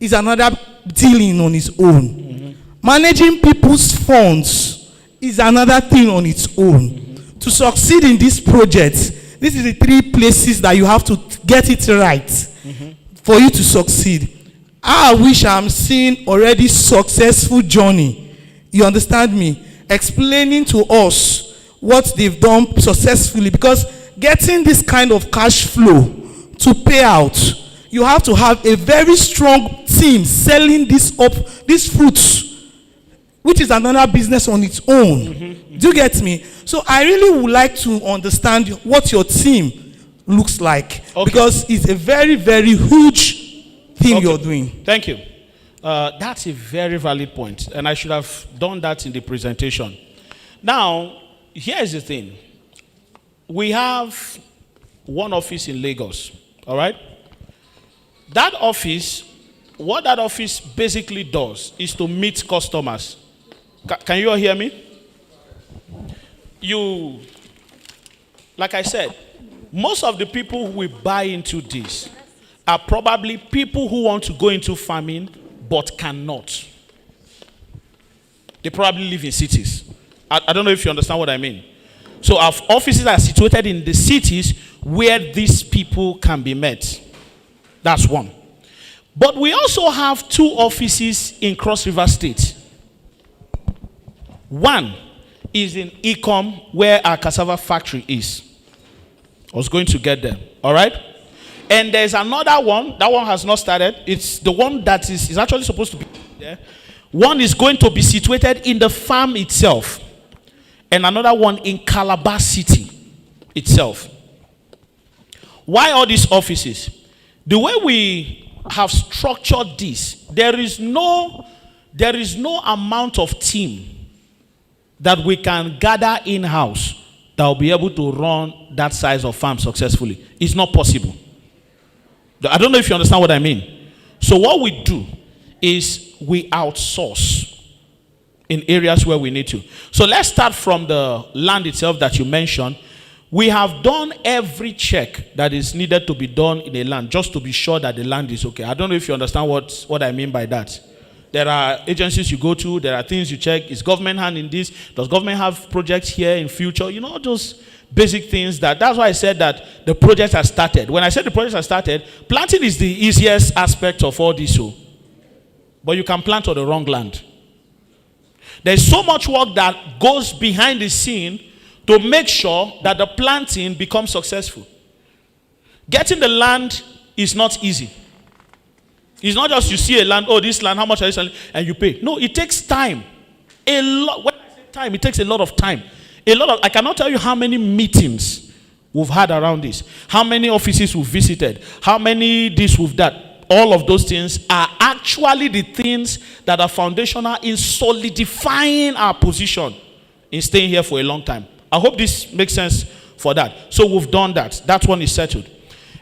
is another dealing on its own. Managing people's funds is another thing on its own. To succeed in this project, this is the 3 places that you have to get it right for you to succeed. I wish I'm seeing already successful journey. You understand me? Explaining to us what they've done successfully, because getting this kind of cash flow to pay out, you have to have a very strong team selling these fruits, which is another business on its own. Do you get me? So I really would like to understand what your team looks like, because it's a very, very huge thing you're doing. Thank you. That's a very valid point, and I should have done that in the presentation. Now, here's the thing. We have one office in Lagos, all right? That office, what that office basically does is to meet customers. Can you all hear me? Like I said, most of the people who will buy into this are probably people who want to go into farming but cannot. They probably live in cities. I don't know if you understand what I mean. So our offices are situated in the cities where these people can be met. That's one. But we also have 2 offices in Cross River State. One is in Ecom, where our cassava factory is. I was going to get there. All right? And there's another one. That one has not started. It's the one that is actually supposed to be there. One is going to be situated in the farm itself. And another one in Calabar City itself. Why all these offices? The way we have structured this, there is no amount of team that we can gather in-house that will be able to run that size of farm successfully. It's not possible. I don't know if you understand what I mean. So what we do is we outsource in areas where we need to. So let's start from the land itself that you mentioned. We have done every check that is needed to be done in a land just to be sure that the land is okay. I don't know if you understand what I mean by that. There are agencies you go to, there are things you check. Is government hand in this? Does government have projects here in future? You know, those basic things that's why I said that the project has started. When I said the project has started, planting is the easiest aspect of all this. But you can plant on the wrong land. There's so much work that goes behind the scene to make sure that the planting becomes successful. Getting the land is not easy. It's not just you see a land, oh, this land, how much are you selling, and you pay. No, it takes time. A lot. When I say time, it takes a lot of time. I cannot tell you how many meetings we've had around this, how many offices we've visited, how many this we've that. All of those things are actually the things that are foundational in solidifying our position in staying here for a long time. I hope this makes sense for that. So we've done that. That one is settled.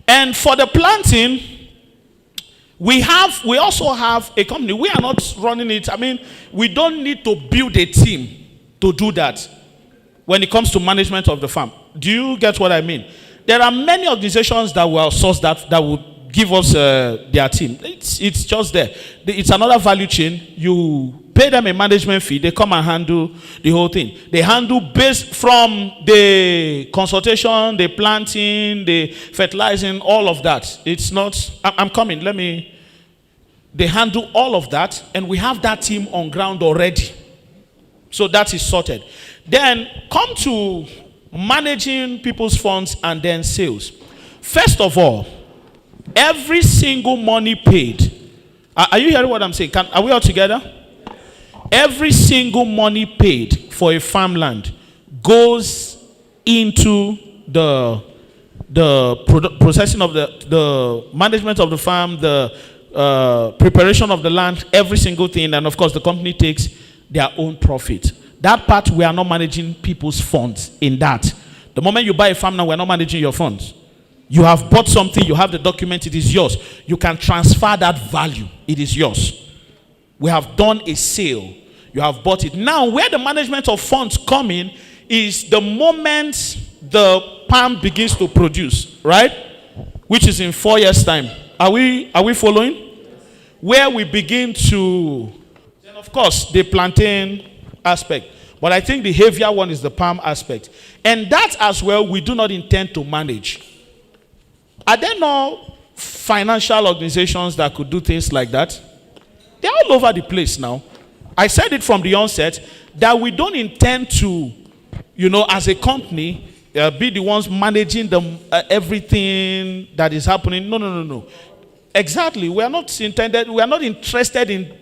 And for the planting, we also have a company. We are not running it. I mean, we don't need to build a team to do that when it comes to management of the farm. Do you get what I mean? There are many organizations that will outsource that would give us their team. It's just there. It's another value chain. You pay them a management fee. They come and handle the whole thing. They handle based from the consultation, the planting, the fertilizing, all of that. It's not, I'm coming. They handle all of that, and we have that team on ground already. So that is sorted. Then come to managing people's funds and then sales. First of all, every single money paid. Are you hearing what I'm saying? Are we all together? Every single money paid for a farmland goes into the processing of the management of the farm, the preparation of the land, every single thing, and of course the company takes their own profit. That part, we are not managing people's funds in that. The moment you buy a farm now, we're not managing your funds. You have bought something, you have the document, it is yours. You can transfer that value, it is yours. We have done a sale, you have bought it. Now, where the management of funds come in is the moment the palm begins to produce, right? Which is in 4 years' time. Are we following? Where we begin to, then of course, the plantain aspect. But I think the heavier one is the palm aspect. And that as well, we do not intend to manage. Are there no financial organizations that could do things like that? They're all over the place now. I said it from the onset that we don't intend to, as a company, be the ones managing everything that is happening. No. Exactly. We are not interested in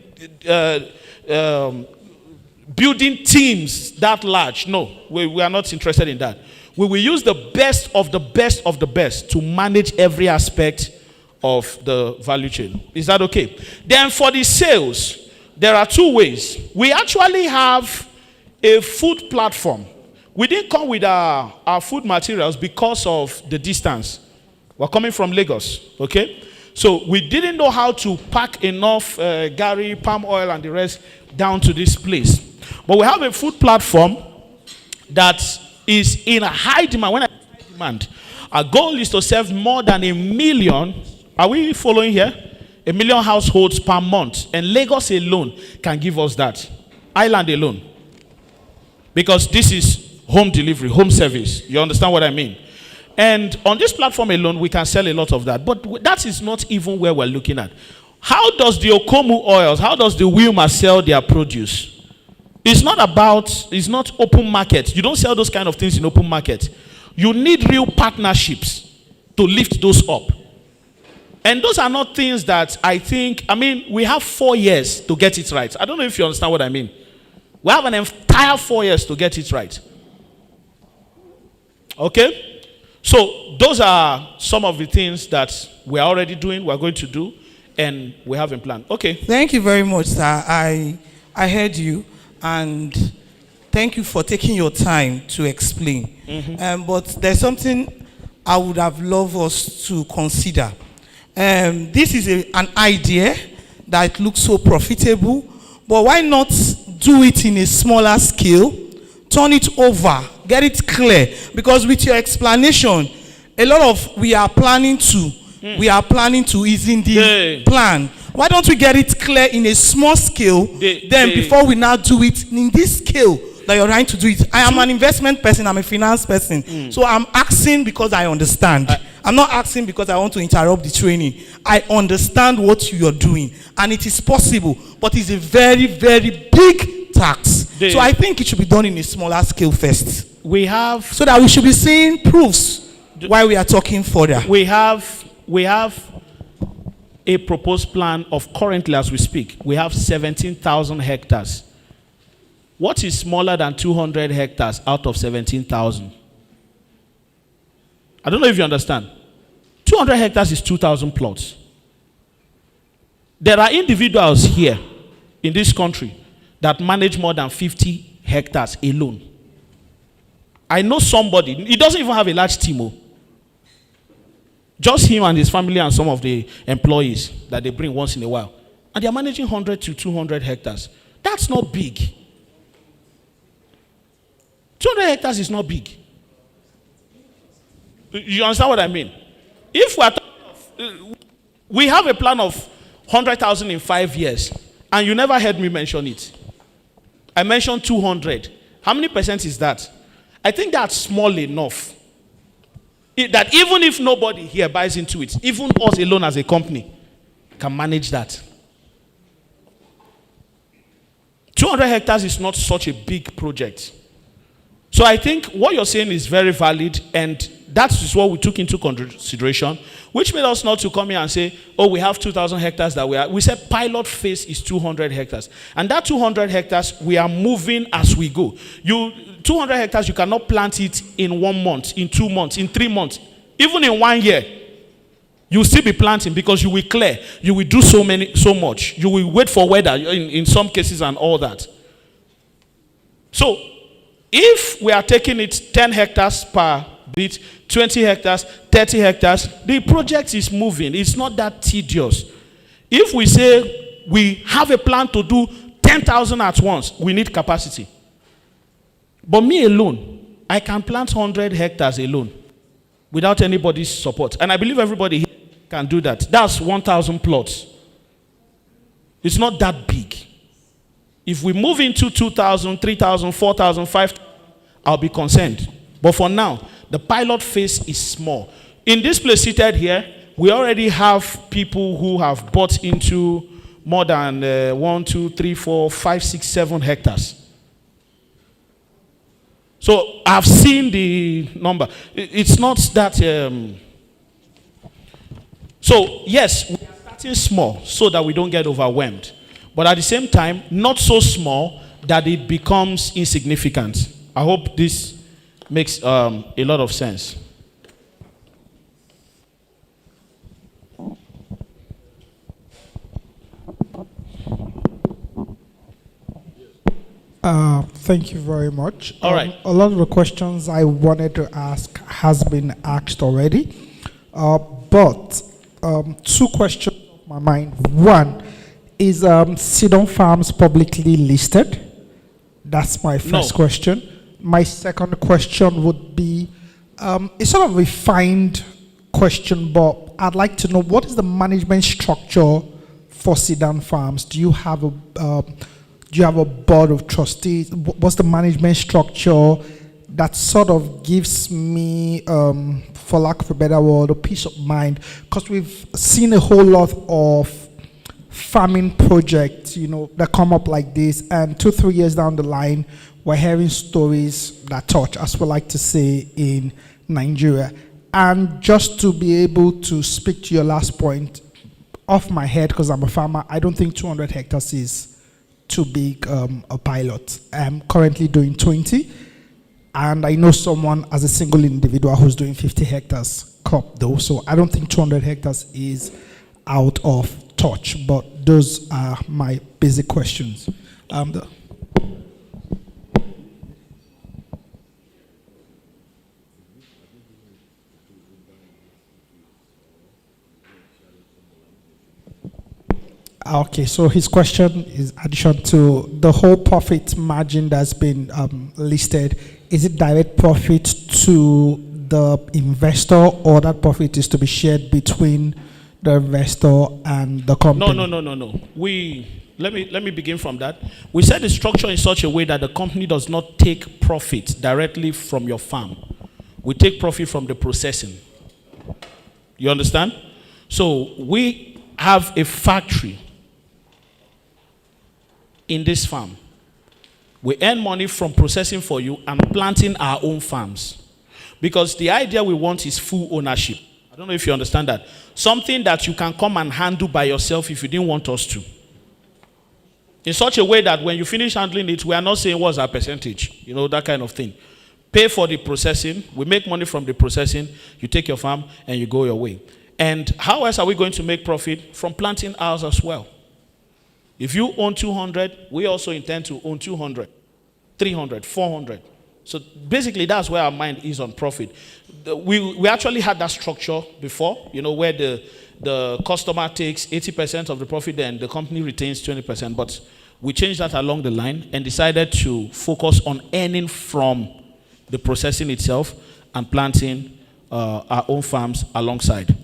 building teams that large. No, we are not interested in that. We will use the best of the best of the best to manage every aspect of the value chain. Is that okay? Then for the sales, there are two ways. We actually have a food platform. We didn't come with our food materials because of the distance. We're coming from Lagos, okay? So we didn't know how to pack enough gari, palm oil, and the rest down to this place. But we have a food platform that is in a high demand. When I say high demand, our goal is to serve more than 1 million. Are we following here? 1 million households per month. And Lagos alone can give us that. Island alone. Because this is home delivery, home service. You understand what I mean? And on this platform alone, we can sell a lot of that. But that is not even where we're looking at. How does the Okomu oils, how does the Wilma sell their produce? It's not open market. You don't sell those kind of things in open market. You need real partnerships to lift those up. And those are not things that we have 4 years to get it right. I don't know if you understand what I mean. We have an entire 4 years to get it right. Okay? So those are some of the things that we're already doing, we're going to do, and we have in plan. Okay. Thank you very much, sir. I heard you, and thank you for taking your time to explain. Mm-hmm. But there's something I would have loved us to consider. This is an idea that looks so profitable, but why not do it in a smaller scale? Turn it over, get it clear. Because with your explanation, a lot of we are planning to is in the plan. Why don't we get it clear in a small scale, before we now do it in this scale that you're trying to do it? I am an investment person, I'm a finance person. So I'm asking because I understand. I'm not asking because I want to interrupt the training. I understand what you're doing, and it is possible, but it's a very, very big tax. So I think it should be done in a smaller scale first. So that we should be seeing proofs while we are talking further. We have a proposed plan of currently as we speak. We have 17,000 hectares. What is smaller than 200 hectares out of 17,000? I don't know if you understand. 200 hectares is 2,000 plots. There are individuals here in this country that manage more than 50 hectares alone. I know somebody, he doesn't even have a large team. Just him and his family and some of the employees that they bring once in a while. And they are managing 100 to 200 hectares. That's not big. 200 hectares is not big. You understand what I mean? If we have a plan of 100,000 in 5 years, and you never heard me mention it. I mentioned 200. How many percent is that? I think that's small enough. That even if nobody here buys into it, even us alone as a company can manage that. 200 hectares is not such a big project. So I think what you're saying is very valid, and that is what we took into consideration, which made us not to come here and say, oh, we have 2,000 hectares that we said pilot phase is 200 hectares. And that 200 hectares, we are moving as we go. 200 hectares, you cannot plant it in 1 month, in 2 months, in 3 months, even in 1 year. You will still be planting because you will clear. You will do so much. You will wait for weather in some cases and all that. So, if we are taking it 10 hectares per bit, 20 hectares, 30 hectares, the project is moving. It's not that tedious. If we say we have a plan to do 10,000 at once, we need capacity. But me alone, I can plant 100 hectares alone without anybody's support. And I believe everybody here can do that. That's 1,000 plots. It's not that big. If we move into 2,000, 3,000, 4,000, 5,000, I'll be concerned. But for now, the pilot phase is small. In this place seated here, we already have people who have bought into more than 1, 2, 3, 4, 5, 6, 7 hectares. So I've seen the number. It's not that. So yes, we are starting small so that we don't get overwhelmed. But at the same time, not so small that it becomes insignificant. I hope this makes a lot of sense. Thank you very much. All right. A lot of the questions I wanted to ask has been asked already. But two questions on my mind. One, is Sidon Farms publicly listed? That's my first question. My second question would be, it's sort of a refined question, but I'd like to know, what is the management structure for Sidon Farms? Do you have a board of trustees? What's the management structure that sort of gives me, for lack of a better word, a peace of mind? Because we've seen a whole lot of farming projects, that come up like this, and 2-3 years down the line, we're hearing stories that touch, as we like to say in Nigeria. And just to be able to speak to your last point, off my head, because I'm a farmer, I don't think 200 hectares is too big a pilot. I'm currently doing 20, and I know someone as a single individual who's doing 50 hectares crop though, so I don't think 200 hectares is out of touch, but those are my basic questions. Okay, so his question is addition to the whole profit margin that's been listed. Is it direct profit to the investor, or that profit is to be shared between the investor and the company? No. Let me begin from that. We set the structure in such a way that the company does not take profit directly from your farm. We take profit from the processing. You understand? So we have a factory in this farm. We earn money from processing for you and planting our own farms. Because the idea we want is full ownership. I don't know if you understand that. Something that you can come and handle by yourself if you didn't want us to. In such a way that when you finish handling it, we are not saying what's our percentage. That kind of thing. Pay for the processing. We make money from the processing. You take your farm and you go your way. And how else are we going to make profit? From planting ours as well. If you own 200, we also intend to own 200, 300, 400. So basically, that's where our mind is on profit. We actually had that structure before, where the customer takes 80% of the profit and the company retains 20%. But we changed that along the line and decided to focus on earning from the processing itself and planting our own farms alongside.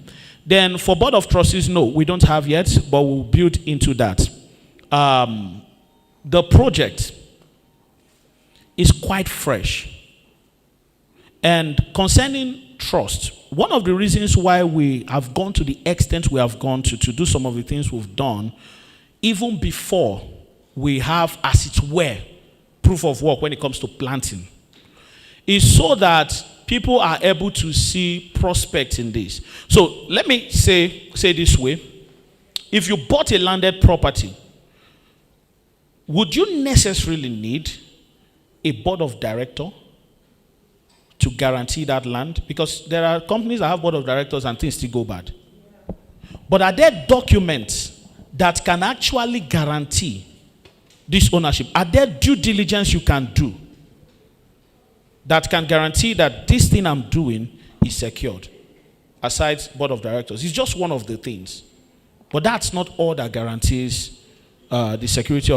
Then for board of trustees, no, we don't have yet, but we'll build into that. The project is quite fresh. And concerning trust, one of the reasons why we have gone to the extent we have gone to do some of the things we've done, even before we have, as it were, proof of work when it comes to planting, is so that people are able to see prospects in this. So let me say this way. If you bought a landed property, would you necessarily need a board of directors to guarantee that land? Because there are companies that have board of directors and things still go bad. But are there documents that can actually guarantee this ownership? Are there due diligence you can do that can guarantee that this thing I'm doing is secured? Aside board of directors, it's just one of the things. But that's not all that guarantees the security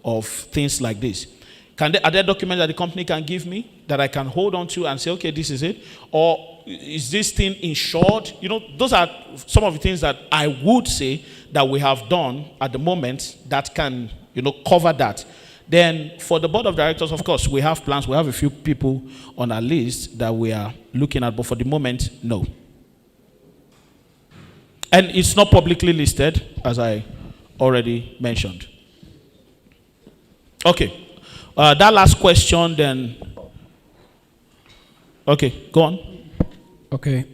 of things like this. Are there documents that the company can give me that I can hold on to and say, okay, this is it? Or is this thing insured? You know, those are some of the things that I would say that we have done at the moment that can, cover that. Then for the board of directors, of course, we have plans. We have a few people on our list that we are looking at, but for the moment, no. And it's not publicly listed, as I already mentioned. Okay. That last question, then. Okay, go on. Okay.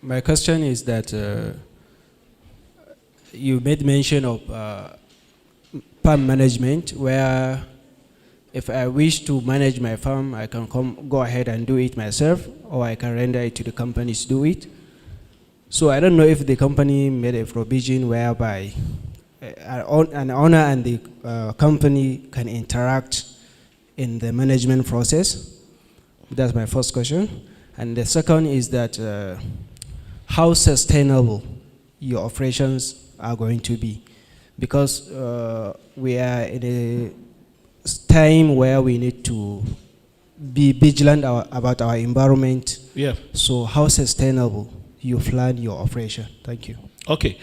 My question is that you made mention of farm management, where if I wish to manage my farm, I can go ahead and do it myself, or I can render it to the companies to do it. So I don't know if the company made a provision whereby an owner and the company can interact in the management process. That's my first question. And the second is that how sustainable your operations are going to be. Because we are in a time where we need to be vigilant about our environment. Yeah. So how sustainable you plan your operation? Thank you. Okay.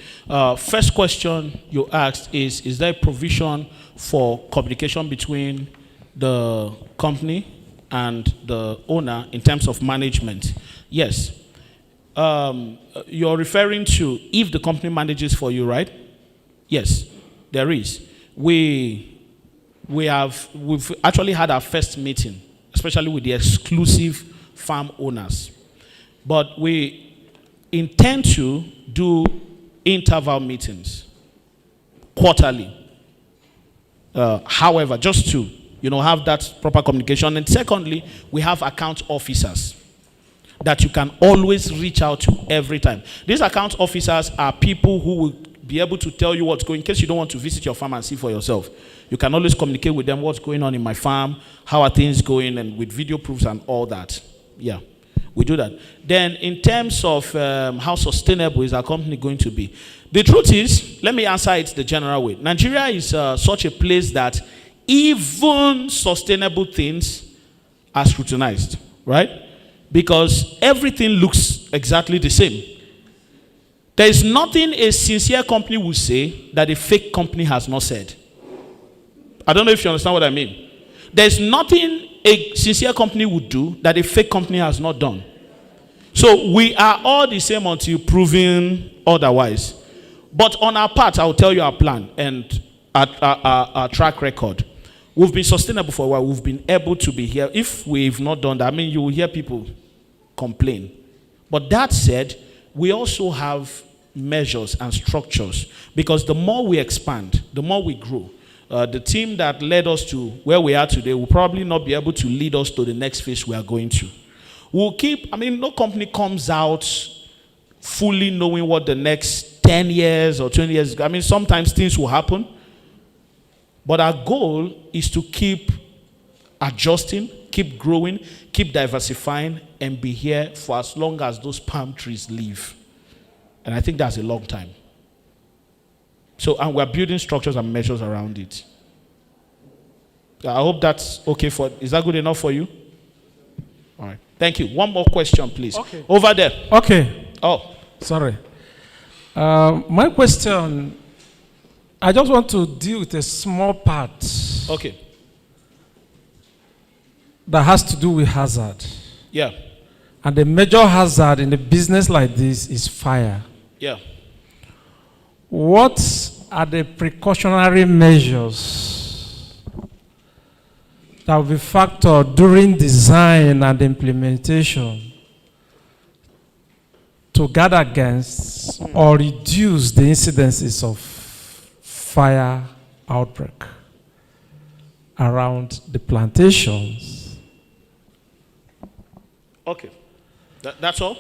First question you asked is there provision for communication between the company and the owner in terms of management? Yes. You're referring to if the company manages for you, right? Yes, there is. We've actually had our first meeting, especially with the exclusive farm owners. But we intend to do interval meetings quarterly. However, just to have that proper communication. And secondly, we have account officers that you can always reach out to every time. These account officers are people who will be able to tell you what's going, in case you don't want to visit your farm and see for yourself. You can always communicate with them what's going on in my farm, how are things going, and with video proofs and all that. Yeah, we do that. Then in terms of how sustainable is our company going to be, the truth is, let me answer it the general way. Nigeria is such a place that even sustainable things are scrutinized, right? Because everything looks exactly the same. There is nothing a sincere company will say that a fake company has not said. I don't know if you understand what I mean. There's nothing a sincere company would do that a fake company has not done. So we are all the same until proven otherwise. But on our part, I'll tell you our plan and our track record. We've been sustainable for a while. We've been able to be here. If we've not done that, you will hear people complain. But that said, we also have measures and structures, because the more we expand, the more we grow. The team that led us to where we are today will probably not be able to lead us to the next phase we are going to. We'll keep, no company comes out fully knowing what the next 10 years or 20 years, sometimes things will happen. But our goal is to keep adjusting, keep growing, keep diversifying, and be here for as long as those palm trees live. And I think that's a long time. So, and we're building structures and measures around it. I hope that's okay is that good enough for you? All right. Thank you. One more question, please. Okay. Over there. Okay. Oh. Sorry. My question, I just want to deal with a small part. Okay. That has to do with hazard. Yeah. And the major hazard in a business like this is fire. Yeah. What are the precautionary measures that will be factored during design and implementation to guard against or reduce the incidences of fire outbreak around the plantations? Okay. That's all?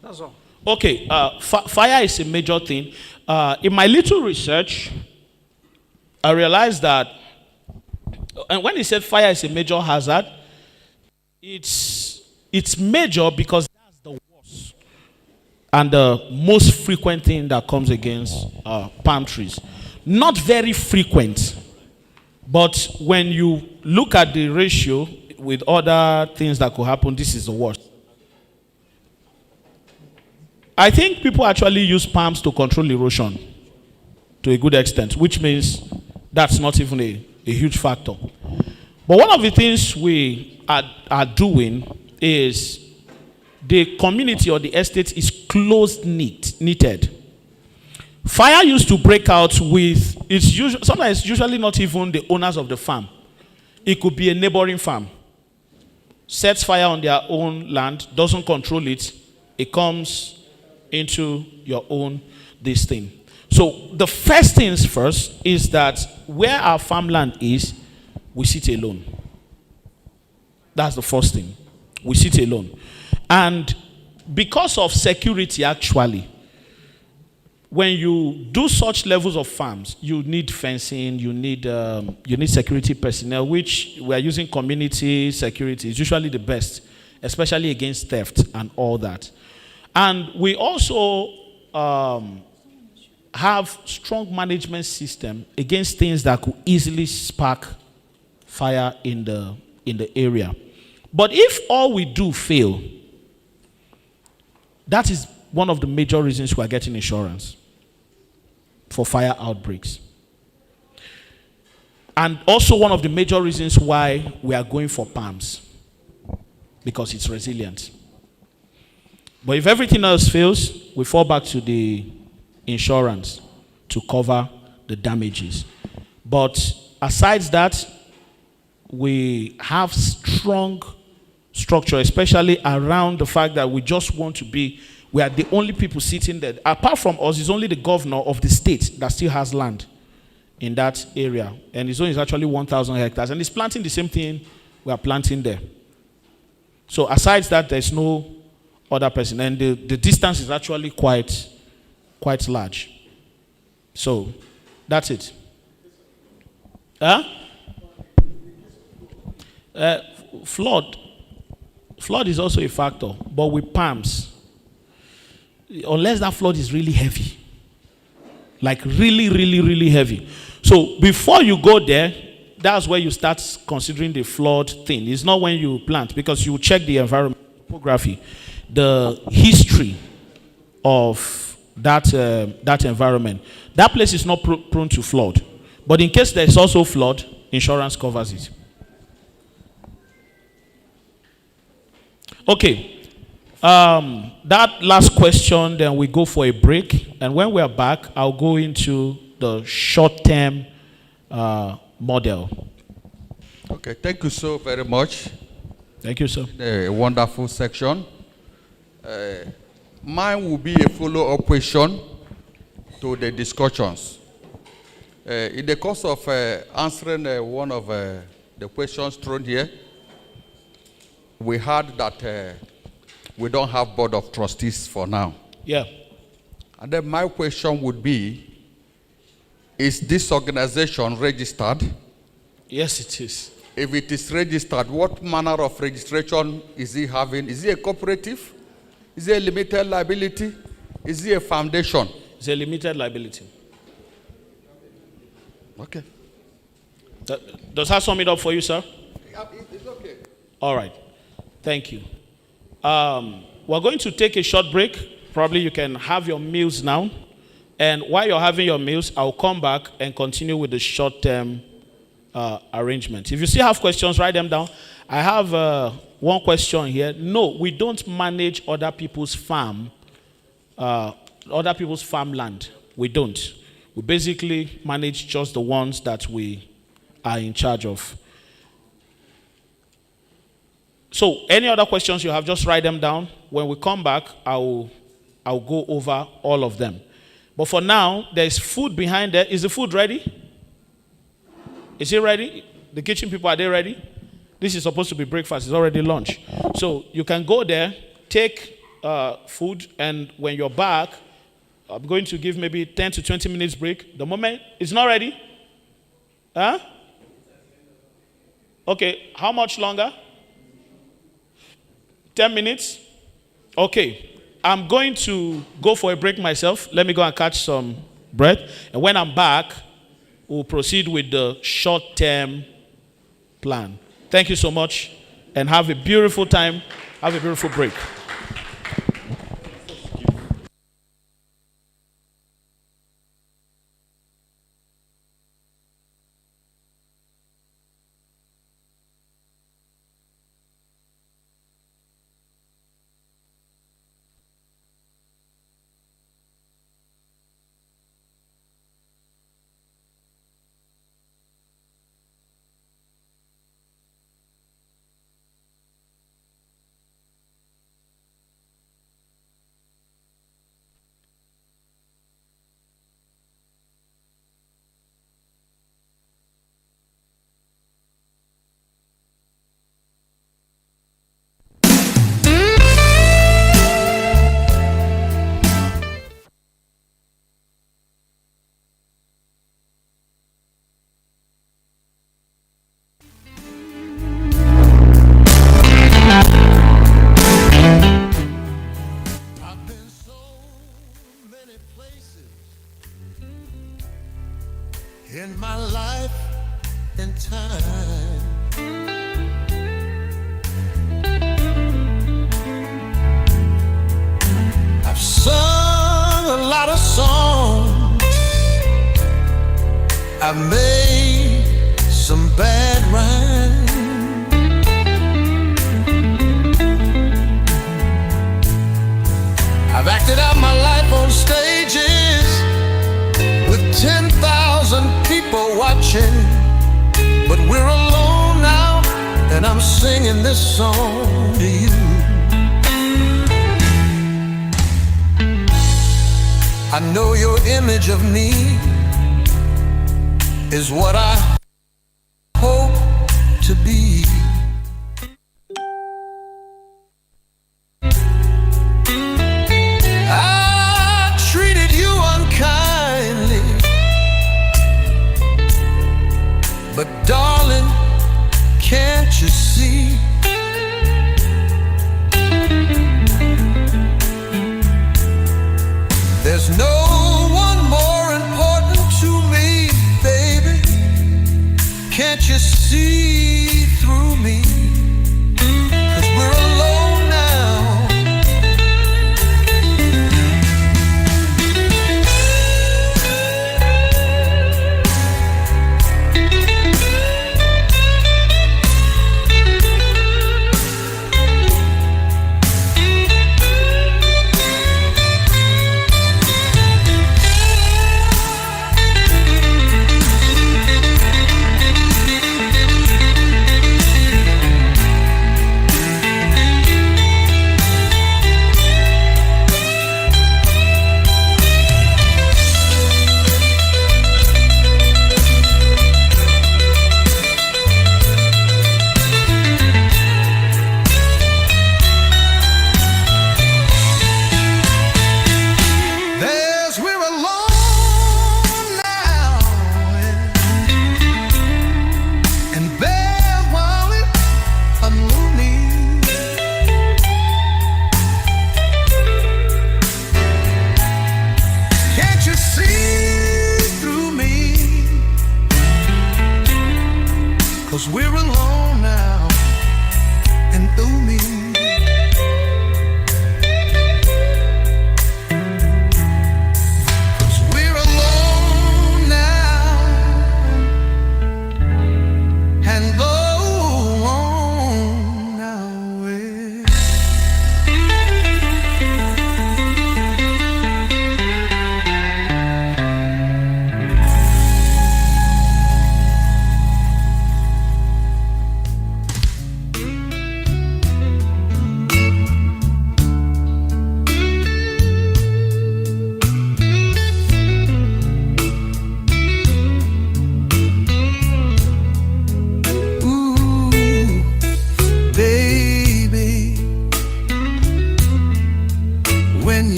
That's all. Okay, fire is a major thing. In my little research, I realized that, and when he said fire is a major hazard, it's major because that's the worst and the most frequent thing that comes against palm trees. Not very frequent, but when you look at the ratio with other things that could happen, this is the worst. I think people actually use palms to control erosion to a good extent, which means that's not even a huge factor. But one of the things we are doing is the community or the estate is knitted. Fire used to break out with, sometimes usually not even the owners of the farm. It could be a neighboring farm. Sets fire on their own land, doesn't control it, it comes into your own this thing. So the first things first is that where our farmland is, we sit alone. That's the first thing. We sit alone. And because of security, actually, when you do such levels of farms, you need fencing, you need security personnel, which we are using community security. It's usually the best, especially against theft and all that. And we also have strong management system against things that could easily spark fire in the area. But if all we do fail, that is one of the major reasons we are getting insurance for fire outbreaks. And also one of the major reasons why we are going for palms, because it's resilient. But if everything else fails, we fall back to the insurance to cover the damages. But aside that, we have strong structure, especially around the fact that we just want to be, we are the only people sitting there. Apart from us, it's only the governor of the state that still has land in that area. And his own is actually 1,000 hectares. And he's planting the same thing we are planting there. So aside that, there's no other person. And the distance is actually quite large. So that's it. Flood is also a factor, but with palms, unless that flood is really heavy, like really, really, really heavy. So before you go there, that's where you start considering the flood thing. It's not when you plant, because you check the environment, topography, the history of that environment. That place is not prone to flood. But in case there's also flood, insurance covers it. Okay. That last question, then we go for a break. And when we're back, I'll go into the short-term model. Okay, thank you so very much. Thank you, sir. A wonderful section. Mine will be a follow-up question to the discussions. In the course of answering one of the questions thrown here, we heard that we don't have board of trustees for now. Yeah. And then my question would be, is this organization registered? Yes, it is. If it is registered, what manner of registration is it having? Is it a cooperative? Is it a limited liability? Is it a foundation? It's a limited liability. Okay. Does that sum it up for you, sir? It's okay. All right. Thank you. We're going to take a short break. Probably you can have your meals now. And while you're having your meals, I'll come back and continue with the short-term arrangement. If you still have questions, write them down. I have one question here. No, we don't manage other people's farmland. We don't. We basically manage just the ones that we are in charge of. So, any other questions you have, just write them down. When we come back, I'll go over all of them. But for now, there's food behind there. Is the food ready? Is it ready? The kitchen people, are they ready? This is supposed to be breakfast. It's already lunch. So you can go there, take food, and when you're back, I'm going to give maybe 10 to 20 minutes break. The moment it's not ready? Huh? Okay, how much longer? 10 minutes? Okay, I'm going to go for a break myself. Let me go and catch some breath. And when I'm back, we'll proceed with the short-term plan. Thank you so much, and have a beautiful time. Have a beautiful break. In my life and time, I've sung a lot of songs, I've made some bad rhymes, I've acted out my life on stages with 10,000 people watching, but we're alone now, and I'm singing this song to you. I know your image of me is what I hope to be. I treated you unkindly, but darling, can't you see? There's no one more important to me, baby. Can't you see through me? 'Cause we're alone now.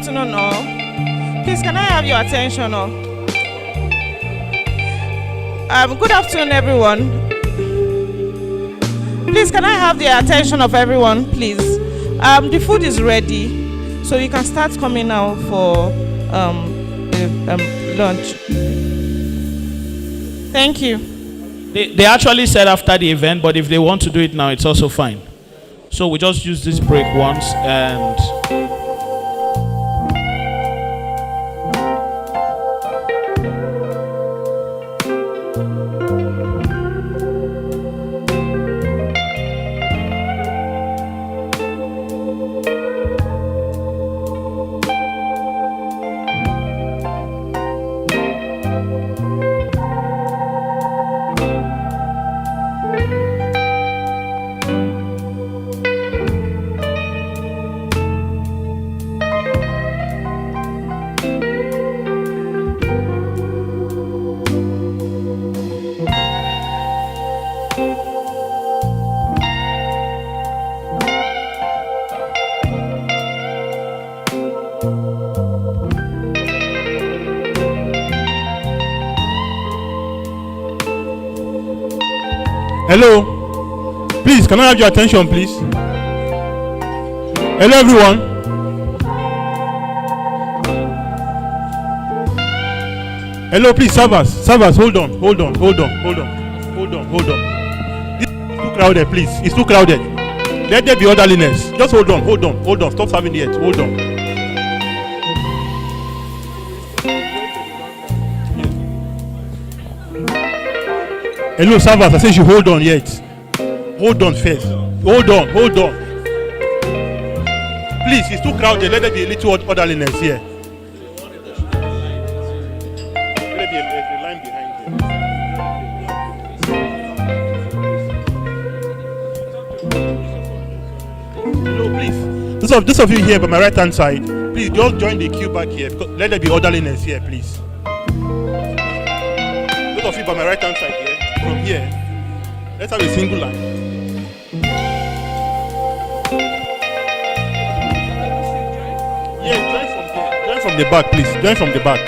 afternoon, all. Please, can I have your attention, all? Good afternoon, everyone. Please, can I have the attention of everyone, please? The food is ready, so you can start coming now for lunch. Thank you. They actually said after the event, but if they want to do it now, it's also fine. So we just use this break once and... Hello? Please, can I have your attention, please? Hello, everyone? Hello, please, servers. Servers, hold on. This is too crowded, please. It's too crowded. Let there be orderliness. Just hold on. Stop serving yet. Hold on. Hello, servers. I said you hold on yet. Hold on first. Hold on. Please, it's too crowded. Let there be a little orderliness here. Let there be a line behind here. Hello, please. Those of you here by my right hand side, please just join the queue back here. Let there be orderliness here, please. Those of you by my right hand side here. From here, let's have a single line. Yeah, join from here. Join from the back, please. Join from the back.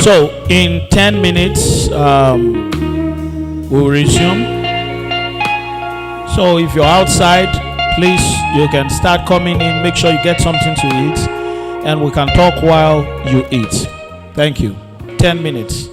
So, in 10 minutes, we'll resume. So, if you're outside, please, you can start coming in. Make sure you get something to eat, and we can talk while you eat. Thank you. 10 minutes.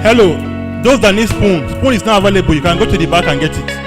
Hello, those that need spoon, spoon is not available. You can go to the back and get it.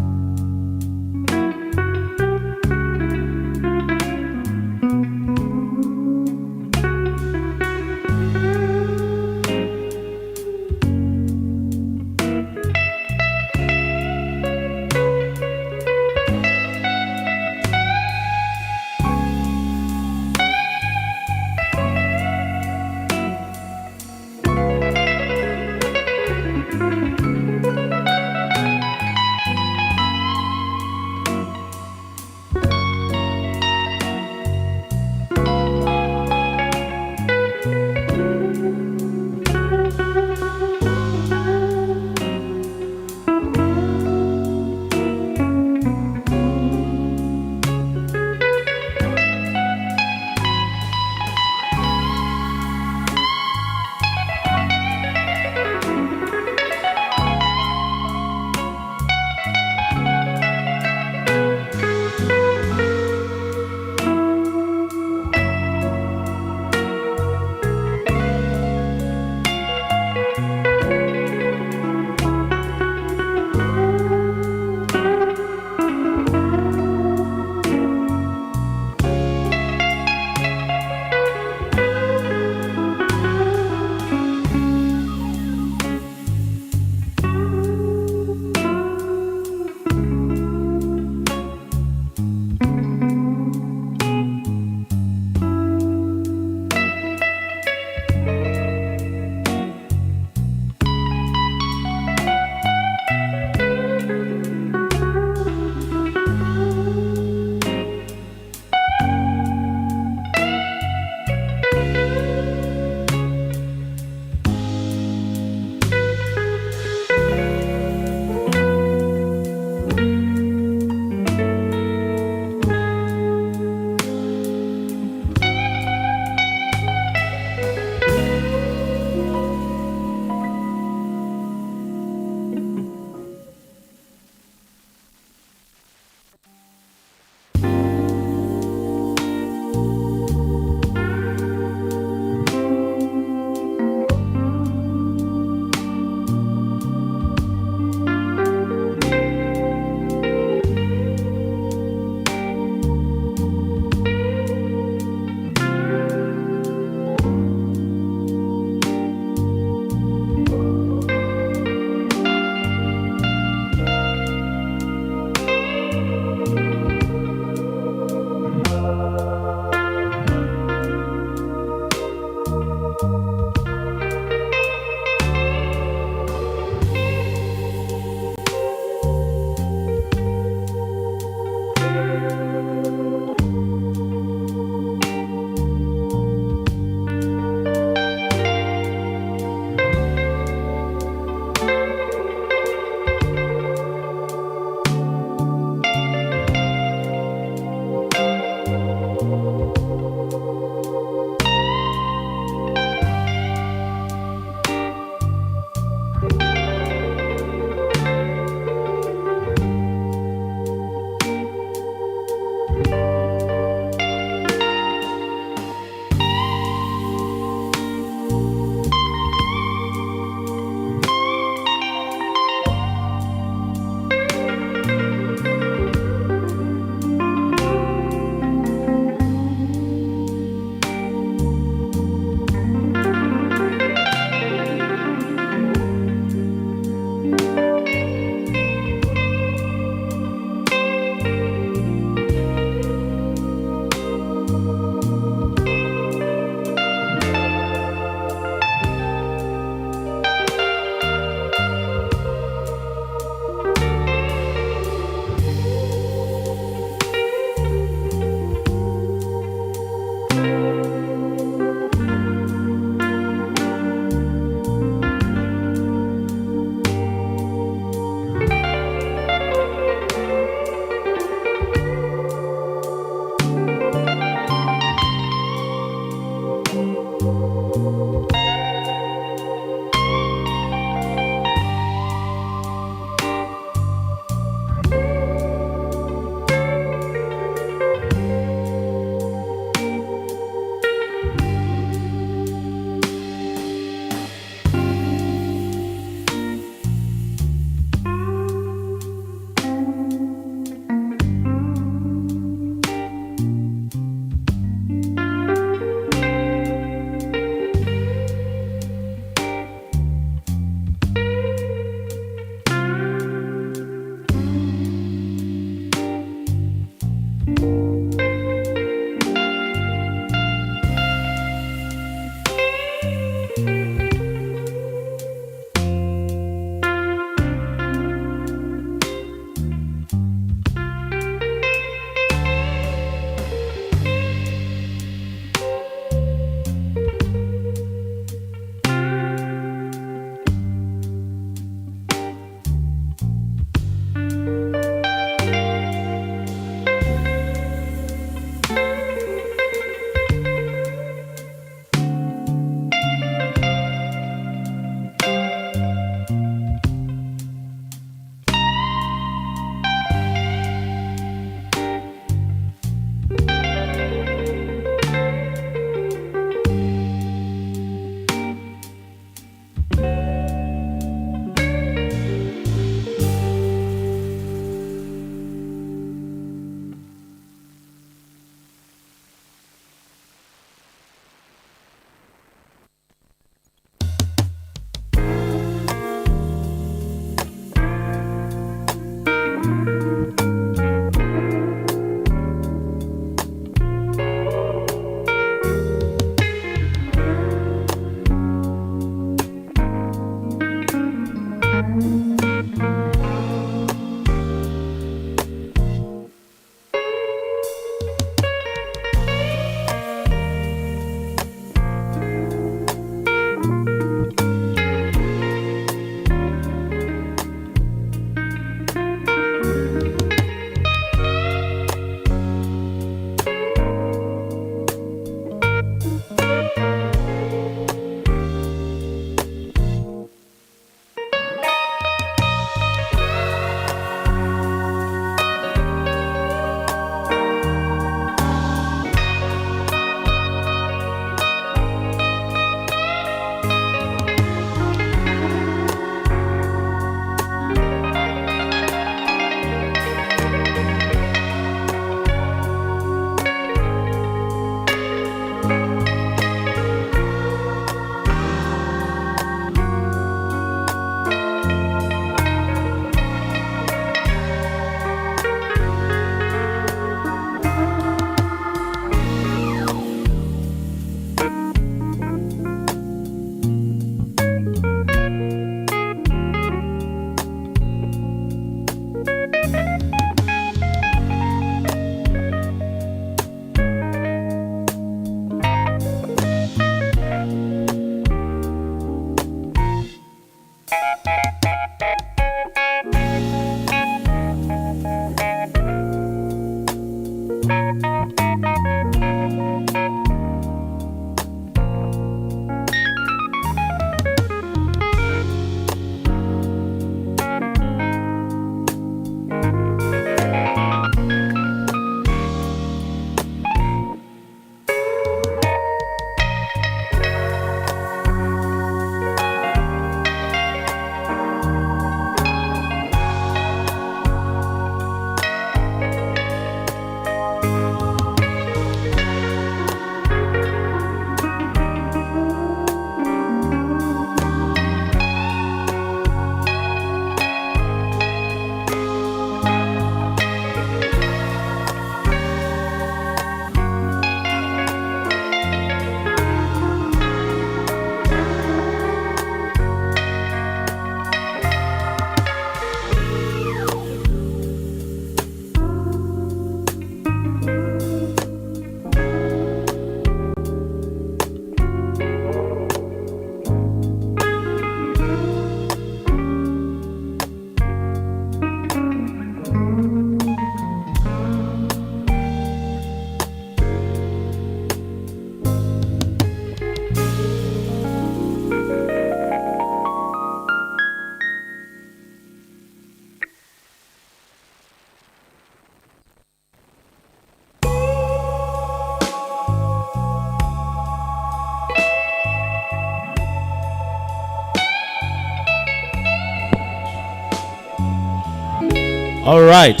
All right.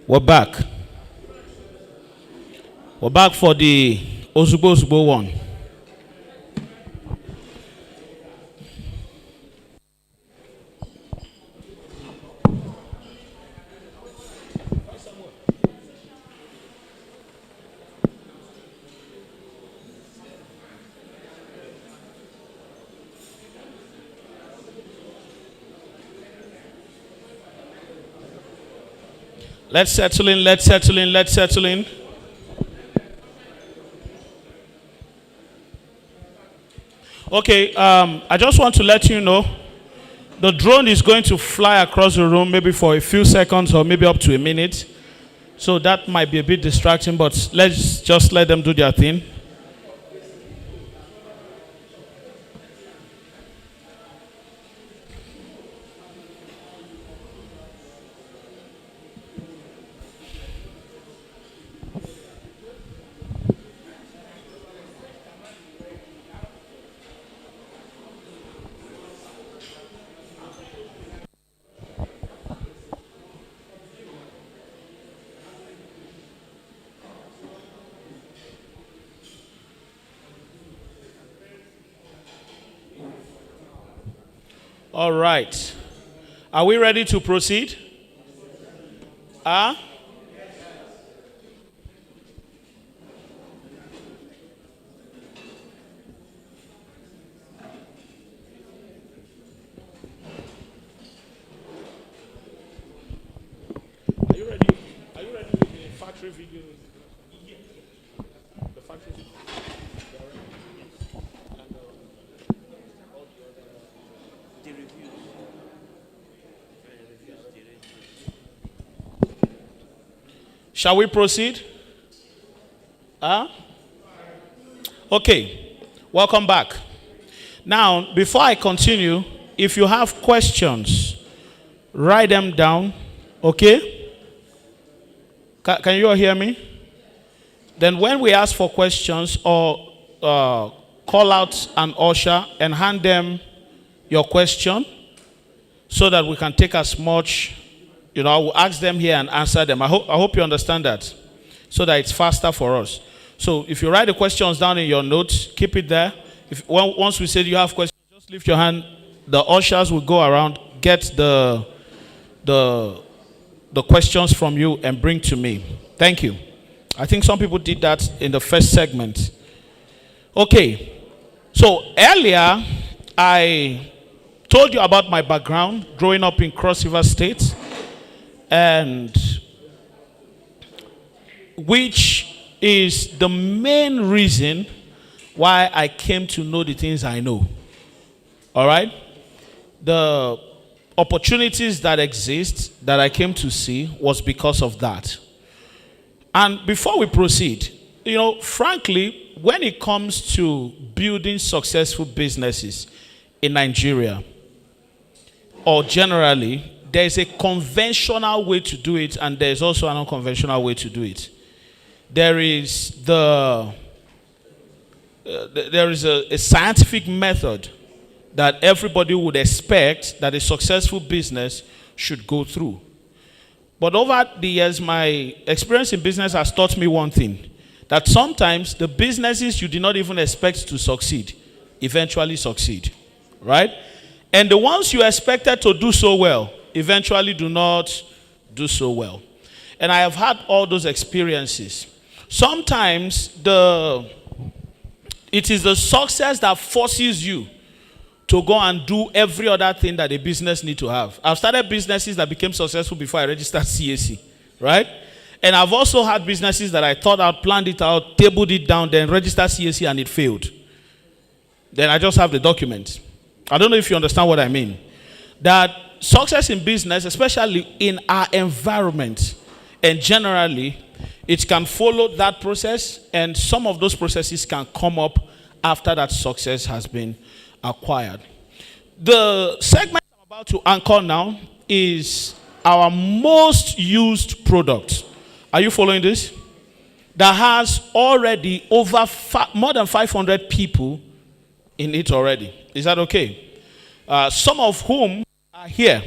We're back. We're back for the Ozugbo one. Let's settle in. Okay, I just want to let you know the drone is going to fly across the room maybe for a few seconds or maybe up to a minute. So that might be a bit distracting, but let's just let them do their thing. All right. Are we ready to proceed? Are you ready? Are you ready with the factory video? The factory video. Shall we proceed? Okay. Welcome back. Now, before I continue, if you have questions, write them down. Okay? Can you all hear me? Then when we ask for questions or call out an usher and hand them your question so that we can take as much. I will ask them here and answer them. I hope you understand that, so that it's faster for us. So if you write the questions down in your notes, keep it there. Once we say you have questions, just lift your hand. The ushers will go around, get the questions from you and bring to me. Thank you. I think some people did that in the first segment. Okay. So earlier, I told you about my background growing up in Cross River State. And which is the main reason why I came to know the things I know. All right? The opportunities that exist that I came to see was because of that. And before we proceed, frankly, when it comes to building successful businesses in Nigeria, or generally, there's a conventional way to do it, and there's also an unconventional way to do it. There is a scientific method that everybody would expect that a successful business should go through. But over the years, my experience in business has taught me one thing, that sometimes the businesses you did not even expect to succeed eventually succeed, right? And the ones you expected to do so well eventually do not do so well. And I have had all those experiences. Sometimes it is the success that forces you to go and do every other thing that a business needs to have. I've started businesses that became successful before I registered CAC, right? And I've also had businesses that I thought out, planned it out, tabled it down, then registered CAC and it failed. Then I just have the document. I don't know if you understand what I mean. That success in business, especially in our environment and generally, it can follow that process, and some of those processes can come up after that success has been acquired. The segment I'm about to anchor now is our most used product. Are you following this? That has already more than 500 people in it already. Is that okay? Some of whom are here.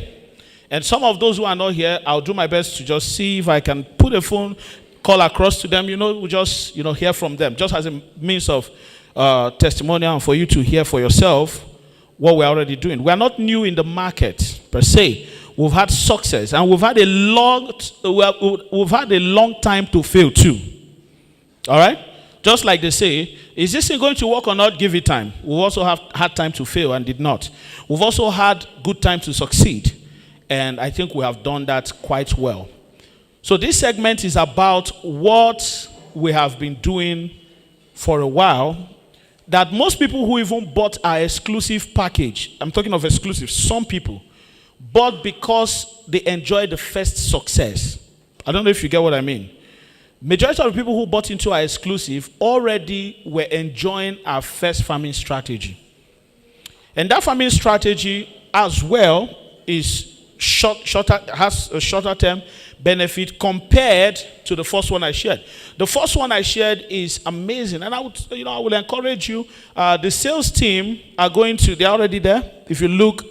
And some of those who are not here, I'll do my best to just see if I can put a phone call across to them. We'll just, hear from them, just as a means of testimonial and for you to hear for yourself what we're already doing. We're not new in the market per se. We've had success, and we've had a long time to fail too. All right? Just like they say, is this thing going to work or not? Give it time. We've also had time to fail and did not. We've also had good time to succeed. And I think we have done that quite well. So this segment is about what we have been doing for a while that most people who even bought our exclusive package, I'm talking of exclusive, some people bought because they enjoyed the first success. I don't know if you get what I mean. Majority of the people who bought into our exclusive already were enjoying our first farming strategy. And that farming strategy as well is has a shorter term benefit compared to the first one I shared. The first one I shared is amazing, and I will encourage you. The sales team are they're already there. If you look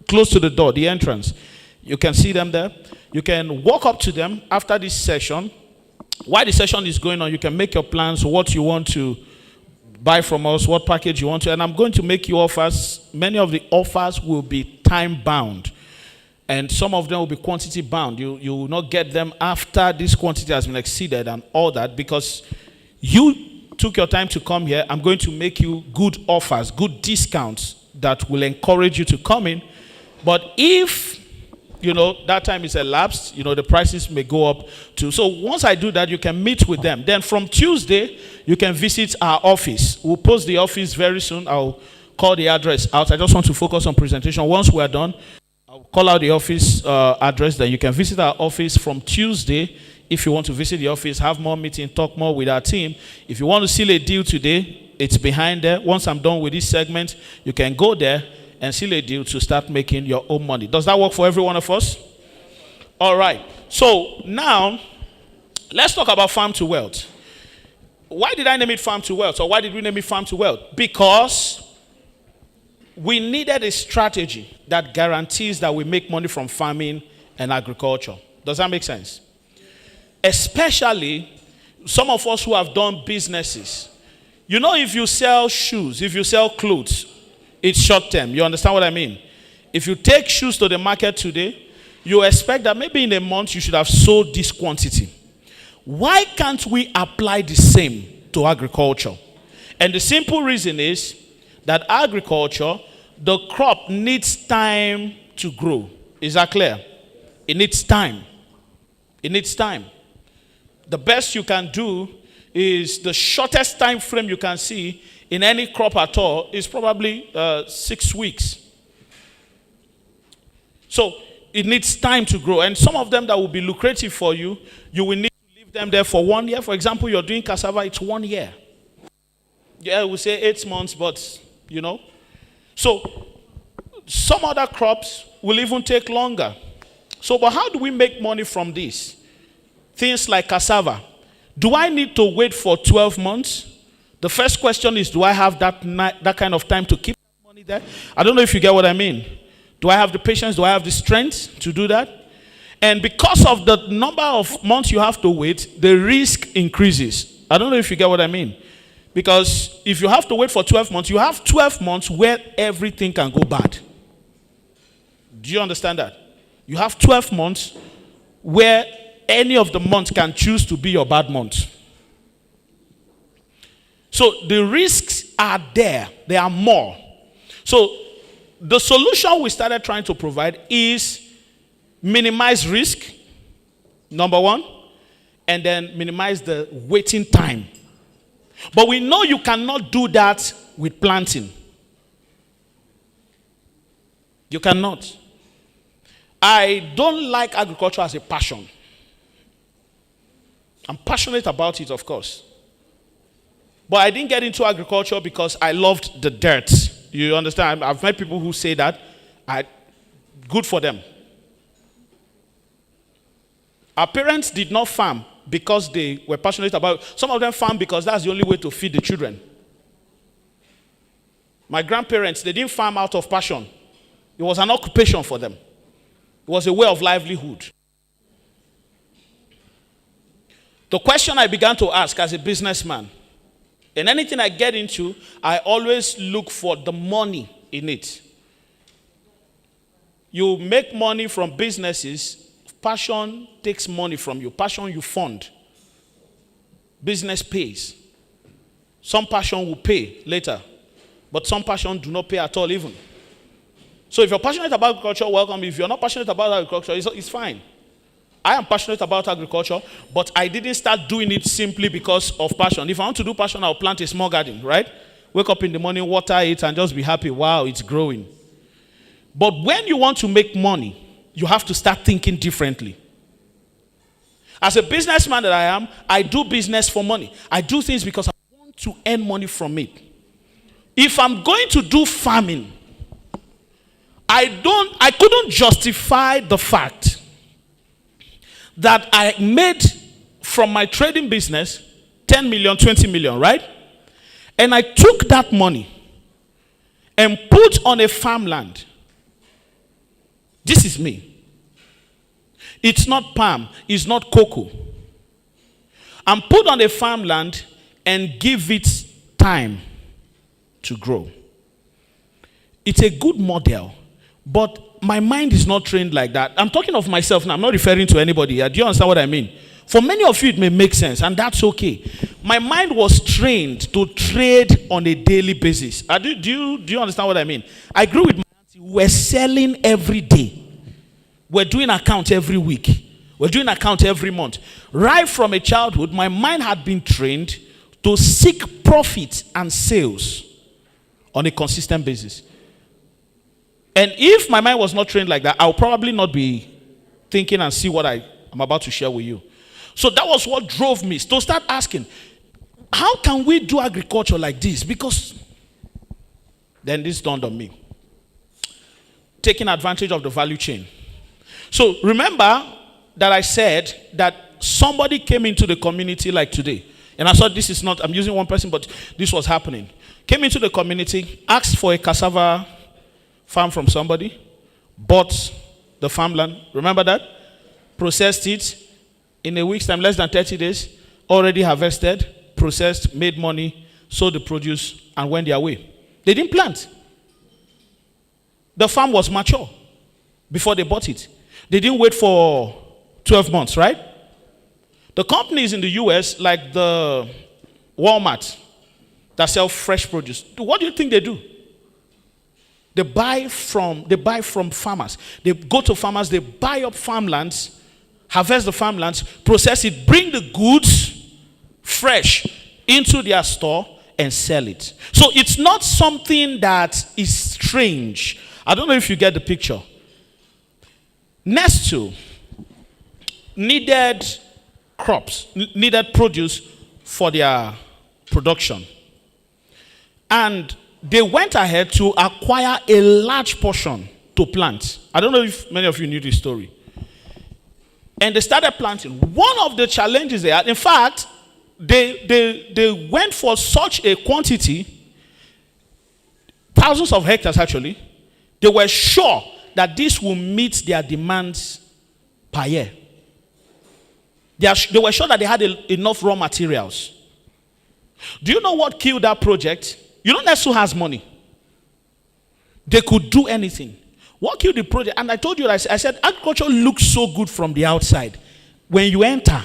close to the door, the entrance, you can see them there. You can walk up to them after this session. While the session is going on, you can make your plans, what you want to buy from us, what package you want to, and I'm going to make you offers. Many of the offers will be time bound. And some of them will be quantity bound. You will not get them after this quantity has been exceeded and all that, because you took your time to come here. I'm going to make you good offers, good discounts that will encourage you to come in. But if, that time is elapsed, the prices may go up too. So once I do that, you can meet with them. Then from Tuesday, you can visit our office. We'll post the office very soon. I'll call the address out. I just want to focus on presentation. Once we're done, I'll call out the office address. Then you can visit our office from Tuesday. If you want to visit the office, have more meeting, talk more with our team. If you want to seal a deal today, it's behind there. Once I'm done with this segment, you can go there and seal a deal to start making your own money. Does that work for every one of us? All right. So now, let's talk about farm to wealth. Why did I name it farm to wealth? Or why did we name it farm to wealth? Because we needed a strategy that guarantees that we make money from farming and agriculture. Does that make sense? Especially some of us who have done businesses. If you sell shoes, if you sell clothes, it's short term. You understand what I mean? If you take shoes to the market today, you expect that maybe in a month you should have sold this quantity. Why can't we apply the same to agriculture? And the simple reason is that agriculture, the crop needs time to grow. Is that clear? It needs time. It needs time. The best you can do is the shortest time frame you can see in any crop at all is probably 6 weeks. So it needs time to grow. And some of them that will be lucrative for you, you will need to leave them there for 1 year. For example, you're doing cassava, it's 1 year. Yeah, we say 8 months, but So some other crops will even take longer. So, but how do we make money from this? Things like cassava. Do I need to wait for 12 months? The first question is, do I have that kind of time to keep that money there? I don't know if you get what I mean. Do I have the patience? Do I have the strength to do that? And because of the number of months you have to wait, the risk increases. I don't know if you get what I mean. Because if you have to wait for 12 months, you have 12 months where everything can go bad. Do you understand that? You have 12 months where any of the months can choose to be your bad month. So the risks are there. There are more. So the solution we started trying to provide is minimize risk, number one, and then minimize the waiting time. But we know you cannot do that with planting. You cannot. I don't like agriculture as a passion. I'm passionate about it, of course. But I didn't get into agriculture because I loved the dirt. You understand? I've met people who say that. Good for them. Our parents did not farm because they were passionate about it. Some of them farm because that's the only way to feed the children. My grandparents, they didn't farm out of passion. It was an occupation for them. It was a way of livelihood. The question I began to ask as a businessman, in anything I get into, I always look for the money in it. You make money from businesses. Passion takes money from you. Passion you fund. Business pays. Some passion will pay later, but some passion do not pay at all even. So if you're passionate about agriculture, welcome. If you're not passionate about agriculture, it's fine. I am passionate about agriculture, but I didn't start doing it simply because of passion. If I want to do passion, I'll plant a small garden, right? Wake up in the morning, water it, and just be happy. Wow, it's growing. But when you want to make money, you have to start thinking differently. As a businessman that I am, I do business for money. I do things because I want to earn money from it. If I'm going to do farming, I couldn't justify the fact that I made from my trading business 10 million, 20 million, right? And I took that money and put on a farmland. This is me. It's not palm, it's not cocoa. And put on a farmland and give it time to grow. It's a good model, but my mind is not trained like that. I'm talking of myself now. I'm not referring to anybody here. Do you understand what I mean? For many of you, it may make sense, and that's okay. My mind was trained to trade on a daily basis. Do you understand what I mean? I grew with my auntie. We're selling every day. We're doing account every week. We're doing account every month. Right from a childhood, my mind had been trained to seek profit and sales on a consistent basis. And if my mind was not trained like that, I'll probably not be thinking and see what I'm about to share with you. So that was what drove me to start asking, how can we do agriculture like this? Because then this dawned on me. Taking advantage of the value chain. So remember that I said that somebody came into the community like today. And I thought this is not, I'm using one person, but this was happening. Came into the community, asked for a cassava farm from somebody, bought the farmland, remember that? Processed it, in a week's time, less than 30 days, already harvested, processed, made money, sold the produce, and went their way. They didn't plant. The farm was mature before they bought it. They didn't wait for 12 months, right? The companies in the US, like the Walmart, that sell fresh produce, what do you think they do? They buy from farmers. They go to farmers, they buy up farmlands, harvest the farmlands, process it, bring the goods fresh into their store and sell it. So it's not something that is strange. I don't know if you get the picture. Next to needed crops, needed produce for their production. And they went ahead to acquire a large portion to plant. I don't know if many of you knew this story. And they started planting. One of the challenges they had, in fact, they went for such a quantity, thousands of hectares actually. They were sure that this will meet their demands per year. They were sure that they had enough raw materials. Do you know what killed that project? You know Nestle has money. They could do anything. What killed the project? And I told you, I said, agriculture looks so good from the outside. When you enter,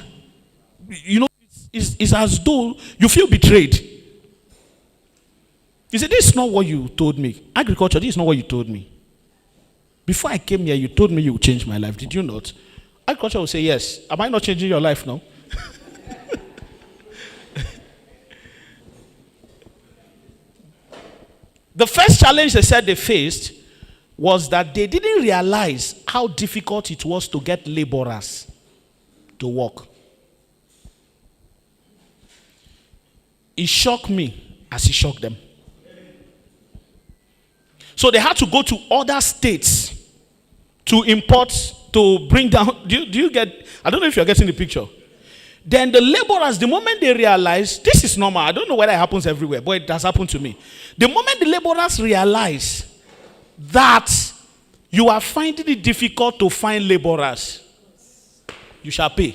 you know, it's as though you feel betrayed. You said, this is not what you told me. Agriculture, this is not what you told me. Before I came here, you told me you would change my life. Did you not? Agriculture will say, yes. Am I not changing your life now? The first challenge they said they faced was that they didn't realize how difficult it was to get laborers to work. It shocked me as it shocked them. So they had to go to other states to import, to bring down. Do you get, I don't know if you're getting the picture. Then the laborers, the moment they realize, this is normal, I don't know whether it happens everywhere, but it has happened to me. The moment the laborers realize that You are finding it difficult to find laborers. You shall pay.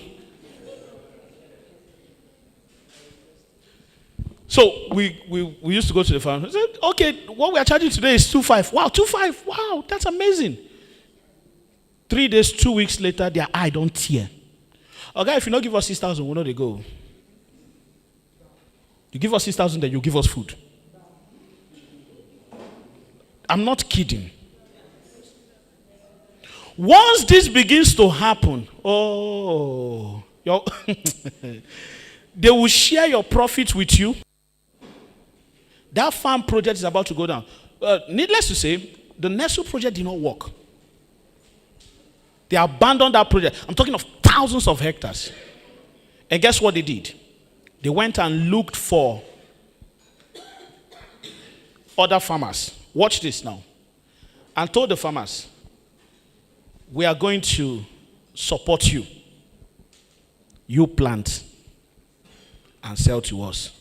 So we used to go to the farm. I said, okay, what we are charging today is 2.5. Wow, 2.5. Wow, that's amazing. 3 days, 2 weeks later, their eye don't tear. Okay, if you don't give us 6,000, we know they go. You give us 6,000, then you give us food. I'm not kidding. Once this begins to happen, they will share your profits with you. That farm project is about to go down. Needless to say, the Nestle project did not work. They abandoned that project. I'm talking of thousands of hectares. And guess what they did? They went and looked for other farmers. Watch this now. And told the farmers, we are going to support you. You plant and sell to us.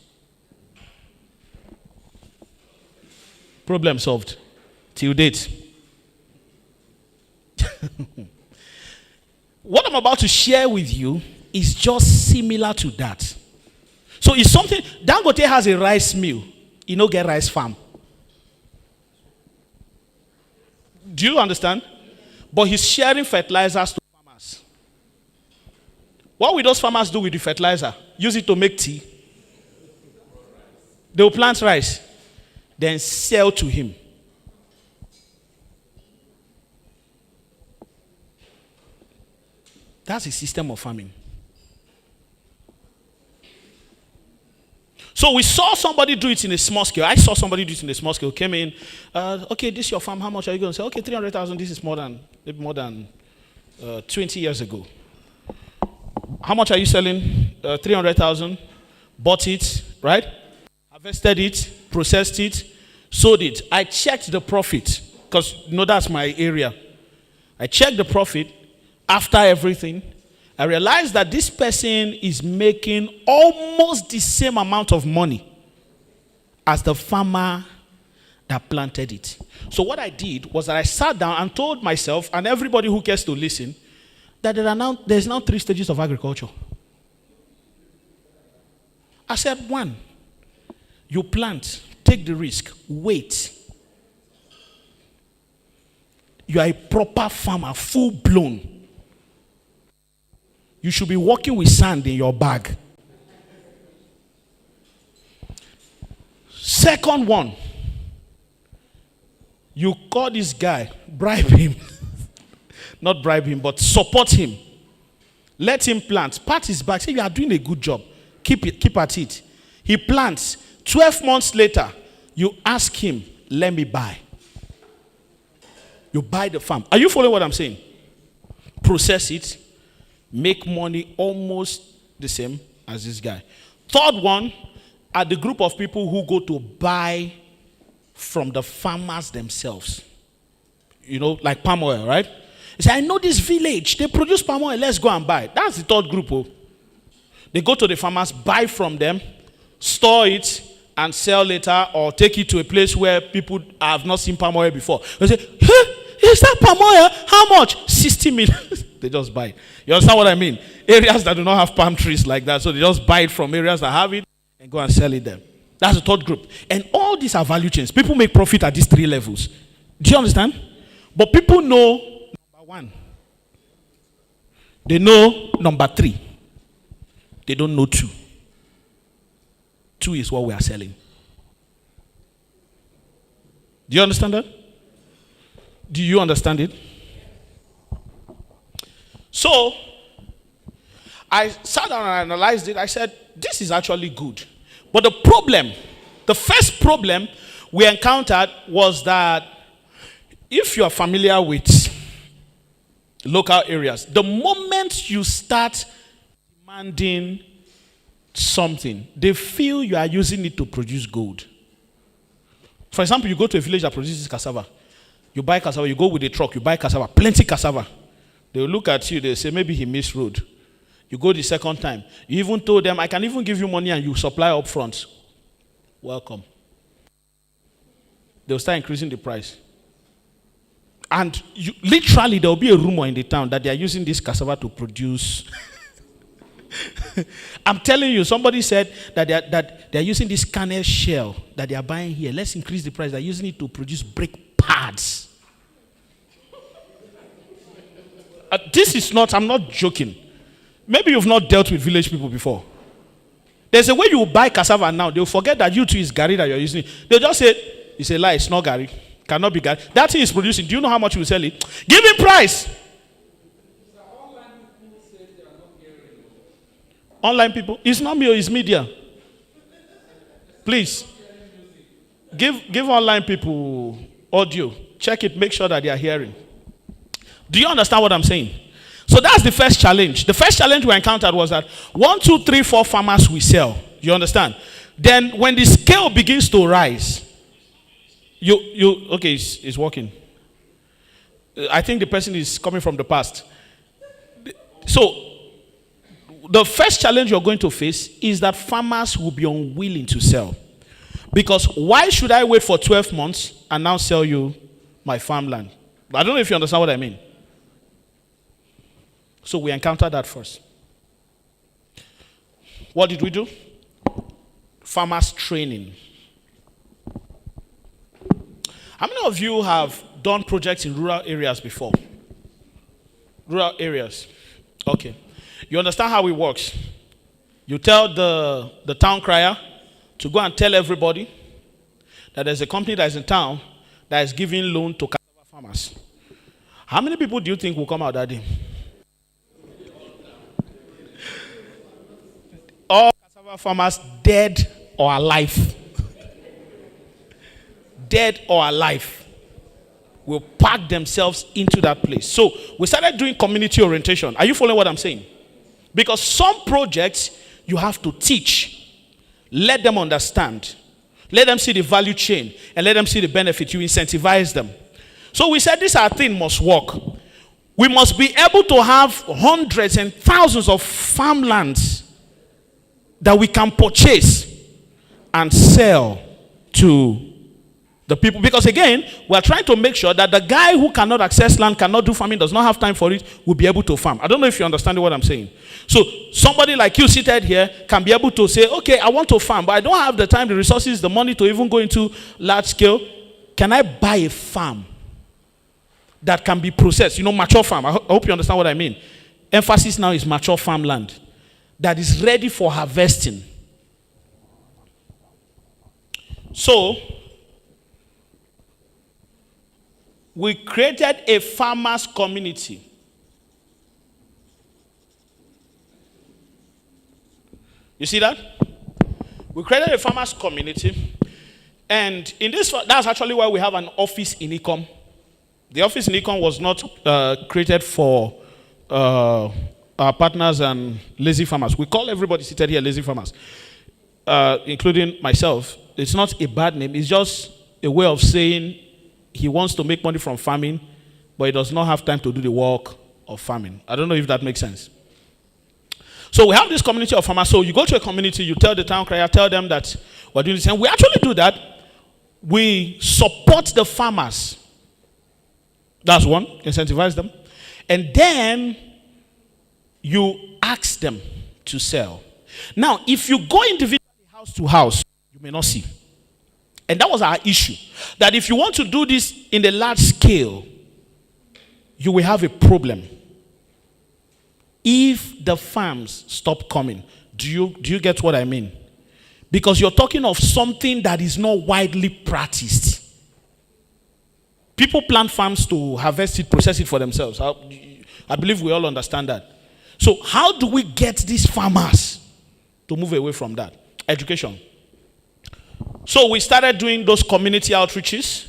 Problem solved. Till date. What I'm about to share with you is just similar to that. So it's something, Dangote has a rice mill. You know, get rice farm. Do you understand? But he's sharing fertilizers to farmers. What will those farmers do with the fertilizer? Use it to make tea. They will plant rice, then sell to him. That's a system of farming. So we saw somebody do it in a small scale. I saw somebody do it in a small scale. Came in, okay, this is your farm. How much are you going to say? Okay, 300,000. This is more than 20 years ago. How much are you selling? 300,000. Bought it, right? Harvested it, processed it, sold it. I checked the profit because that's my area. I checked the profit after everything. I realized that this person is making almost the same amount of money as the farmer that planted it. So what I did was that I sat down and told myself and everybody who cares to listen that there's now 3 stages of agriculture. I said, 1, you plant, take the risk, wait. You are a proper farmer, full blown. You should be working with sand in your bag. Second one, you call this guy, bribe him. Not bribe him, but support him. Let him plant. Pat his back. Say, you are doing a good job. Keep at it. He plants. 12 months later, you ask him, let me buy. You buy the farm. Are you following what I'm saying? Process it. Make money almost the same as this guy. Third one are the group of people who go to buy from the farmers themselves. You know, like palm oil, right? They say, I know this village. They produce palm oil. Let's go and buy. That's the third group. Oh. They go to the farmers, buy from them, store it, and sell later, or take it to a place where people have not seen palm oil before. They say, hey, is that palm oil? How much? 60 million. They just buy it. You understand what I mean? Areas that do not have palm trees like that, so they just buy it from areas that have it and go and sell it there. That's the third group. And all these are value chains. People make profit at these 3 levels. Do you understand? But people know number 1. They know number 3. They don't know 2. 2 is what we are selling. Do you understand that? Do you understand it? So, I sat down and analyzed it. I said, this is actually good. But the first problem we encountered was that if you are familiar with local areas, the moment you start demanding something, they feel you are using it to produce gold. For example, you go to a village that produces cassava. You buy cassava, you go with a truck, you buy cassava, plenty cassava. They will look at you, they say, maybe he missed road. You go the second time. You even told them, I can even give you money and you supply up front. Welcome. They'll start increasing the price. And literally, there will be a rumor in the town that they are using this cassava to produce. I'm telling you, somebody said that they are using this kernel shell that they are buying here. Let's increase the price. They're using it to produce brake pads. This is not, I'm not joking. Maybe you've not dealt with village people before. There's a way you buy cassava now. They'll forget that you too is Gary that you're using. They'll just say, it's a lie, it's not Gary. Cannot be Gary. That thing is producing. Do you know how much you will sell it? Give me price. Online people? It's not me, it's media. Please. Give online people audio. Check it, make sure that they are hearing. Do you understand what I'm saying? So that's the first challenge. The first challenge we encountered was that 1, 2, 3, 4 farmers we sell. You understand? Then when the scale begins to rise, okay, it's working. I think the person is coming from the past. So the first challenge you're going to face is that farmers will be unwilling to sell. Because why should I wait for 12 months and now sell you my farmland? I don't know if you understand what I mean. So we encountered that first. What did we do? Farmers training. How many of you have done projects in rural areas before? Rural areas. Okay. You understand how it works. You tell the town crier to go and tell everybody that there's a company that is in town that is giving loan to cassava farmers. How many people do you think will come out that day? All cassava farmers, dead or alive. Dead or alive, will pack themselves into that place. So we started doing community orientation. Are you following what I'm saying? Because some projects you have to teach, let them understand, let them see the value chain, and let them see the benefit. You incentivize them. So we said this our thing must work. We must be able to have hundreds and thousands of farmlands that we can purchase and sell to the people. Because again, we are trying to make sure that the guy who cannot access land, cannot do farming, does not have time for it, will be able to farm. I don't know if you understand what I'm saying. So somebody like you seated here can be able to say, okay, I want to farm, but I don't have the time, the resources, the money to even go into large scale. Can I buy a farm that can be processed? You know, mature farm. I hope you understand what I mean. Emphasis now is mature farmland that is ready for harvesting. So we created a farmers community. You see that? We created a farmers community. And in this, that's actually why we have an office in Ecom. The office in Ecom was not created for our partners and lazy farmers. We call everybody seated here lazy farmers, including myself. It's not a bad name. It's just a way of saying he wants to make money from farming, but he does not have time to do the work of farming. I don't know if that makes sense. So we have this community of farmers. So you go to a community, you tell the town crier, tell them that we're doing this. And we actually do that. We support the farmers. That's one, incentivize them. And then you ask them to sell. Now, if you go individually house to house, you may not see. And that was our issue. That if you want to do this in the large scale, you will have a problem. If the farms stop coming, do you get what I mean? Because you're talking of something that is not widely practiced. People plant farms to harvest it, process it for themselves. I believe we all understand that. So how do we get these farmers to move away from that? Education. So we started doing those community outreaches.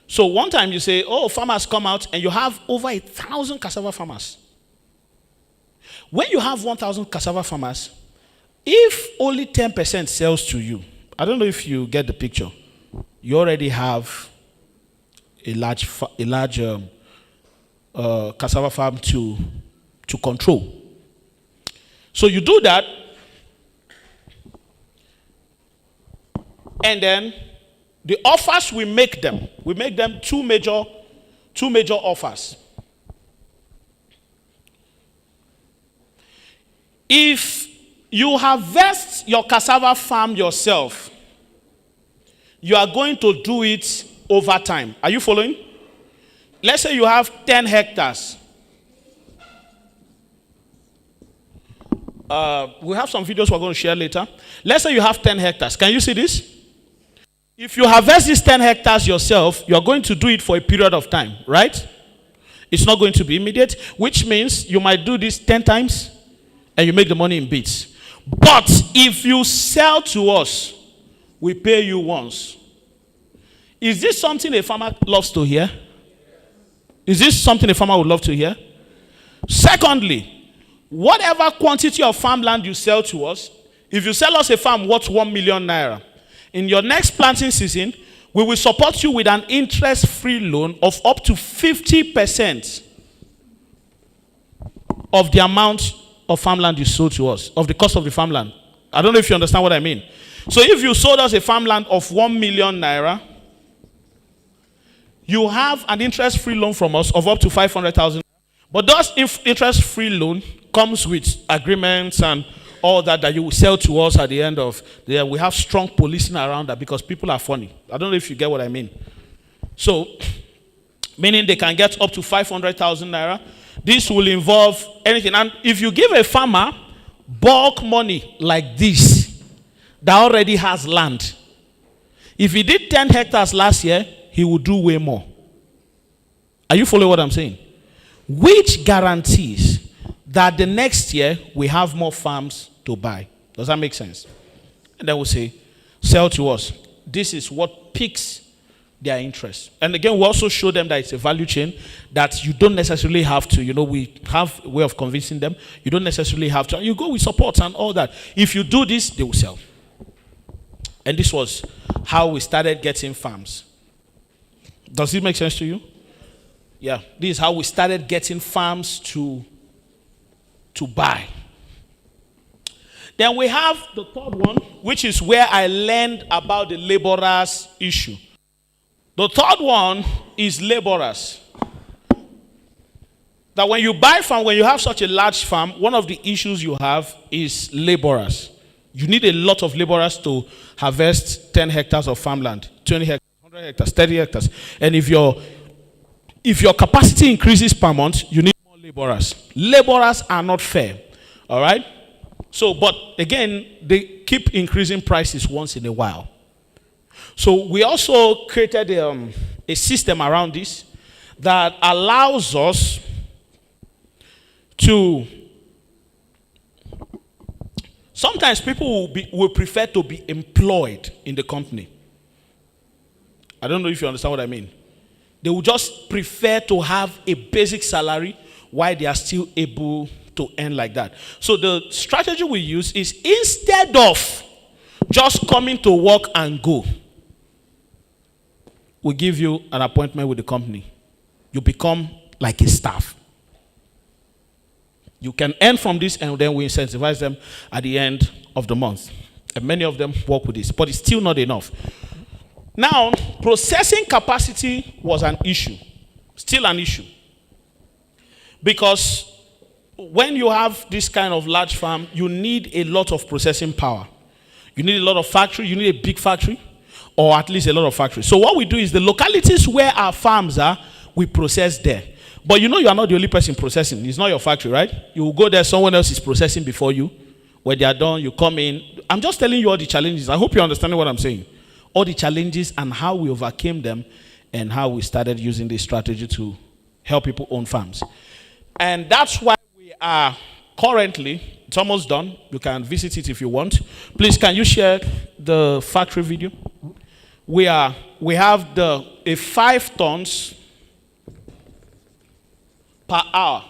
So one time you say, oh, farmers come out, and you have over 1,000 cassava farmers. When you have 1,000 cassava farmers, if only 10% sells to you, I don't know if you get the picture, you already have a large cassava farm to control. So you do that, and then the offers we make them two major two major offers. If you harvest your cassava farm yourself, you are going to do it over time. Are you following? Let's say you have 10 hectares. We have some videos we're going to share later. Let's say you have 10 hectares. Can you see this? If you harvest these 10 hectares yourself, you're going to do it for a period of time, right? It's not going to be immediate, which means you might do this 10 times and you make the money in bits. But if you sell to us, we pay you once. Is this something a farmer loves to hear? Is this something a farmer would love to hear? Secondly, whatever quantity of farmland you sell to us, if you sell us a farm worth 1 million naira, in your next planting season, we will support you with an interest-free loan of up to 50% of the amount of farmland you sold to us, of the cost of the farmland. I don't know if you understand what I mean. So if you sold us a farmland of 1 million naira, you have an interest-free loan from us of up to 500,000. But that interest-free loan comes with agreements and all that you will sell to us at the end of the year. We have strong policing around that because people are funny. I don't know if you get what I mean. So, meaning they can get up to 500,000 naira. This will involve anything. And if you give a farmer bulk money like this, that already has land, if he did 10 hectares last year, he will do way more. Are you following what I'm saying? Which guarantees that the next year we have more farms to buy. Does that make sense? And then we'll say, sell to us. This is what piques their interest. And again, we also show them that it's a value chain, that you don't necessarily have to, we have a way of convincing them. You don't necessarily have to. You go with support and all that. If you do this, they will sell. And this was how we started getting farms. Does it make sense to you? Yeah. This is how we started getting farms to buy. Then we have the third one, which is where I learned about the laborers issue. The third one is laborers. That when you buy farm, when you have such a large farm, one of the issues you have is laborers. You need a lot of laborers to harvest 10 hectares of farmland, 20 hectares, 100 hectares, 30 hectares. And if your capacity increases per month, you need more laborers. Laborers are not fair. All right? So, but again, they keep increasing prices once in a while. So we also created a system around this that allows us to... Sometimes people will prefer to be employed in the company. I don't know if you understand what I mean. They will just prefer to have a basic salary while they are still able to earn like that. So the strategy we use is, instead of just coming to work and go, we give you an appointment with the company. You become like a staff. You can earn from this, and then we incentivize them at the end of the month. And many of them work with this, but it's still not enough. Now, processing capacity was an issue, still an issue. Because when you have this kind of large farm, you need a lot of processing power. You need a lot of factory, you need a big factory, or at least a lot of factories. So what we do is, the localities where our farms are, we process there. But you are not the only person processing. It's not your factory, right? You will go there, someone else is processing before you. When they are done, you come in. I'm just telling you all the challenges. I hope you're understanding what I'm saying. All the challenges and how we overcame them, and how we started using this strategy to help people own farms. And that's why we are currently, it's almost done. You can visit it if you want. Please, can you share the factory video? We have a 5 tons per hour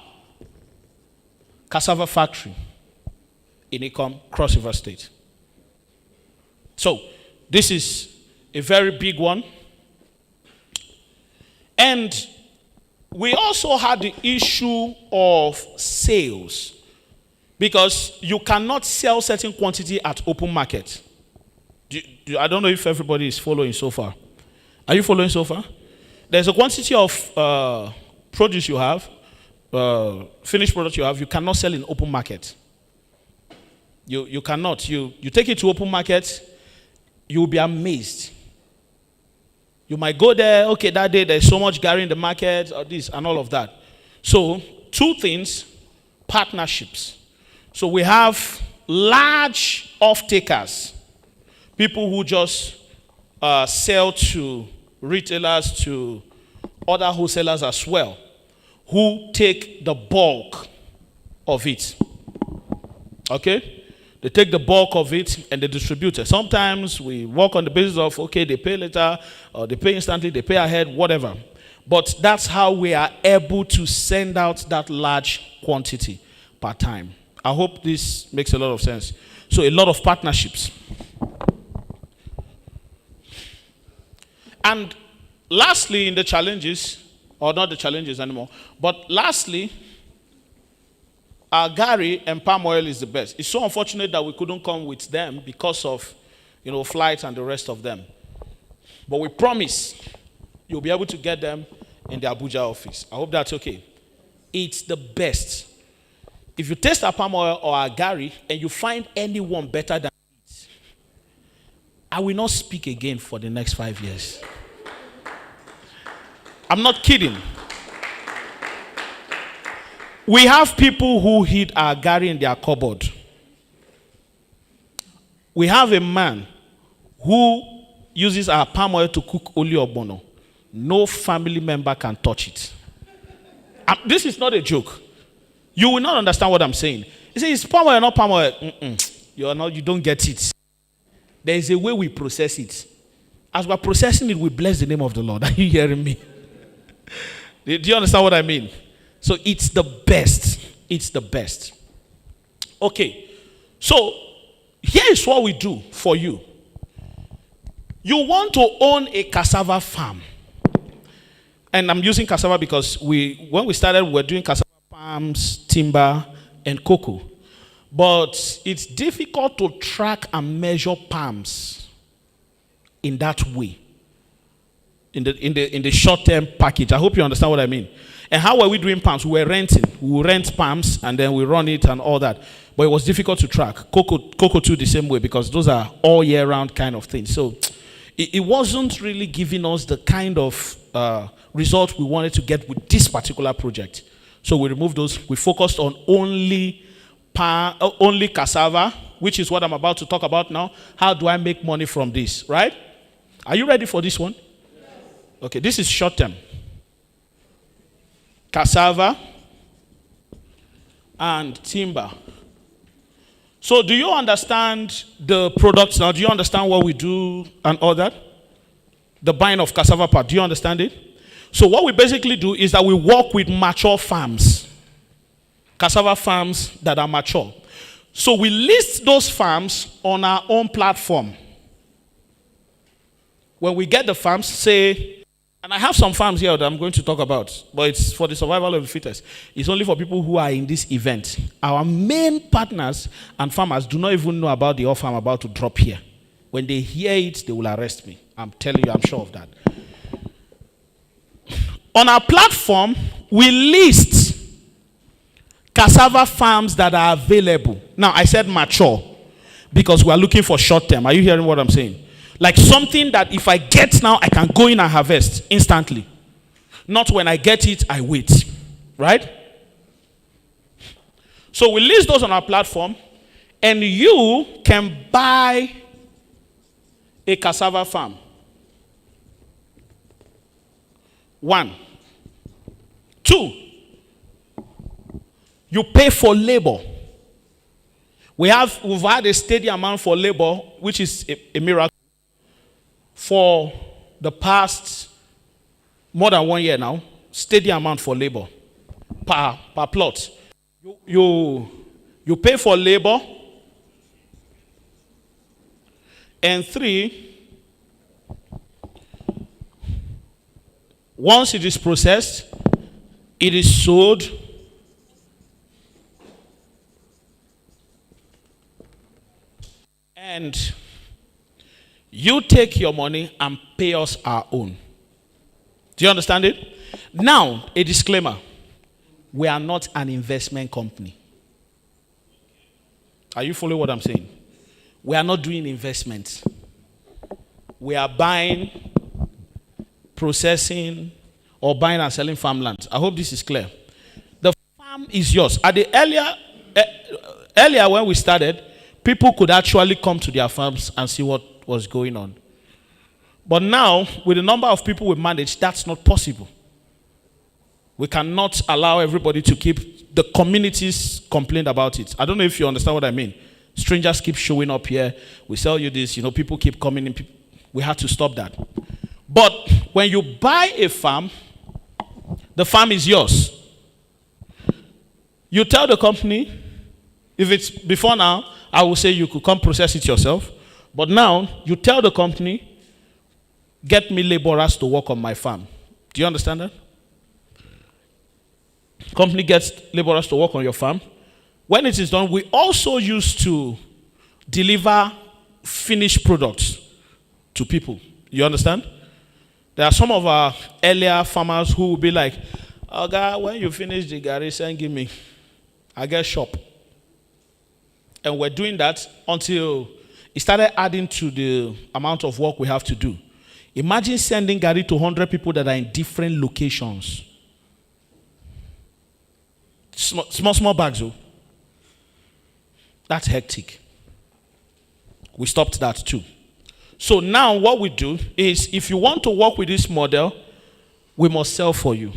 cassava factory in Ikom, Cross River State. So this is a very big one. And we also had the issue of sales, because you cannot sell certain quantity at open market. I don't know if everybody is following so far. Are you following so far? there's a quantity of produce you have, finished product you have, you cannot sell in open market. You cannot. You take it to open market, you'll be amazed. You might go there, okay, that day there's so much Gary in the market, or this and all of that. So, two things, partnerships. So we have large off-takers, people who just sell to retailers, to other wholesalers as well, who take the bulk of it. Okay? They take the bulk of it and they distribute it. Sometimes we work on the basis of, okay, they pay later, or they pay instantly, they pay ahead, whatever. But that's how we are able to send out that large quantity per time. I hope this makes a lot of sense. So a lot of partnerships. And lastly, in the challenges, or not the challenges anymore, but lastly, Gary and palm oil is the best. It's so unfortunate that we couldn't come with them because of, flights and the rest of them. But we promise you'll be able to get them in the Abuja office. I hope that's okay. It's the best. If you taste our palm oil or our Gary and you find anyone better than it, I will not speak again for the next 5 years. I'm not kidding. We have people who hid our Gary in their cupboard. We have a man who uses our palm oil to cook oli ogbono. No family member can touch it. This is not a joke. You will not understand what I'm saying. You say it's palm oil, not palm oil. You don't get it. There is a way we process it. As we're processing it, we bless the name of the Lord. Are you hearing me? Do you understand what I mean? So it's the best. It's the best. Okay. So here is what we do for you. You want to own a cassava farm. And I'm using cassava because when we started, we were doing cassava palms, timber, and cocoa. But it's difficult to track and measure palms in that way. In the short-term package. I hope you understand what I mean. And how were we doing palms? We were renting. We would rent palms and then we run it and all that. But it was difficult to track. Cocoa too the same way because those are all year round kind of things. So it wasn't really giving us the kind of result we wanted to get with this particular project. So we removed those. We focused on only cassava, which is what I'm about to talk about now. How do I make money from this, right? Are you ready for this one? Okay, this is short term. Cassava and timber. So do you understand the products now? Do you understand what we do and all that? The buying of cassava part, do you understand it? So what we basically do is that we work with mature farms. Cassava farms that are mature. So we list those farms on our own platform. When we get the farms, say, and I have some farms here that I'm going to talk about, but it's for the survival of the fittest. It's only for people who are in this event. Our main partners and farmers do not even know about the offer I'm about to drop here. When they hear it, they will arrest me. I'm telling you, I'm sure of that. On our platform, we list cassava farms that are available. Now, I said mature because we are looking for short term. Are you hearing what I'm saying? Like something that if I get now, I can go in and harvest instantly. Not when I get it, I wait. Right? So we list those on our platform, and you can buy a cassava farm. 1. 2, you pay for labor. We've had a steady amount for labor, which is a miracle, for the past more than 1 year now. Steady amount for labor per plot. You pay for labor. And 3, once it is processed, it is sold. And you take your money and pay us our own. Do you understand it? Now, a disclaimer. We are not an investment company. Are you following what I'm saying? We are not doing investments. We are buying, processing, or buying and selling farmland. I hope this is clear. The farm is yours. At the earlier when we started, people could actually come to their farms and see what was going on. But now, with the number of people we manage, that's not possible. We cannot allow everybody to keep, the communities complain about it. I don't know if you understand what I mean. Strangers keep showing up here. We sell you this, people keep coming in. We have to stop that. But when you buy a farm, the farm is yours. You tell the company, if it's before now, I will say you could come process it yourself. But now, you tell the company, get me laborers to work on my farm. Do you understand that? Company gets laborers to work on your farm. When it is done, we also used to deliver finished products to people. You understand? There are some of our earlier farmers who will be like, oh God, when you finish the garri, send give me. I get shop. And we're doing that until it started adding to the amount of work we have to do. Imagine sending garri to 100 people that are in different locations. Small bags, though. That's hectic. We stopped that too. So now what we do is, if you want to work with this model, we must sell for you.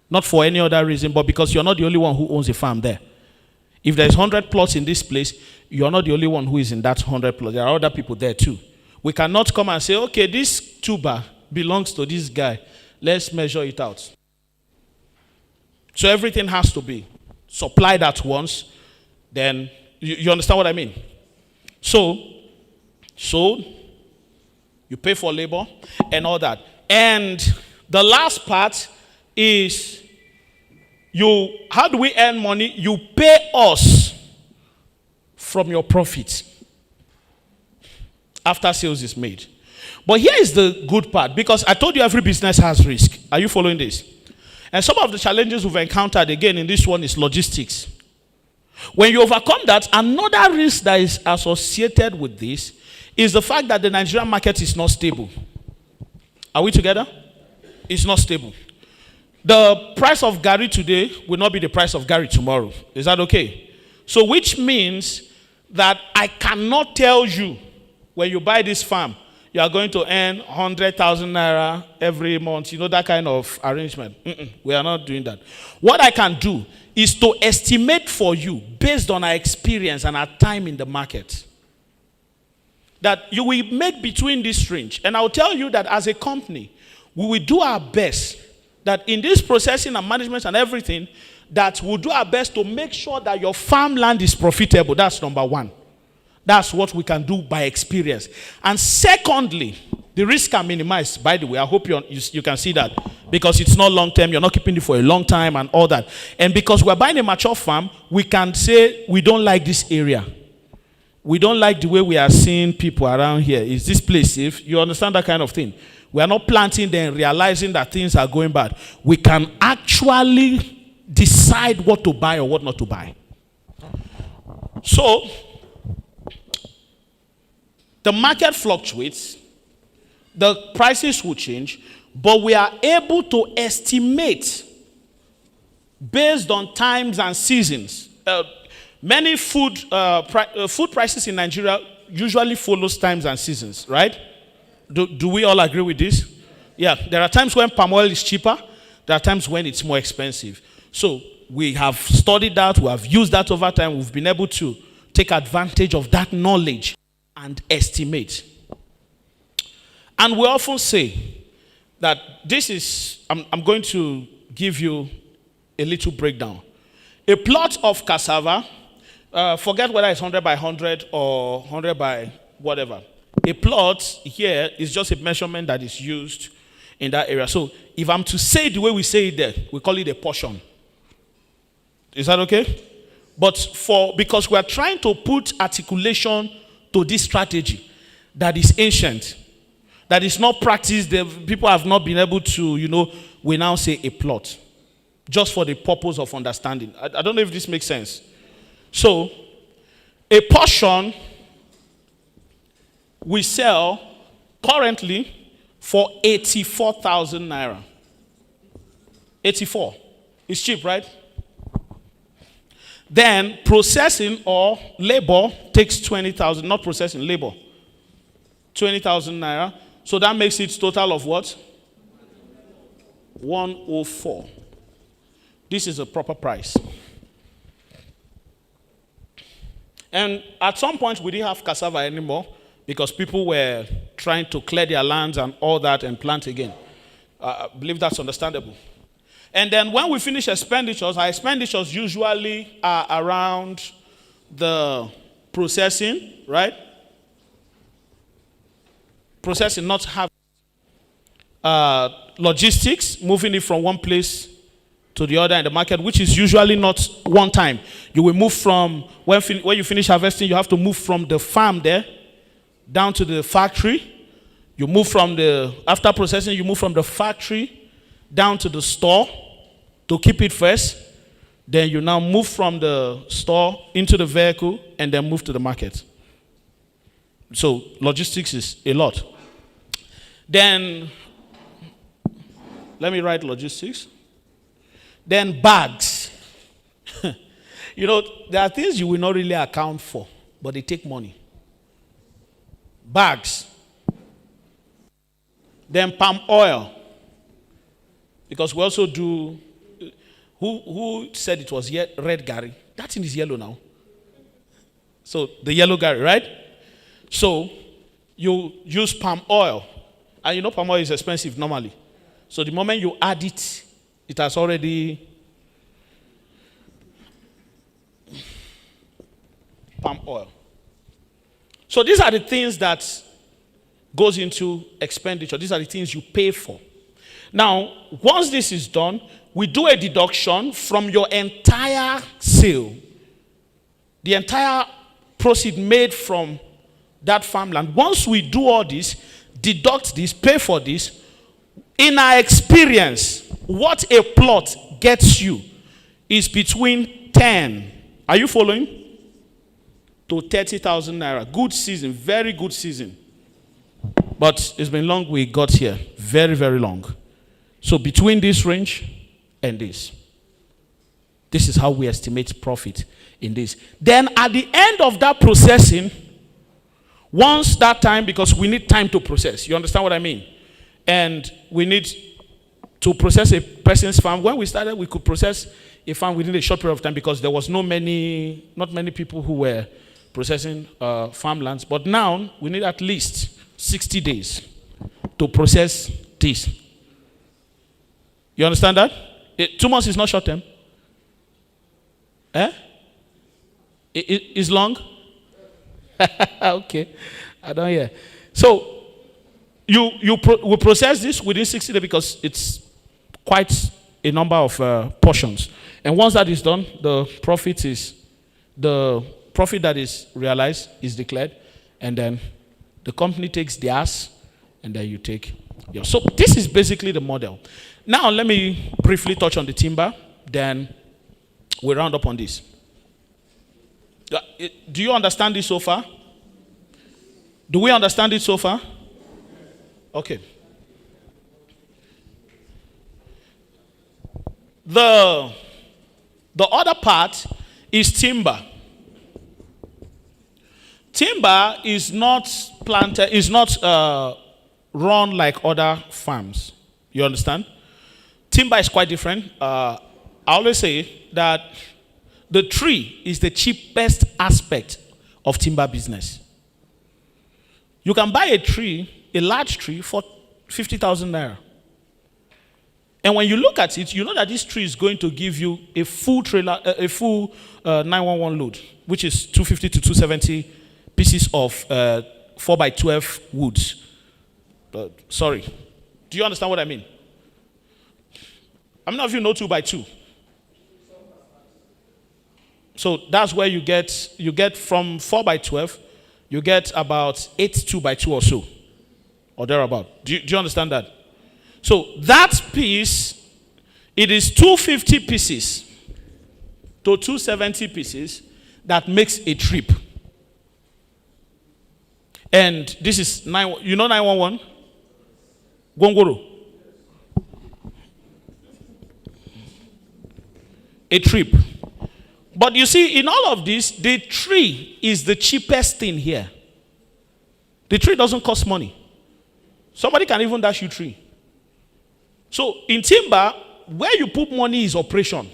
Not for any other reason, but because you're not the only one who owns a farm there. If there's 100 plots in this place, you're not the only one who is in that 100 plots. There are other people there too. We cannot come and say, okay, this tuber belongs to this guy. Let's measure it out. So everything has to be supplied at once. Then, you understand what I mean? So, you pay for labor and all that. And the last part is, how do we earn money? You pay us from your profit after sales is made. But here is the good part, because I told you every business has risk. Are you following this? And some of the challenges we've encountered again in this one is logistics. When you overcome that, another risk that is associated with this is the fact that the Nigerian market is not stable. Are we together? It's not stable. The price of garri today will not be the price of garri tomorrow. Is that okay? So which means that I cannot tell you when you buy this farm, you are going to earn 100,000 naira every month. You know, that kind of arrangement. We are not doing that. What I can do is to estimate for you based on our experience and our time in the market that you will make between this range. And I'll tell you that as a company, we will do our best that in this processing and management and everything, that we'll do our best to make sure that your farmland is profitable. That's number one. That's what we can do by experience. And secondly, the risks are minimized, by the way. I hope you can see that. Because it's not long term, you're not keeping it for a long time and all that. And because we're buying a mature farm, we can say we don't like this area. We don't like the way we are seeing people around here. Is this place safe? You understand that kind of thing? We are not planting then realizing that things are going bad. We can actually decide what to buy or what not to buy. So, the market fluctuates, the prices will change, but we are able to estimate based on times and seasons. Many food prices in Nigeria usually follows times and seasons, right? Do we all agree with this? Yeah, there are times when palm oil is cheaper, there are times when it's more expensive. So we have studied that, we have used that over time, we've been able to take advantage of that knowledge and estimate. And we often say that this is, I'm going to give you a little breakdown. A plot of cassava, forget whether it's 100 by 100 or 100 by whatever. A plot here is just a measurement that is used in that area. So if I'm to say it the way we say it there, we call it a portion. Is that okay? But because we are trying to put articulation to this strategy that is ancient. that is not practiced. People have not been able to, we now say a plot. Just for the purpose of understanding. I don't know if this makes sense. So, a portion we sell currently for 84,000 naira. 84. It's cheap, right? Then processing or labor takes 20,000. Not processing, labor. 20,000 naira. So that makes it total of what? 104. This is a proper price. And at some point, we didn't have cassava anymore because people were trying to clear their lands and all that and plant again. I believe that's understandable. And then when we finish expenditures, our expenditures usually are around the processing, right? Processing, not have logistics, moving it from one place to the other in the market, which is usually not one time. You will move from, when you finish harvesting, you have to move from the farm there down to the factory. You move from after processing, you move from the factory down to the store to keep it fresh. Then you now move from the store into the vehicle and then move to the market. So logistics is a lot. Then, let me write logistics. Then bags. There are things you will not really account for, but they take money. Bags. Then palm oil. Because we also do, who said it was red Gary? That thing is yellow now. So the yellow Gary, right? So you use palm oil. And palm oil is expensive normally. So the moment you add it, it has already palm oil. So these are the things that goes into expenditure. These are the things you pay for. Now, once this is done, we do a deduction from your entire sale. The entire proceed made from that farmland. Once we do all this, deduct this, pay for this, in our experience, what a plot gets you is between 10, are you following? To 30,000 naira. Good season, very good season. But it's been long we got here. Very, very long. So between this range and this. This is how we estimate profit in this. Then at the end of that processing, once that time, because we need time to process. You understand what I mean? And we need to process a person's farm. When we started, we could process a farm within a short period of time because there was not many people who were processing farmlands. But now, we need at least 60 days to process this. You understand that? 2 months is not short term. It's long? Okay. I don't hear. So, we process this within 60 days because it's quite a number of portions. And once that is done, the profit that is realized is declared, and then the company takes theirs, and then you take yours. So this is basically the model. Now let me briefly touch on the timber, then we'll round up on this. Do you understand this so far? Do we understand it so far? Okay. The other part is timber. Timber is not planted, is not run like other farms. You understand? Timber is quite different. I always say that the tree is the cheapest aspect of timber business. You can buy a tree, a large tree, for 50,000 naira. And when you look at it, you know that this tree is going to give you a full trailer, a full 911 load, which is 250 to 270 pieces of 4x12 woods. Sorry. Do you understand what I mean? How many of you know 2x2? So that's where you get from 4x12, you get about 8 2x2 or so. or thereabout. Do you understand that? So that piece, it is 250 pieces to 270 pieces that makes a trip. And this is 911? Gongoro. A trip. But you see, in all of this, the tree is the cheapest thing here. The tree doesn't cost money. Somebody can even dash you tree. So in timber, where you put money is operation.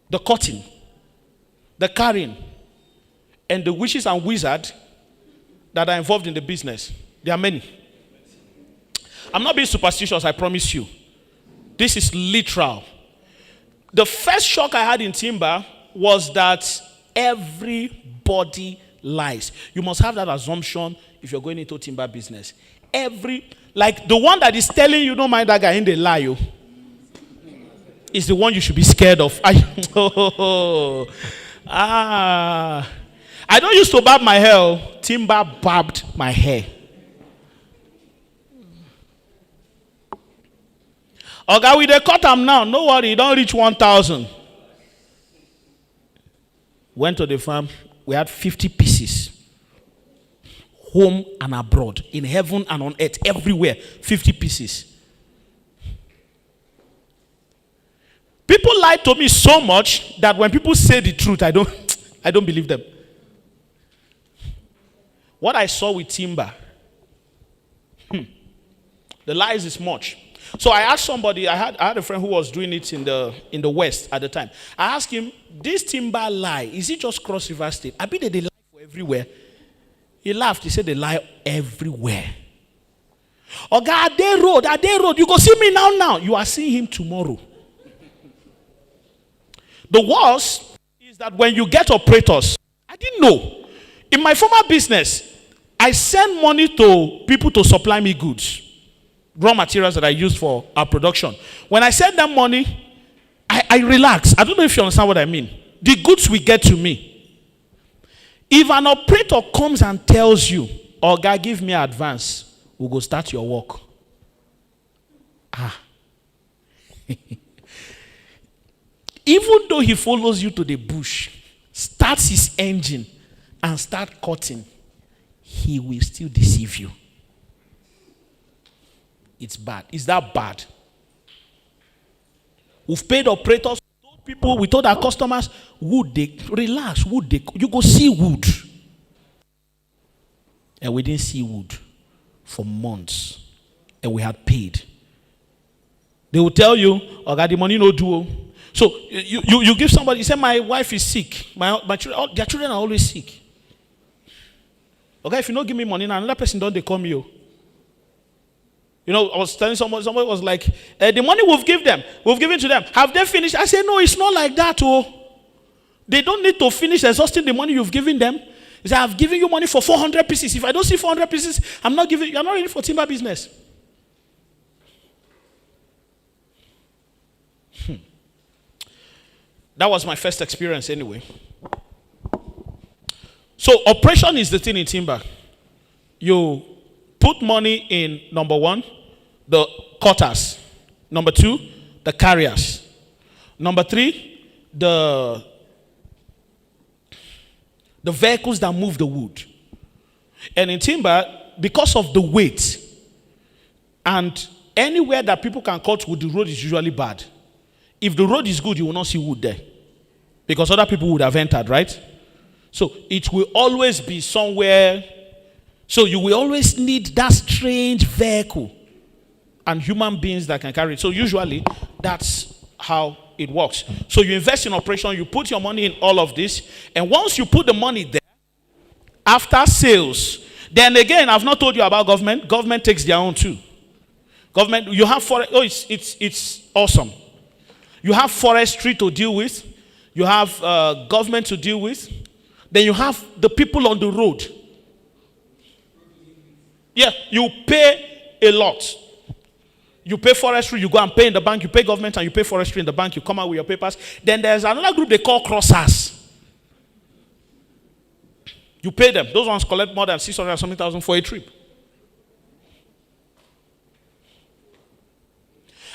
The cutting, the carrying, and the witches and wizards that are involved in the business. There are many. I'm not being superstitious, I promise you. This is literal. The first shock I had in timber was that everybody lies. You must have that assumption if you're going into timber business. Like the one that is telling you, don't mind that guy in the lie, you, is the one you should be scared of. I don't used to barb my hair. Timber barbed my hair. Okay, we dey cut them now. No worry, don't reach 1,000. Went to the farm. We had 50 pieces. Home and abroad. In heaven and on earth. Everywhere. 50 pieces. People lie to me so much that when people say the truth, I don't believe them. What I saw with timber, the lies is much. So I asked somebody, I had a friend who was doing it in the West at the time. I asked him, this timber lie, is it just Cross River State? I bet they lie for everywhere. He laughed. He said they lie everywhere. Oga, Ade Road, you go see me now. You are seeing him tomorrow. The worst is that when you get operators, I didn't know. In my former business, I send money to people to supply me goods. Raw materials that I use for our production. When I send them money, I relax. I don't know if you understand what I mean. The goods will get to me. If an operator comes and tells you, Oga, give me advance, we'll go start your work. Even though he follows you to the bush, starts his engine, and start cutting, he will still deceive you. It's bad. Is that bad? We've paid operators, we told people, we told our customers, relax, you go see wood. And we didn't see wood for months. And we had paid. They will tell you, okay, the money no do. So you give somebody, you say, my wife is sick. My children, their children are always sick. Okay, if you don't give me money now, another person don't they come you. You know, I was telling somebody was like, the money we've given to them. Have they finished? I said, no, it's not like that. Oh, they don't need to finish exhausting the money you've given them. He said, I've given you money for 400 pieces. If I don't see 400 pieces, you're not ready for timber business. That was my first experience anyway. So operation is the thing in timber. You put money in, number one, the cutters. Number two, the carriers. Number three, the vehicles that move the wood. And in timber, because of the weight, and anywhere that people can cut wood, the road is usually bad. If the road is good, you will not see wood there. Because other people would have entered, right? So it will always be somewhere. So you will always need that strange vehicle and human beings that can carry it. So usually that's how it works. So you invest in operation, you put your money in all of this, and once you put the money there, after sales, then again, I've not told you about government. Government takes their own too. Government, you have it's awesome. You have forestry to deal with. You have government to deal with. Then you have the people on the road. Yeah, you pay a lot. You pay forestry, you go and pay in the bank. You pay government and you pay forestry in the bank. You come out with your papers. Then there's another group they call crossers. You pay them. Those ones collect more than 600 something thousand for a trip.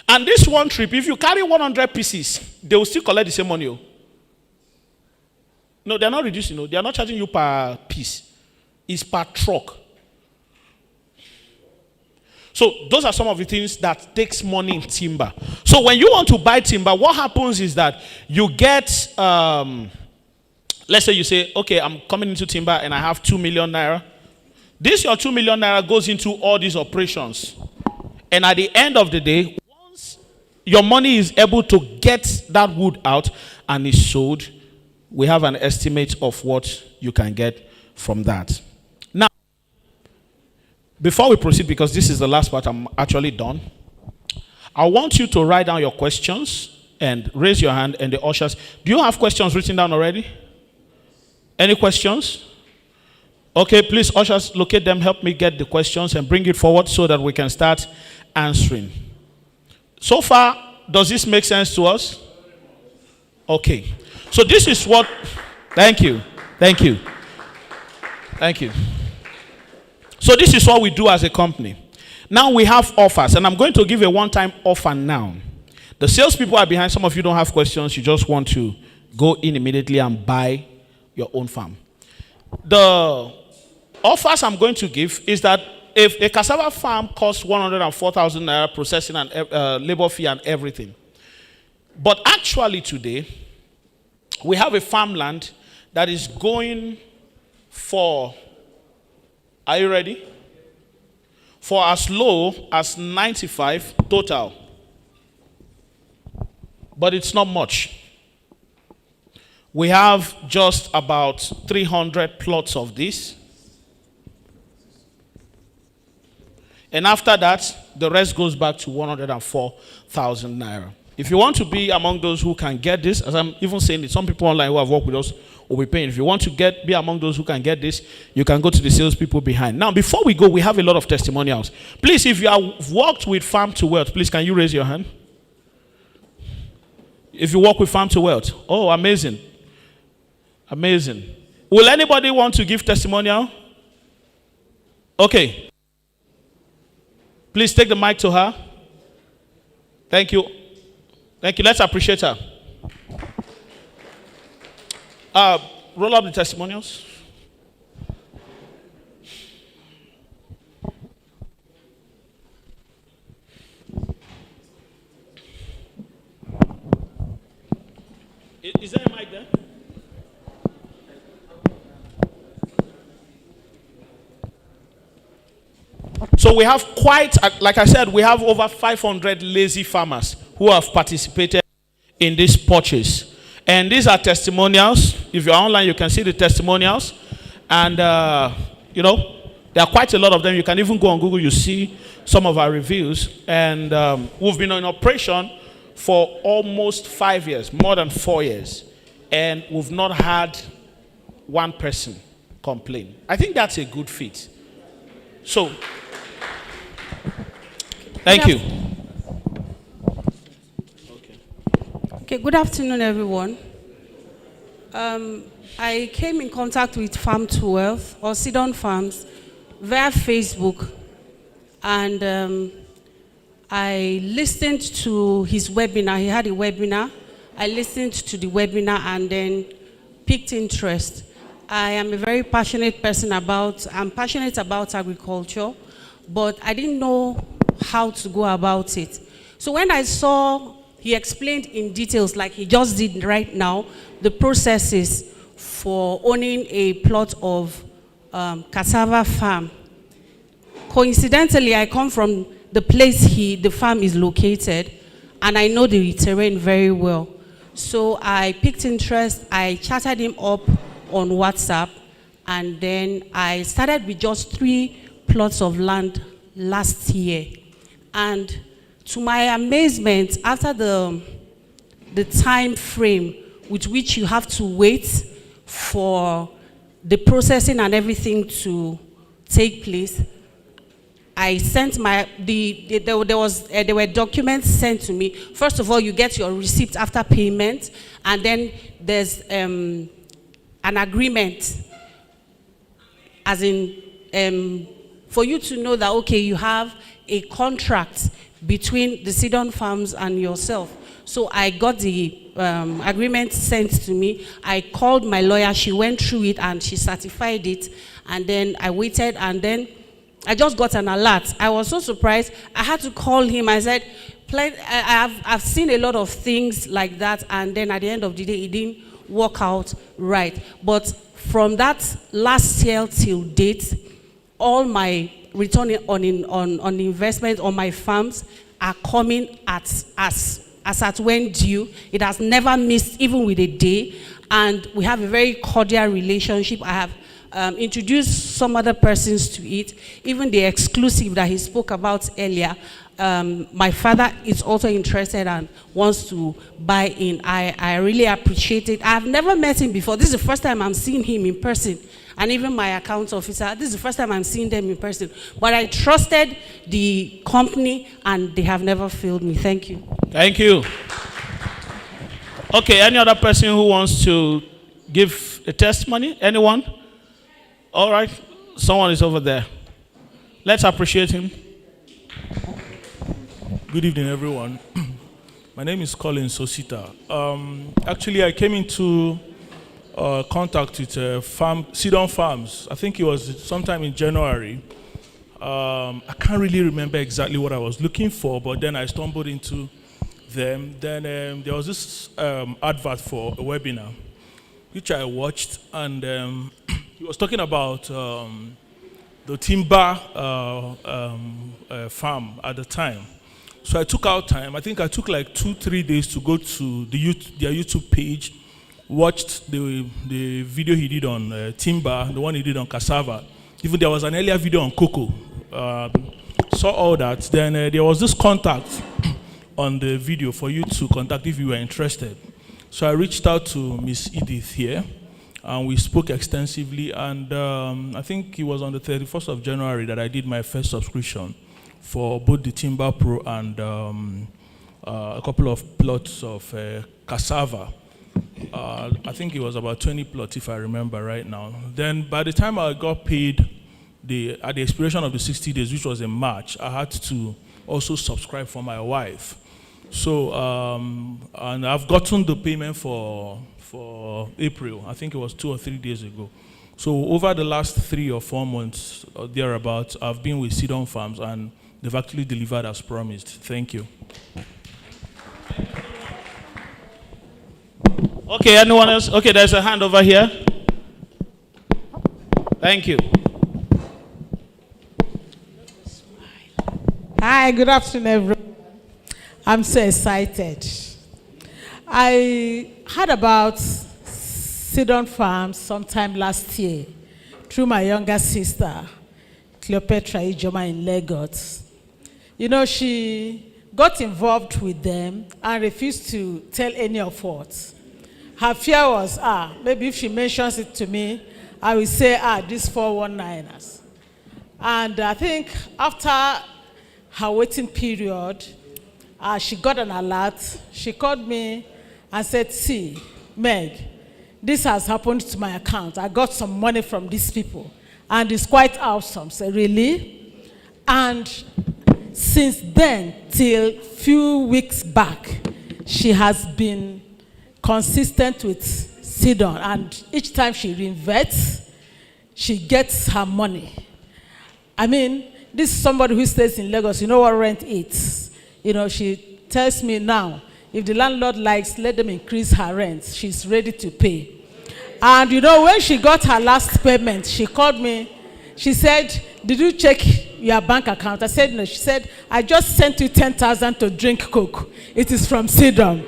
And this one trip, if you carry 100 pieces, they will still collect the same money. No, they're not reducing. No, they are not charging you per piece. It's per truck. So those are some of the things that takes money in timber. So when you want to buy timber, what happens is that you get, let's say you say, okay, I'm coming into timber and I have 2 million naira. This your 2 million naira goes into all these operations. And at the end of the day, once your money is able to get that wood out and is sold, we have an estimate of what you can get from that. Now, before we proceed, because this is the last part, I'm actually done. I want you to write down your questions and raise your hand, and the ushers. Do you have questions written down already? Any questions? Okay, please, ushers, locate them, help me get the questions and bring it forward so that we can start answering. So far, does this make sense to us? Okay. So this is what, thank you. So this is what we do as a company. Now we have offers, and I'm going to give a one-time offer now. The salespeople are behind. Some of you don't have questions. You just want to go in immediately and buy your own farm. The offers I'm going to give is that if a cassava farm costs 104,000 naira processing and labor fee and everything, but actually today we have a farmland that is going for, are you ready? For as low as 95 total. But it's not much. We have just about 300 plots of this. And after that, the rest goes back to 104,000 naira. If you want to be among those who can get this, as I'm even saying it, some people online who have worked with us will be paying. If you want to be among those who can get this, you can go to the salespeople behind. Now, before we go, we have a lot of testimonials. Please, if you have worked with Farm to Wealth, please, can you raise your hand? If you work with Farm to Wealth. Oh, amazing. Amazing. Will anybody want to give testimonial? Okay. Please take the mic to her. Thank you. Thank you. Let's appreciate her. Roll up the testimonials. Is there a mic there? So we have quite, like I said, we have over 500 lazy farmers who have participated in this purchase. And these are testimonials. If you're online, you can see the testimonials. And, you know, there are quite a lot of them. You can even go on Google, you see some of our reviews. And we've been in operation for almost 5 years, more than 4 years. And we've not had one person complain. I think that's a good feat. So, thank you. Okay, good afternoon, everyone. I came in contact with Farm to Wealth or Sidon Farms via Facebook, and I listened to his webinar. He had a webinar. I listened to the webinar and then piqued interest. I am a very passionate person I'm passionate about agriculture, but I didn't know how to go about it. So when I saw he explained in details, like he just did right now, the processes for owning a plot of cassava farm. Coincidentally, I come from the place the farm is located, and I know the terrain very well. So I picked interest, I chatted him up on WhatsApp, and then I started with just 3 plots of land last year. And to my amazement, after the time frame with which you have to wait for the processing and everything to take place, I sent there were documents sent to me. First of all, you get your receipt after payment, and then there's an agreement as in, for you to know that, okay, you have a contract between the Sidon Farms and yourself. So I got the agreement sent to me. I called my lawyer, she went through it and she certified it. And then I waited, and then I just got an alert. I was so surprised. I had to call him. I said, I've seen a lot of things like that, and then at the end of the day, it didn't work out right. But from that last year till date, all my return on investment on my farms are coming as at when due. It has never missed, even with a day, and we have a very cordial relationship. I have introduced some other persons to it, even the exclusive that he spoke about earlier. My father is also interested and wants to buy in. I really appreciate it. I've never met him before. This is the first time I'm seeing him in person. And even my account officer, this is the first time I'm seeing them in person. But I trusted the company and they have never failed me. Thank you. Thank you. Okay, any other person who wants to give a testimony? Anyone? All right, someone is over there. Let's appreciate him. Good evening, everyone. My name is Colin Sosita. Actually, I came into contact with Sidon Farms. I think it was sometime in January. I can't really remember exactly what I was looking for, but then I stumbled into them. Then there was this advert for a webinar, which I watched, and he was talking about the timber farm at the time. So I took out time. I think I took like 2-3 days to go to their YouTube page, watched the video he did on timber, the one he did on cassava. Even there was an earlier video on cocoa. Saw all that. Then there was this contact on the video for you to contact if you were interested. So I reached out to Miss Edith here, and we spoke extensively. And I think it was on the 31st of January that I did my first subscription for both the Timber Pro and a couple of plots of cassava. I think it was about 20 plots, if I remember right now. Then by the time I got paid, at the expiration of the 60 days, which was in March, I had to also subscribe for my wife. So, and I've gotten the payment for April. I think it was 2 or 3 days ago. So over the last 3 or 4 months, or thereabouts, I've been with Sidon Farms, and they've actually delivered as promised. Thank you. Okay, anyone else? Okay, there's a hand over here. Thank you. Hi, good afternoon, everyone. I'm so excited. I heard about Sidon Farms sometime last year through my younger sister, Cleopatra Ijoma in Lagos. You know, she got involved with them and refused to tell any of us. Her fear was, maybe if she mentions it to me, I will say, these 419ers. And I think after her waiting period, she got an alert. She called me and said, see, Meg, this has happened to my account. I got some money from these people, and it's quite awesome. So really? And since then, till few weeks back, she has been consistent with Sidon, and each time she reinvests, she gets her money. I mean, this is somebody who stays in Lagos. You know what rent is. You know, she tells me now, if the landlord likes, let them increase her rent. She's ready to pay. And you know, when she got her last payment, she called me. She said, did you check your bank account? I said, no. She said, I just sent you 10,000 to drink Coke. It is from Sidon.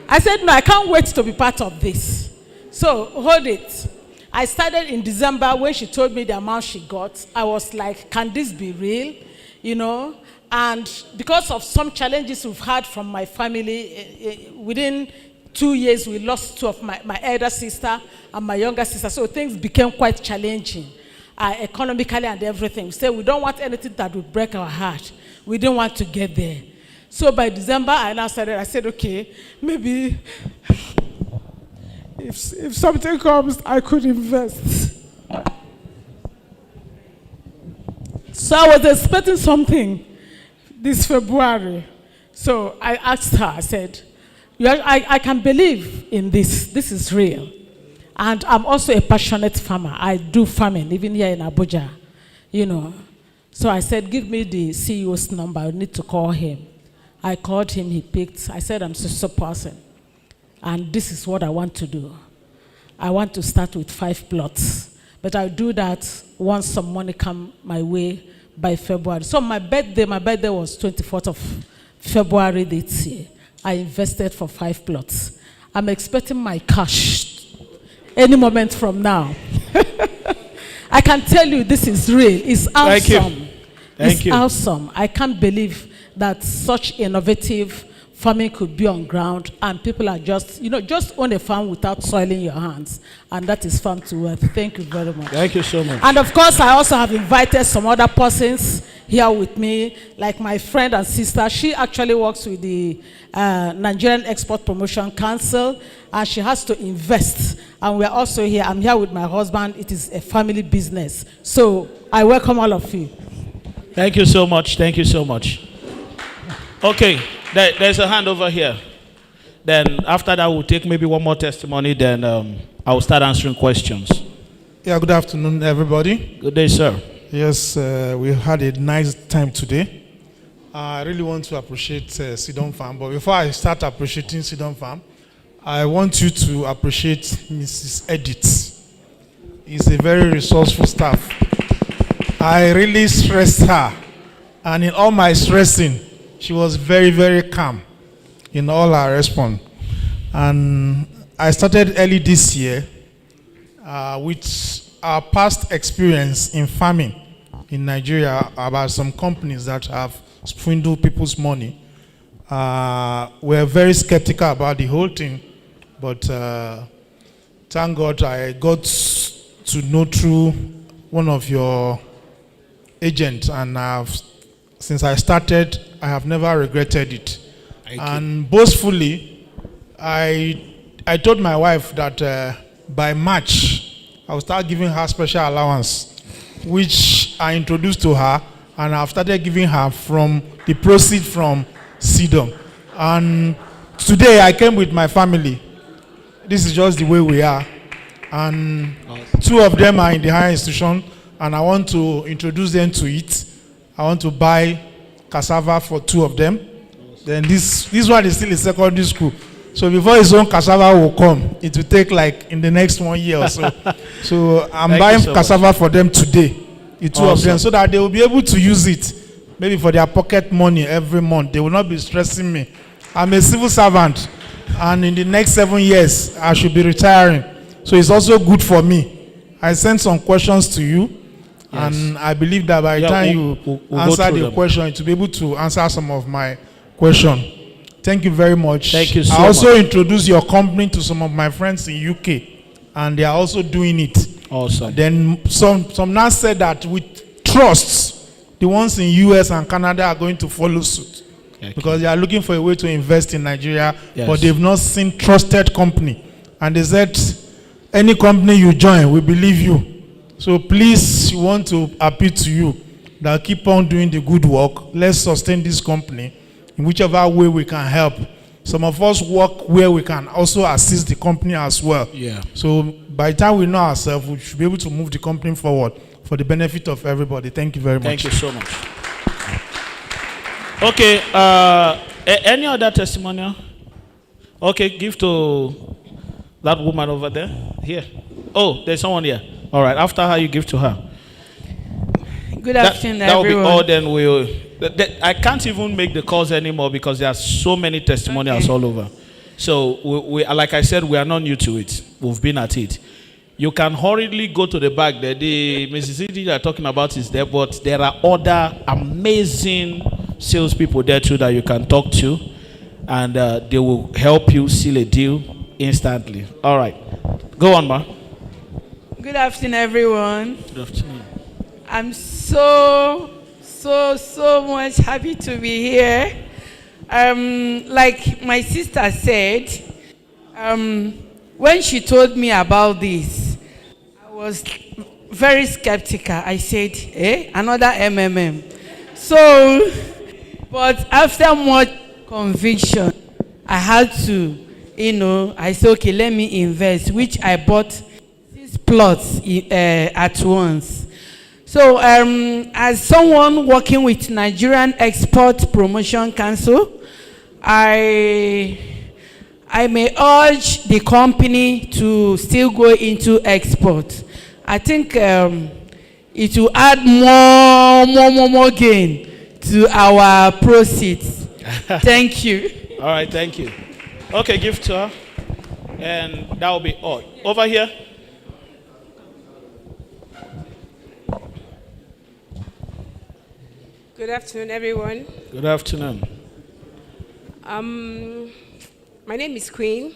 I said, no, I can't wait to be part of this. So, hold it. I started in December. When she told me the amount she got, I was like, can this be real? You know? And because of some challenges we've had from my family, within 2 years, we lost 2 of my elder sister and my younger sister. So things became quite challenging, economically and everything. We said we don't want anything that would break our heart. We didn't want to get there. So by December, I said, okay, maybe if something comes, I could invest. So I was expecting something this February. So I asked her, I said, I can believe in this. This is real. And I'm also a passionate farmer. I do farming, even here in Abuja, you know. So I said, give me the CEO's number. I need to call him. I called him, he picked. I said, I'm so person. And this is what I want to do. I want to start with 5 plots. But I'll do that once some money come my way by February. So my birthday was 24th of February this year. I invested for 5 plots. I'm expecting my cash any moment from now. I can tell you this is real. It's awesome. Thank you. Awesome. I can't believe that such innovative farming could be on ground and people are just own a farm without soiling your hands. And that is Farm to Wealth. Thank you very much. Thank you so much. And of course, I also have invited some other persons here with me, like my friend and sister. She actually works with the Nigerian Export Promotion Council, and she has to invest. And we are also here. I'm here with my husband. It is a family business. So I welcome all of you. Thank you so much. Thank you so much. Okay, there's a hand over here. Then after that, we'll take maybe one more testimony. Then I will start answering questions. Yeah, good afternoon, everybody. Good day, sir. Yes, we had a nice time today. I really want to appreciate Sidon Farm. But before I start appreciating Sidon Farm, I want you to appreciate Mrs. Edith. He's a very resourceful staff. I really stressed her. And in all my stressing, she was very, very calm in all her response. And I started early this year with our past experience in farming in Nigeria about some companies that have swindled people's money. We're very skeptical about the whole thing, but thank God I got to know through one of your agents, and since I started, I have never regretted it. And boastfully, I told my wife that by March, I will start giving her special allowance, which I introduced to her, and I've started giving her from the proceeds from Sidon. And today I came with my family. This is just the way we are. And 2 of them are in the higher institution, and I want to introduce them to it. I want to buy cassava for 2 of them. Then this one is still in secondary school. So before his own cassava will come, it will take like in the next 1 year or so. So I'm buying cassava for them today, the 2 of them, so that they will be able to use it, maybe for their pocket money every month. They will not be stressing me. I'm a civil servant, and in the next 7 years, I should be retiring. So it's also good for me. I sent some questions to you, and I believe that by the time you answer the question, to be able to answer some of my questions. Thank you very much. Thank you so much. I also introduced your company to some of my friends in UK, and they are also doing it. Awesome. Then some now said that with trusts, the ones in US and Canada are going to follow suit. Okay. Because they are looking for a way to invest in Nigeria, but they've not seen trusted company. And they said, any company you join, we believe you. So please, we want to appeal to you that keep on doing the good work. Let's sustain this company in whichever way we can help. Some of us work where we can also assist the company as well. Yeah. So by the time we know ourselves, we should be able to move the company forward for the benefit of everybody. Thank you very much. Thank you so much. Okay, any other testimonial? Okay, give to that woman over there. Here. Oh, there's someone here. All right, after her, you give to her. Good afternoon, that will be everyone. all. Then we'll. I can't even make the calls anymore because there are so many testimonials all over. So we, like I said, we are not new to it. We've been at it. You can hurriedly go to the back there. The Mississippi they are talking about is there, but there are other amazing salespeople there too that you can talk to, and they will help you seal a deal instantly. All right, go on, ma. Good afternoon, everyone. Good afternoon. I'm so much happy to be here. Like my sister said, when she told me about this, I was very skeptical. I said, another MMM. So, but after much conviction, I had to, I said, okay, let me invest, which I bought 6 plots at once. So, as someone working with Nigerian Export Promotion Council, I may urge the company to still go into export. I think it will add more gain to our proceeds. Thank you. All right, thank you. Okay, give to her. And that will be all. Over here. Good afternoon, everyone. Good afternoon. My name is Queen.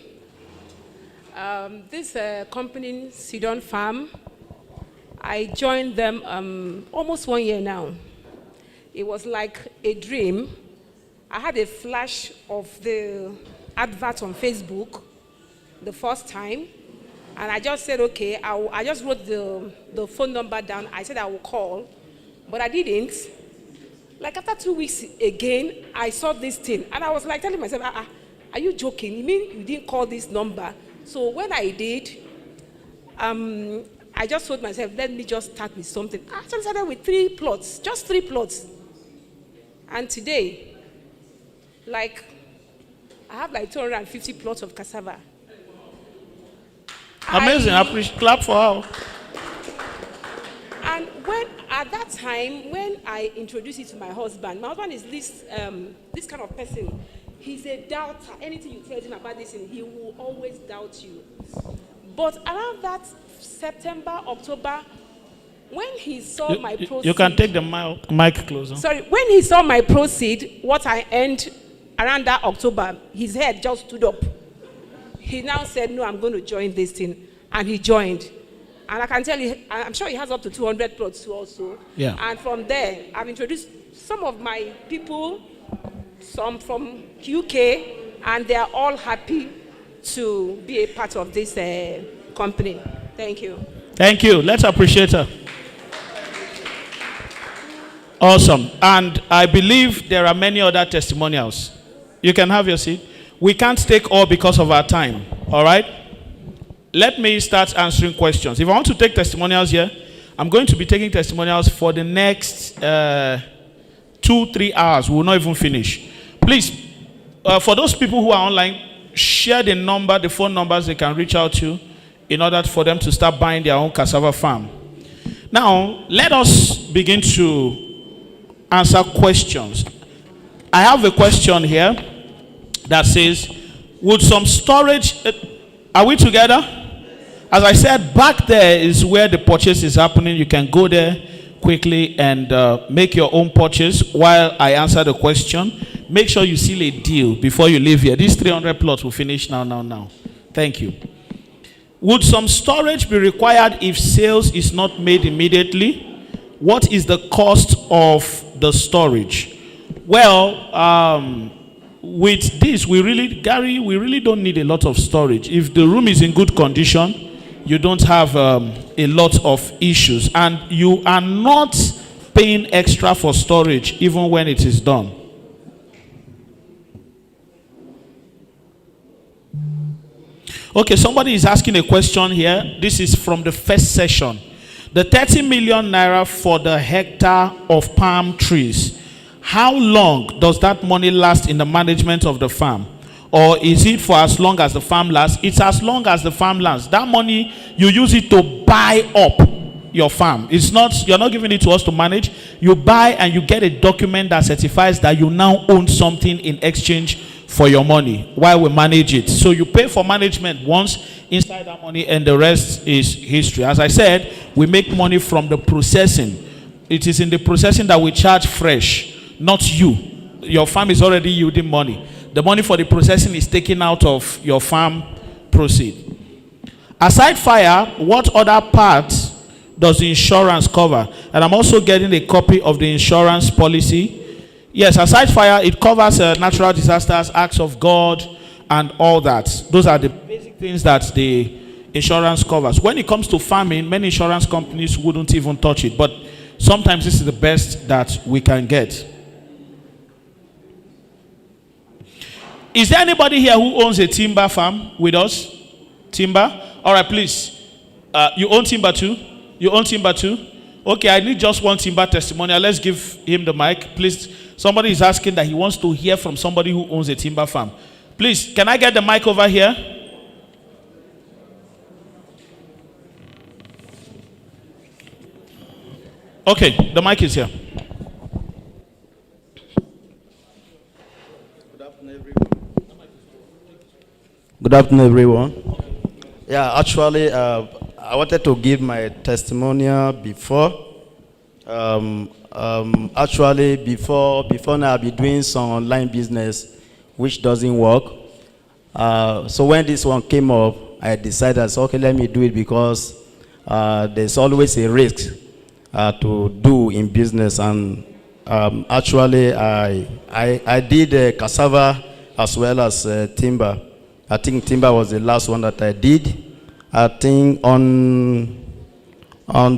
This company, Sidon Farm, I joined them almost 1 year now. It was like a dream. I had a flash of the advert on Facebook the first time, and I just said, okay, I just wrote the phone number down. I said I will call, but I didn't. Like after 2 weeks again, I saw this thing, and I was like telling myself, are you joking? You mean you didn't call this number? So when I did, I just told myself, let me just start with something. I actually started with 3 plots, just 3 plots. And today, like, I have like 250 plots of cassava. Amazing. Clap for her. And at that time, when I introduced it to my husband is this kind of person. He's a doubter. Anything you tell him about this thing, he will always doubt you. But around that September, October, when he saw my proceed... You can take the mic closer. Sorry, when he saw my proceed, what I earned around that October, his head just stood up. He now said, no, I'm going to join this thing. And he joined. And I can tell you, I'm sure he has up to 200 plots too also. Yeah. And from there, I've introduced some of my people, some from UK, and they are all happy to be a part of this company. Thank you. Thank you. Let's appreciate her. Awesome. And I believe there are many other testimonials. You can have your seat. We can't take all because of our time. All right? Let me start answering questions. If I want to take testimonials here, I'm going to be taking testimonials for the next 2-3 hours. We will not even finish. Please, for those people who are online, share the phone numbers they can reach out to in order for them to start buying their own cassava farm. Now, let us begin to answer questions. I have a question here that says, would some storage... are we together? As I said, back there is where the purchase is happening. You can go there quickly and make your own purchase while I answer the question. Make sure you seal a deal before you leave here. These 300 plots will finish now. Thank you. Would some storage be required if sales is not made immediately? What is the cost of the storage? Well, with this, we really don't need a lot of storage. If the room is in good condition, you don't have a lot of issues, and you are not paying extra for storage even when it is done. Okay, somebody is asking a question here. This is from the first session. The 30 million naira for the hectare of palm trees, how long does that money last in the management of the farm? Or is it for as long as the farm lasts? It's as long as the farm lasts. That money, you use it to buy up your farm. It's not, you're not giving it to us to manage. You buy and you get a document that certifies that you now own something in exchange for your money while we manage it. So you pay for management once inside that money, and the rest is history. As I said, we make money from the processing. It is in the processing that we charge fresh, not you. Your farm is already yielding money. The money for the processing is taken out of your farm proceed. Aside fire, what other parts does the insurance cover? And I'm also getting a copy of the insurance policy. Yes, aside fire, it covers natural disasters, acts of God, and all that. Those are the basic things that the insurance covers. When it comes to farming, many insurance companies wouldn't even touch it, but sometimes this is the best that we can get. Is there anybody here who owns a timber farm with us? Timber? All right, please. You own timber too? You own timber too? Okay, I need just one timber testimonial. Let's give him the mic. Please, somebody is asking that he wants to hear from somebody who owns a timber farm. Please, can I get the mic over here? Okay, the mic is here. Good afternoon, everyone. Yeah, actually, I wanted to give my testimonial before. Actually, before now, I've been doing some online business which doesn't work. So when this one came up, I decided, okay, let me do it because there's always a risk to do in business. And actually, I did cassava as well as timber. I think timber was the last one that I did. I think on the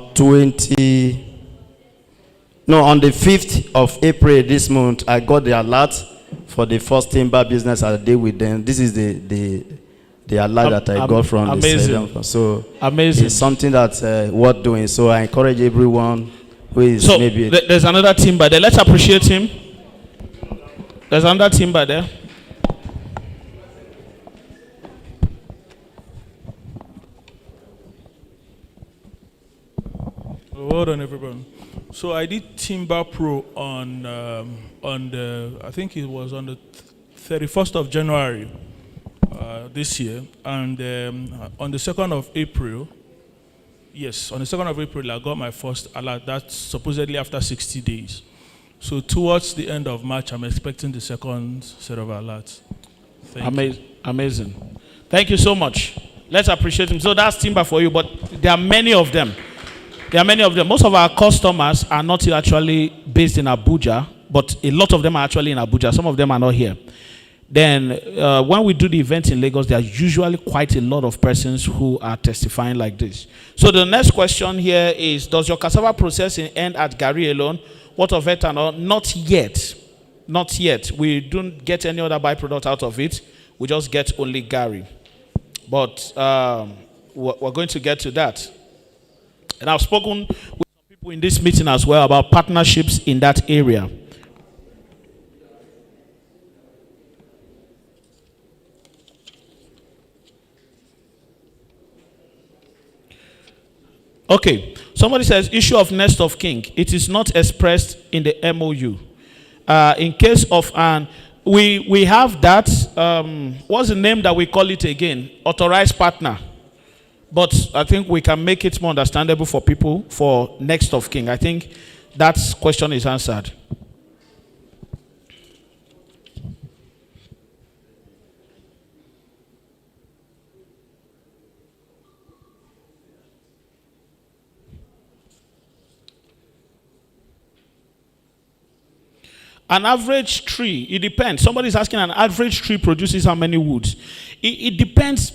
5th of April this month, I got the alert for the first timber business I did with them. This is the alert that I got from amazing. The so amazing. It's something that's worth doing. So I encourage everyone who is so maybe. There's another timber there. Let's appreciate him. There's another timber there. Well done, everyone. So I did Timber Pro on the, I think it was on the 31st of January this year, and on the 2nd of April, yes, on the 2nd of April, I got my first alert. That's supposedly after 60 days. So towards the end of March, I'm expecting the second set of alerts. Thank you. Amazing. Thank you so much. Let's appreciate him. So that's timber for you, but there are many of them. There are many of them. Most of our customers are not actually based in Abuja, but a lot of them are actually in Abuja. Some of them are not here. Then when we do the event in Lagos, there are usually quite a lot of persons who are testifying like this. So the next question here is, does your cassava processing end at Gary alone? What of ethanol? Not yet. Not yet. We don't get any other byproduct out of it. We just get only Gary. But we're going to get to that. And I've spoken with some people in this meeting as well about partnerships in that area. Okay, somebody says, issue of nest of king. It is not expressed in the MOU. In case of an, we have that, what's the name that we call it again? Authorized partner. But I think we can make it more understandable for people for next of kin. I think that question is answered. An average tree, it depends. Somebody's asking, an average tree produces how many woods? It depends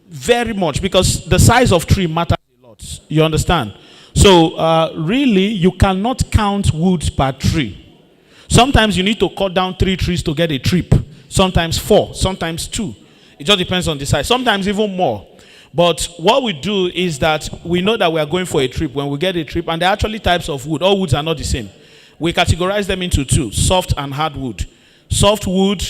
very much, because the size of tree matters a lot. You understand? So really, you cannot count woods per tree. Sometimes you need to cut down 3 trees to get a trip. Sometimes 4, sometimes 2. It just depends on the size. Sometimes even more. But what we do is that we know that we are going for a trip. When we get a trip, and there are actually types of wood. All woods are not the same. We categorize them into 2, soft and hard wood. Soft wood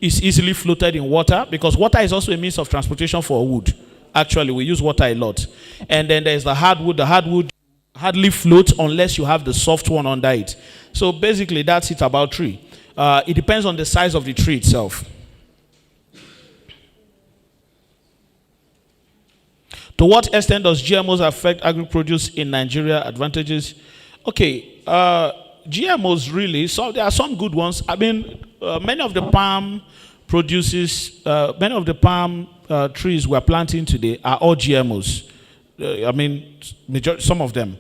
is easily floated in water, because water is also a means of transportation for wood. Actually, we use water a lot. And then there's the hardwood. The hardwood hardly floats unless you have the soft one under it. So basically, that's it about tree. It depends on the size of the tree itself. To what extent does GMOs affect agri-produce in Nigeria? Advantages? Okay, GMOs really, so there are some good ones. I mean, many of the palm produces, many of the palm trees we're planting today are all GMOs. I mean, some of them.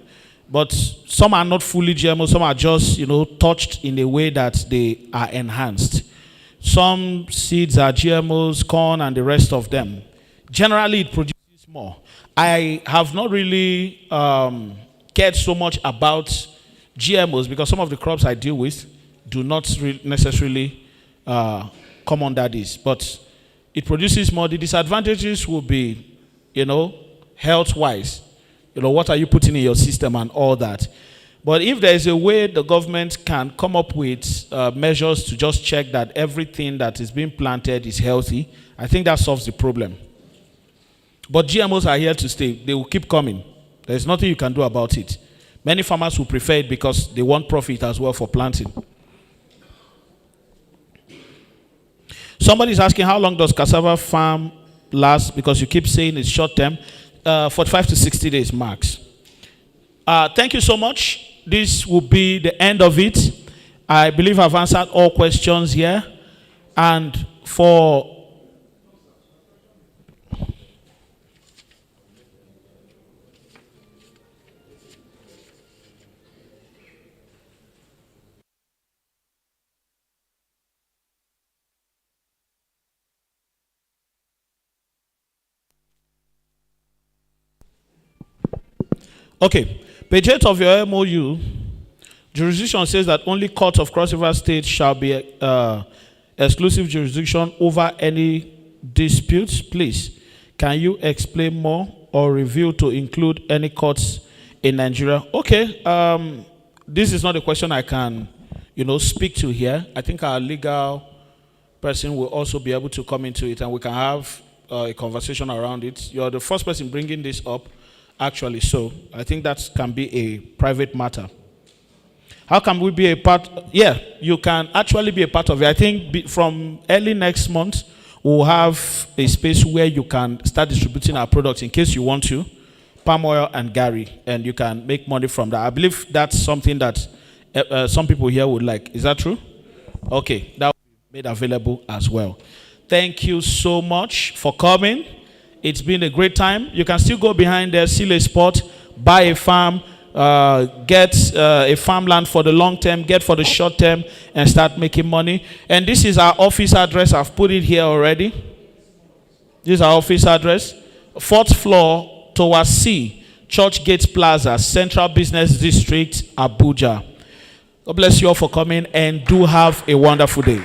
But some are not fully GMOs, some are just, touched in a way that they are enhanced. Some seeds are GMOs, corn, and the rest of them. Generally, it produces more. I have not really cared so much about GMOs because some of the crops I deal with do not necessarily come under this. But it produces more. The disadvantages will be, health-wise. What are you putting in your system and all that. But if there is a way the government can come up with measures to just check that everything that is being planted is healthy, I think that solves the problem. But GMOs are here to stay. They will keep coming. There's nothing you can do about it. Many farmers will prefer it because they want profit as well for planting. Somebody is asking, how long does cassava farm last? Because you keep saying it's short term. 45 to 60 days max. Thank you so much. This will be the end of it. I believe I've answered all questions here. And for okay, page 8 of your MOU, jurisdiction says that only courts of Cross River State shall be exclusive jurisdiction over any disputes. Please, can you explain more or review to include any courts in Nigeria? Okay, this is not a question I can, speak to here. I think our legal person will also be able to come into it and we can have a conversation around it. You're the first person bringing this up. Actually, so I think that can be a private matter. How can we be a part? Yeah, you can actually be a part of it. I think from early next month, we'll have a space where you can start distributing our products in case you want to, palm oil and Gary, and you can make money from that. I believe that's something that some people here would like. Is that true? Okay, that will be made available as well. Thank you so much for coming. It's been a great time. You can still go behind there, seal a spot, buy a farm, get a farmland for the long term, get for the short term, and start making money. And this is our office address. I've put it here already. This is our office address. 4th floor towards C, Church Gates Plaza, Central Business District, Abuja. God bless you all for coming and do have a wonderful day.